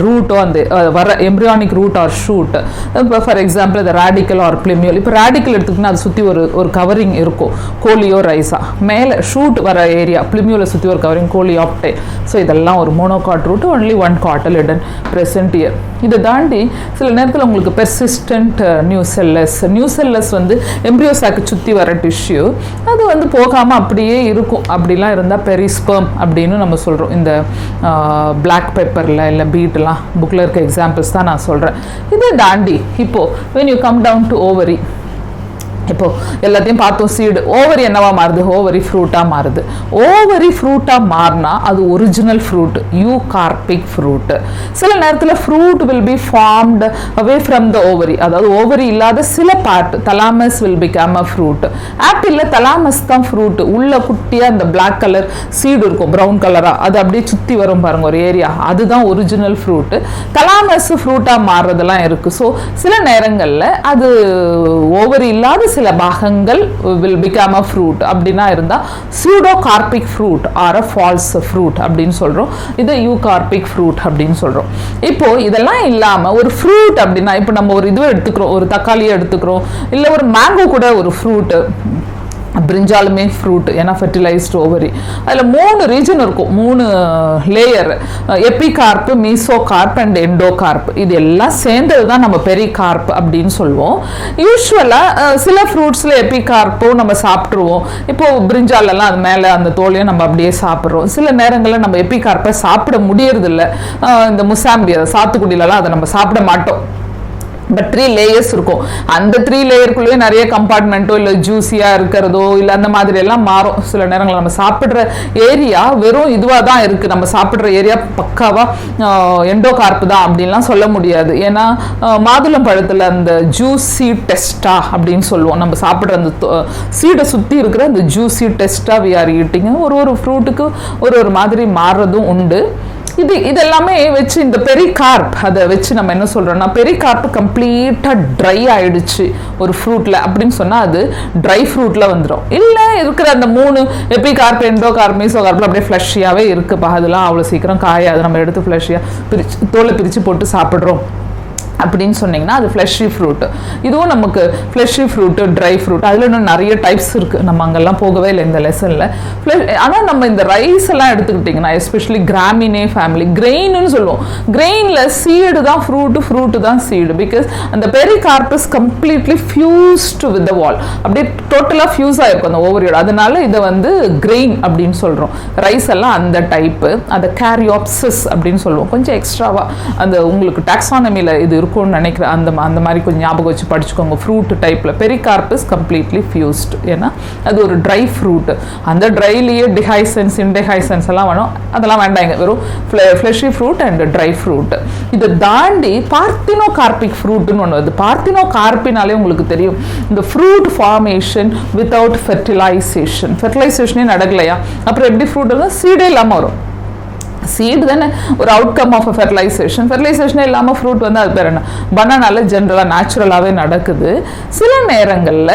ரூட்டோ அந்த வர எம்ப்ரியானிக் ரூட் ஆர் ஷூட். இப்போ ஃபார் எக்ஸாம்பிள் இந்த ரேடிக்கல் ஆர் பிளிமியூல். இப்போ ரேடிக்கல் எடுத்துக்கிட்டா அதை சுற்றி ஒரு கவரிங் இருக்கும், கோலியோ ரைஸா. மேலே ஷூட் வர ஏரியா பிளிமியூவில் சுற்றி ஒரு கவரிங், கோலியாப்டே. ஸோ இதெல்லாம் ஒரு monocot root, only 1 cotyledon present here. இதை தாண்டி சில நேரத்தில் உங்களுக்கு பெர்சிஸ்டன்ட் நியூசெல்லஸ் வந்து எம்ப்ரியோசாக்கு சுற்றி வர டிஷ்யூ, அது வந்து போகாமல் அப்படியே இருக்கும். அப்படிலாம் இருந்தால் பெரிஸ்பெர்ம் அப்படின்னு நம்ம சொல்கிறோம். இந்த பிளாக் பெப்பரில் இல்லை பீட்லாம் புக்கில் இருக்க எக்ஸாம்பிள்ஸ் தான் நான் சொல்கிறேன். இதை தாண்டி இப்போது when you come down to ovary, இப்போ எல்லாத்தையும் பார்த்தோம். சீடு ஓவரி என்னவா மாறுது? ஓவரி ஃப்ரூட்டாக மாறுது. ஓவரி ஃப்ரூட்டாக மாறினா அது ஒரிஜினல் ஃப்ரூட், யூகார்பிக் ஃப்ரூட். சில நேரத்தில் fruit will be formed away from the ovary, அதாவது ஓவரி இல்லாத சில part thalamus will become a fruit. ஆப்பிளில் தலாமஸ் தான் ஃப்ரூட். உள்ள குட்டியாக அந்த பிளாக் கலர் சீடு இருக்கும், ப்ரௌன் கலராக, அது அப்படியே சுற்றி வரும் பாருங்க ஒரு ஏரியா, அதுதான் ஒரிஜினல் ஃப்ரூட்டு. தலாமஸ் ஃப்ரூட்டாக மாறுறதெல்லாம் இருக்குது. ஸோ சில நேரங்களில் அது ஓவரி இல்லாத சில பாகங்கள் will become a fruit அப்படினா இருந்தா pseudocarpic fruit or a false fruit அப்படின்னு சொல்றோம். இது eucarpic fruit அப்படின்னு சொல்றோம். இப்போ இதெல்லாம் இல்லாம ஒரு fruit அப்படினா இப்போ நம்ம ஒரு இதுவை எடுத்துக்கிறோம், ஒரு தக்காளியை எடுத்துக்கிறோம், இல்ல ஒரு மேங்கோ கூட ஒரு fruit, பிரிஞ்சாலுமே ஃப்ரூட், ஏன்னா ஃபெர்டிலைஸ்டு ஓவரி. அதில் 3 ரீஜன் இருக்கும், 3 layer, epicarp, mesocarp and endocarp. இது எல்லாம் சேர்ந்தது தான் நம்ம பெரிகார்ப் அப்படின்னு சொல்லுவோம். யூஸ்வலாக சில ஃப்ரூட்ஸில் எபிகார்ப்பும் நம்ம சாப்பிட்ருவோம். இப்போது பிரிஞ்சாலெல்லாம் அது மேலே அந்த தோலையும் நம்ம அப்படியே சாப்பிட்றோம். சில நேரங்களில் நம்ம எபிகார்ப்பை சாப்பிட முடியறதில்ல. இந்த முசாம்பி, சாத்துக்குடியிலலாம் அதை நம்ம சாப்பிட மாட்டோம். பட் 3 லேயர்ஸ் இருக்கும். அந்த 3 லேயருக்குள்ளேயே நிறைய கம்பார்ட்மெண்ட்டோ இல்லை ஜூஸியாக இருக்கிறதோ இல்லை அந்த மாதிரி எல்லாம் மாறும். சில நேரங்கள் நம்ம சாப்பிட்ற ஏரியா வெறும் இதுவாக தான் இருக்குது, நம்ம சாப்பிட்ற ஏரியா பக்காவாக எண்டோகார்ப்பு தான் அப்படின்லாம் சொல்ல முடியாது. ஏன்னா மாதுளம் பழத்தில் அந்த ஜூஸி டெஸ்டா அப்படின்னு சொல்லுவோம். நம்ம சாப்பிட்ற அந்த சீடை சுற்றி இருக்கிற அந்த ஜூஸி டெஸ்டா வி ஆர் ஈட்டிங். ஒரு ஃப்ரூட்டுக்கு ஒரு மாதிரி மாறுறதும் உண்டு. இதெல்லாமே வச்சு இந்த பெரிகார்ப் அதை வச்சு நம்ம என்ன சொல்றோம்னா, பெரிகார்ப் கம்ப்ளீட்டாக ட்ரை ஆயிடுச்சு ஒரு ஃப்ரூட்ல அப்படின்னு சொன்னால் அது ட்ரை ஃப்ரூட்ல வந்துடும். இல்லை இருக்கிற அந்த 3 எபிகார்ப், எண்டோகார்ப், மீசோகார்ப்ல அப்படியே ஃப்ளஷியாகவே இருக்குப்பா, அதெல்லாம் அவ்வளோ சீக்கிரம் காயாது, நம்ம எடுத்து ஃப்ளஷியாக தோலை பிரித்து போட்டு சாப்பிட்றோம் அப்படின்னு சொன்னீங்கன்னா அது ஃப்ளஷி ஃப்ரூட். இதுவும் நமக்கு ஃப்ளஷி ஃப்ரூட்டு, ட்ரை ஃப்ரூட், அதில் இன்னும் நிறைய டைப்ஸ் இருக்குது. நம்ம அங்கெல்லாம் போகவே இல்லை இந்த லெசனில். ஆனால் நம்ம இந்த ரைஸ் எல்லாம் எடுத்துக்கிட்டிங்கன்னா எஸ்பெஷலி கிராமினே ஃபேமிலி, கிரெயின்னு சொல்லுவோம். கிரெயினில் சீடு தான் ஃப்ரூட்டு, ஃப்ரூட்டு தான் சீடு. பிகாஸ் அந்த பெரிகார்பஸ் கம்ப்ளீட்லி ஃபியூஸ்டு வித் த வால், அப்படியே டோட்டலாக ஃபியூஸ் ஆகிருக்கும் அந்த ஓவரியோட. அதனால இதை வந்து கிரெயின் அப்படின்னு சொல்கிறோம். ரைஸ் எல்லாம் அந்த டைப்பு, அதை கேரியாப்சிஸ் அப்படின்னு சொல்லுவோம். கொஞ்சம் எக்ஸ்ட்ராவாக அந்த உங்களுக்கு டாக்ஸானமியில் இது இருக்கும் நினைக்கிறேன். அந்த மாதிரி கொஞ்சம் ஞாபகம் வச்சு படிச்சுக்கோங்க. ஃப்ரூட் டைப்பில் பெரிகார்பஸ் கம்ப்ளீட்லி ஃபியூஸ்டு, ஏன்னா அது ஒரு ட்ரை ஃப்ரூட். அந்த ட்ரைலியே டிஹைசன்ஸ், இன்டிஹைசன்ஸ் எல்லாம் வேணும், அதெல்லாம் வேண்டாங்க. வெறும் fleshy fruit and dry fruit. இதை தாண்டி பார்த்தினோகார்பிக் ஃப்ரூட்னு ஒன்று வருது. பார்த்தினோகார்பினாலே உங்களுக்கு தெரியும், இந்த ஃப்ரூட் ஃபார்மேஷன் வித்தவுட் ஃபெர்டிலைசேஷன். ஃபெர்டிலைசேஷனே நடக்கலையா, அப்புறம் எப்படி ஃப்ரூட் வந்து சீடே இல்லாமல் வரும். சீடு தானே ஒரு அவுட்கம் ஆஃப் ஃபெர்டிலைசேஷன். ஃபெர்டிலைசேஷனே இல்லாமல் ஃப்ரூட் வந்து அது பேர் என்ன, பனானால ஜென்ரலாக நேச்சுரலாகவே நடக்குது. சில நேரங்களில்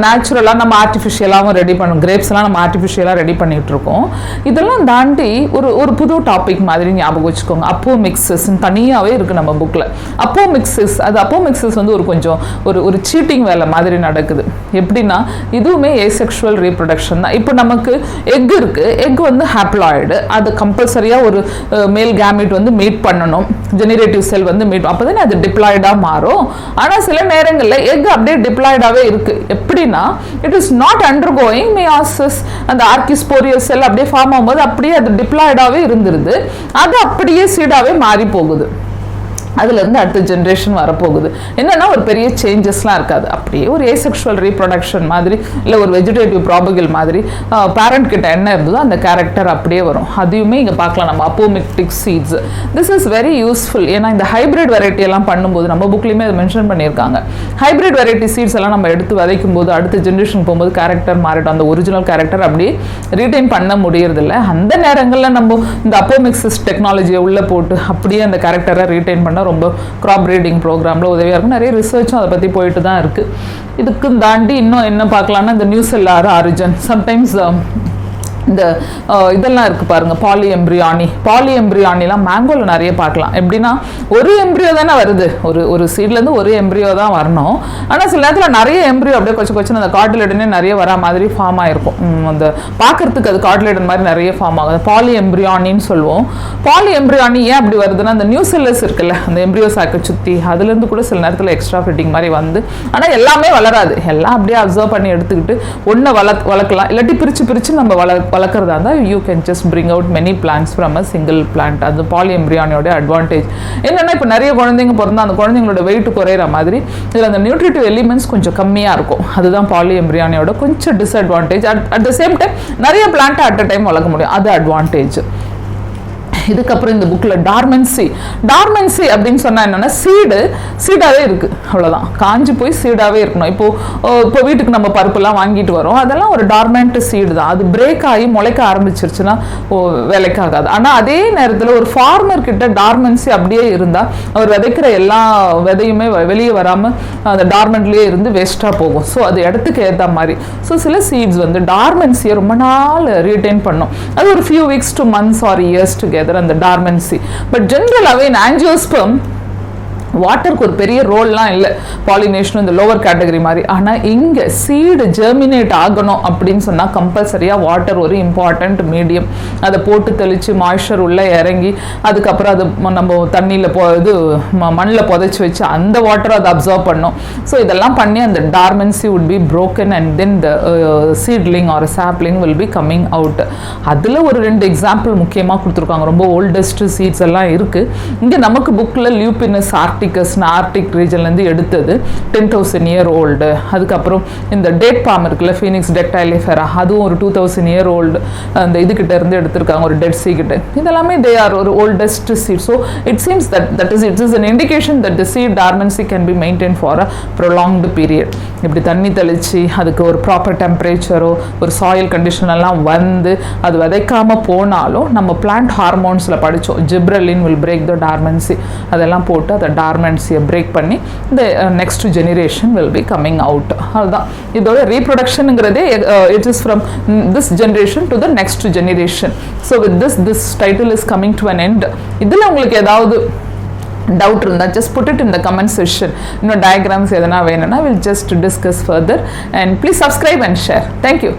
நேச்சுரலாக நம்ம ஆர்டிஃபிஷியலாகவும் ரெடி பண்ணுவோம். கிரேப்ஸ்லாம் நம்ம ஆர்டிஃபிஷியலாக ரெடி பண்ணிகிட்டு இருக்கோம். இதெல்லாம் தாண்டி ஒரு புது டாபிக் மாதிரி ஞாபகம் வச்சுக்கோங்க. அப்போ மிக்சஸ் தனியாகவே இருக்குது நம்ம புக்கில். அப்போ மிக்சஸ் வந்து கொஞ்சம் ஒரு சீட்டிங் வேலை மாதிரி நடக்குது. எப்படின்னா இதுவுமே ஏசெக்ஷுவல் ரீப்ரொடக்ஷன் தான். இப்போ நமக்கு எக் இருக்குது, எக் வந்து ஹாப்ளாய்டு, அது கம்பல்சரியாக ஒரு மேல் கேமிட் வந்து மீட் பண்ணணும், ஜெனரேட்டிவ் செல் வந்து மீட், அப்போ தானே அது டிப்ளாய்டாக மாறும். ஆனால் சில நேரங்களில் எக் அப்படியே டிப்ளாய்டாகவே இருக்குது. எப்படின்னா it is not undergoing meiosis. அந்த ஆர்கிஸ்போரியல் செல் அப்படியே ஃபார்ம் ஆகும்போது அப்படியே அது டிப்ளாய்டாகவே இருந்துருது, அது அப்படியே சீடாகவே மாறி போகுது. அதுலேருந்து அடுத்த ஜென்ரேஷன் வரப்போகுது. என்னென்னா ஒரு பெரிய சேஞ்சஸ்லாம் இருக்காது, அப்படியே ஒரு ஏசெக்ஷுவல் ரீப்ரொடக்ஷன் மாதிரி, இல்லை ஒரு வெஜிடேட்டிவ் ப்ராபகிள் மாதிரி பேரண்ட் கிட்ட என்ன இருந்ததோ அந்த கேரக்டர் அப்படியே வரும். அதையுமே இங்கே பார்க்கலாம் நம்ம apomictic seeds. This is very useful. ஏன்னா இந்த ஹைப்ரிட் வெரைட்டி எல்லாம் பண்ணும்போது நம்ம புக்லேயுமே அதை மென்ஷன் பண்ணியிருக்காங்க. ஹைப்ரிட் வெரைட்டி சீட்ஸ் எல்லாம் நம்ம எடுத்து விதைக்கும் போது அடுத்த ஜென்ரேஷன் போகும்போது கேரக்டர் மாறிடும். அந்த ஒரிஜினல் கேரக்டர் அப்படியே ரீட்டைன் பண்ண முடியறதில்ல. அந்த நேரங்களில் நம்ம இந்த அப்போமிக்சிஸ் டெக்னாலஜியை உள்ளே போட்டு அப்படியே அந்த கேரக்டரை ரீட்டைன் பண்ண ரொம்ப கிராப் ப்ரீடிங் ப்ரோக்ராமில் உதவியாக இருக்கும். நிறைய ரிசர்ச்சும் அதை பற்றி போயிட்டு தான் இருக்குது. இதுக்கு தாண்டி இன்னும் என்ன பார்க்கலான்னா இந்த நியூசெல்லார் ஆரிஜன், சம்டைம்ஸ் இந்த இதெல்லாம் இருக்குது பாருங்கள், பாலிஎம்ப்ரியானிலாம் மேங்கோவில் நிறைய பார்க்கலாம். எப்படின்னா ஒரு எம்ப்ரியோ தானே வருது, ஒரு சீட்லேருந்து ஒரு எம்ப்ரியோ தான் வரணும். ஆனால் சில நேரத்தில் நிறைய எம்ப்ரியோ அப்படியே கொச்சுன்னு அந்த கார்டிலேடனே நிறைய வர மாதிரி ஃபார்ம் ஆகிருக்கும். அந்த பார்க்குறதுக்கு அது கார்டிலேடன் மாதிரி நிறைய ஃபார்ம் ஆகுது. பாலிஎம்ப்ரியானின்னு சொல்லுவோம். பாலிஎம்ப்ரியானி ஏன் அப்படி வருதுன்னா அந்த நியூசெல்லஸ் இருக்குல்ல, அந்த எம்ப்ரியோ சாக்கை சுற்றி அதுலேருந்து கூட சில நேரத்தில் எக்ஸ்ட்ரா ஃபிட்டிங் மாதிரி வந்து, ஆனால் எல்லாமே வளராது. எல்லாம் அப்படியே அப்சர்வ் பண்ணி எடுத்துக்கிட்டு ஒன்றை வளர்க்கலாம். இல்லாட்டி பிரித்து நம்ம வளர்க்குறதா இருந்தால் you can just bring out many plans from a single plant. அது பாலிஎம்ப்ரியானியோட அட்வான்டேஜ். என்னென்னா இப்போ நிறைய குழந்தைங்க பிறந்தா அந்த குழந்தைங்களோட வெயிட் குறையிற மாதிரி இதில் அந்த நியூட்ரிட்டிவ் எலிமெண்ட்ஸ் கொஞ்சம் கம்மியாக இருக்கும். அதுதான் பாலிஎம்ப்ரியானியோட கொஞ்சம் disadvantage. At the same time நிறைய பிளான்ட்டை அட் அ டைம் வளர்க்க முடியும், அது அட்வான்டேஜ். இதுக்கப்புறம் இந்த புக்கில் டார்மென்சி அப்படின்னு சொன்னால் என்னென்னா சீடாகவே இருக்குது, அவ்வளோதான். காஞ்சி போய் சீடாகவே இருக்கணும். இப்போ வீட்டுக்கு நம்ம பருப்புலாம் வாங்கிட்டு வரோம், அதெல்லாம் ஒரு டார்மெண்ட் சீடு தான். அது பிரேக் ஆகி முளைக்க ஆரம்பிச்சிருச்சுன்னா வேலைக்காகாது. ஆனால் அதே நேரத்தில் ஒரு ஃபார்மர் கிட்ட டார்மென்சி அப்படியே இருந்தால் அவர் விதைக்கிற எல்லா விதையுமே வெளியே வராமல் அந்த டார்மெண்ட்லேயே இருந்து வேஸ்ட்டாக போகும். ஸோ அது இடத்துக்கு ஏற்ற மாதிரி. ஸோ சில சீட்ஸ் வந்து டார்மென்சியை ரொம்ப நாள் ரீட்டைன் பண்ணும். அது ஒரு few weeks to months or years together அந்த டார்மென்சி. பட் ஜென்ரலாகவே in angiosperm வாட்டருக்கு ஒரு பெரிய ரோல்லாம் இல்லை, பாலினேஷனும் இந்த லோவர் கேட்டகரி மாதிரி. ஆனால் இங்கே சீடு ஜெர்மினேட் ஆகணும் அப்படின்னு சொன்னால் கம்பல்சரியாக வாட்டர் ஒரு இம்பார்ட்டண்ட் மீடியம். அதை போட்டு தெளித்து மாய்ஸ்சர் உள்ளே இறங்கி அதுக்கப்புறம் அது நம்ம தண்ணியில் மண்ணில் புதைச்சி வச்சு அந்த வாட்டரை அதை அப்சர்வ் பண்ணும். ஸோ இதெல்லாம் பண்ணி அந்த dormancy would be broken and then the seedling or a sapling will be coming out. அதில் ஒரு 2 எக்ஸாம்பிள் முக்கியமாக கொடுத்துருக்காங்க. ரொம்ப ஓல்டஸ்ட் சீட்ஸ் எல்லாம் இருக்குது. இங்கே நமக்கு புக்கில் லியூபினஸ் ஆர்டிக் ரீஜன்லேருந்து எடுத்தது 10,000 year old. அதுக்கப்புறம் இந்த டேட் பாம் இருக்குல்ல, ஃபீனிக்ஸ் டெக்டைலிஃபெரா, அதுவும் ஒரு 2000 year old அந்த இதுகிட்ட இருந்து எடுத்திருக்காங்க, ஒரு டெட் சீ கிட்ட. இதெல்லாமே தே ஆர் ஒரு oldest seed. So it seems that is an indication that the seed dormancy can be maintained for a prolonged period. இப்படி தண்ணி தெளித்து அதுக்கு ஒரு ப்ராப்பர் டெம்பரேச்சரோ ஒரு சாயில் கண்டிஷன் எல்லாம் வந்து அது விதைக்காமல் போனாலும் நம்ம பிளான்ட் ஹார்மோன்ஸில் படித்தோம், gibberellin will break the dormancy. அதெல்லாம் போட்டு அதை டார்மென்சியை பிரேக் பண்ணி இந்த next generation will be coming out. அதுதான் இதோட ரீப்ரொடக்ஷனுங்கிறதே it is from this generation to the next generation. So with this title is coming to an end. இதில் உங்களுக்கு ஏதாவது டவுட் இருந்தால் just put it in the comment section. இன்னும் டயக்ராம்ஸ் எதனா வேணும்னா we'll just discuss further and please subscribe and share. Thank you.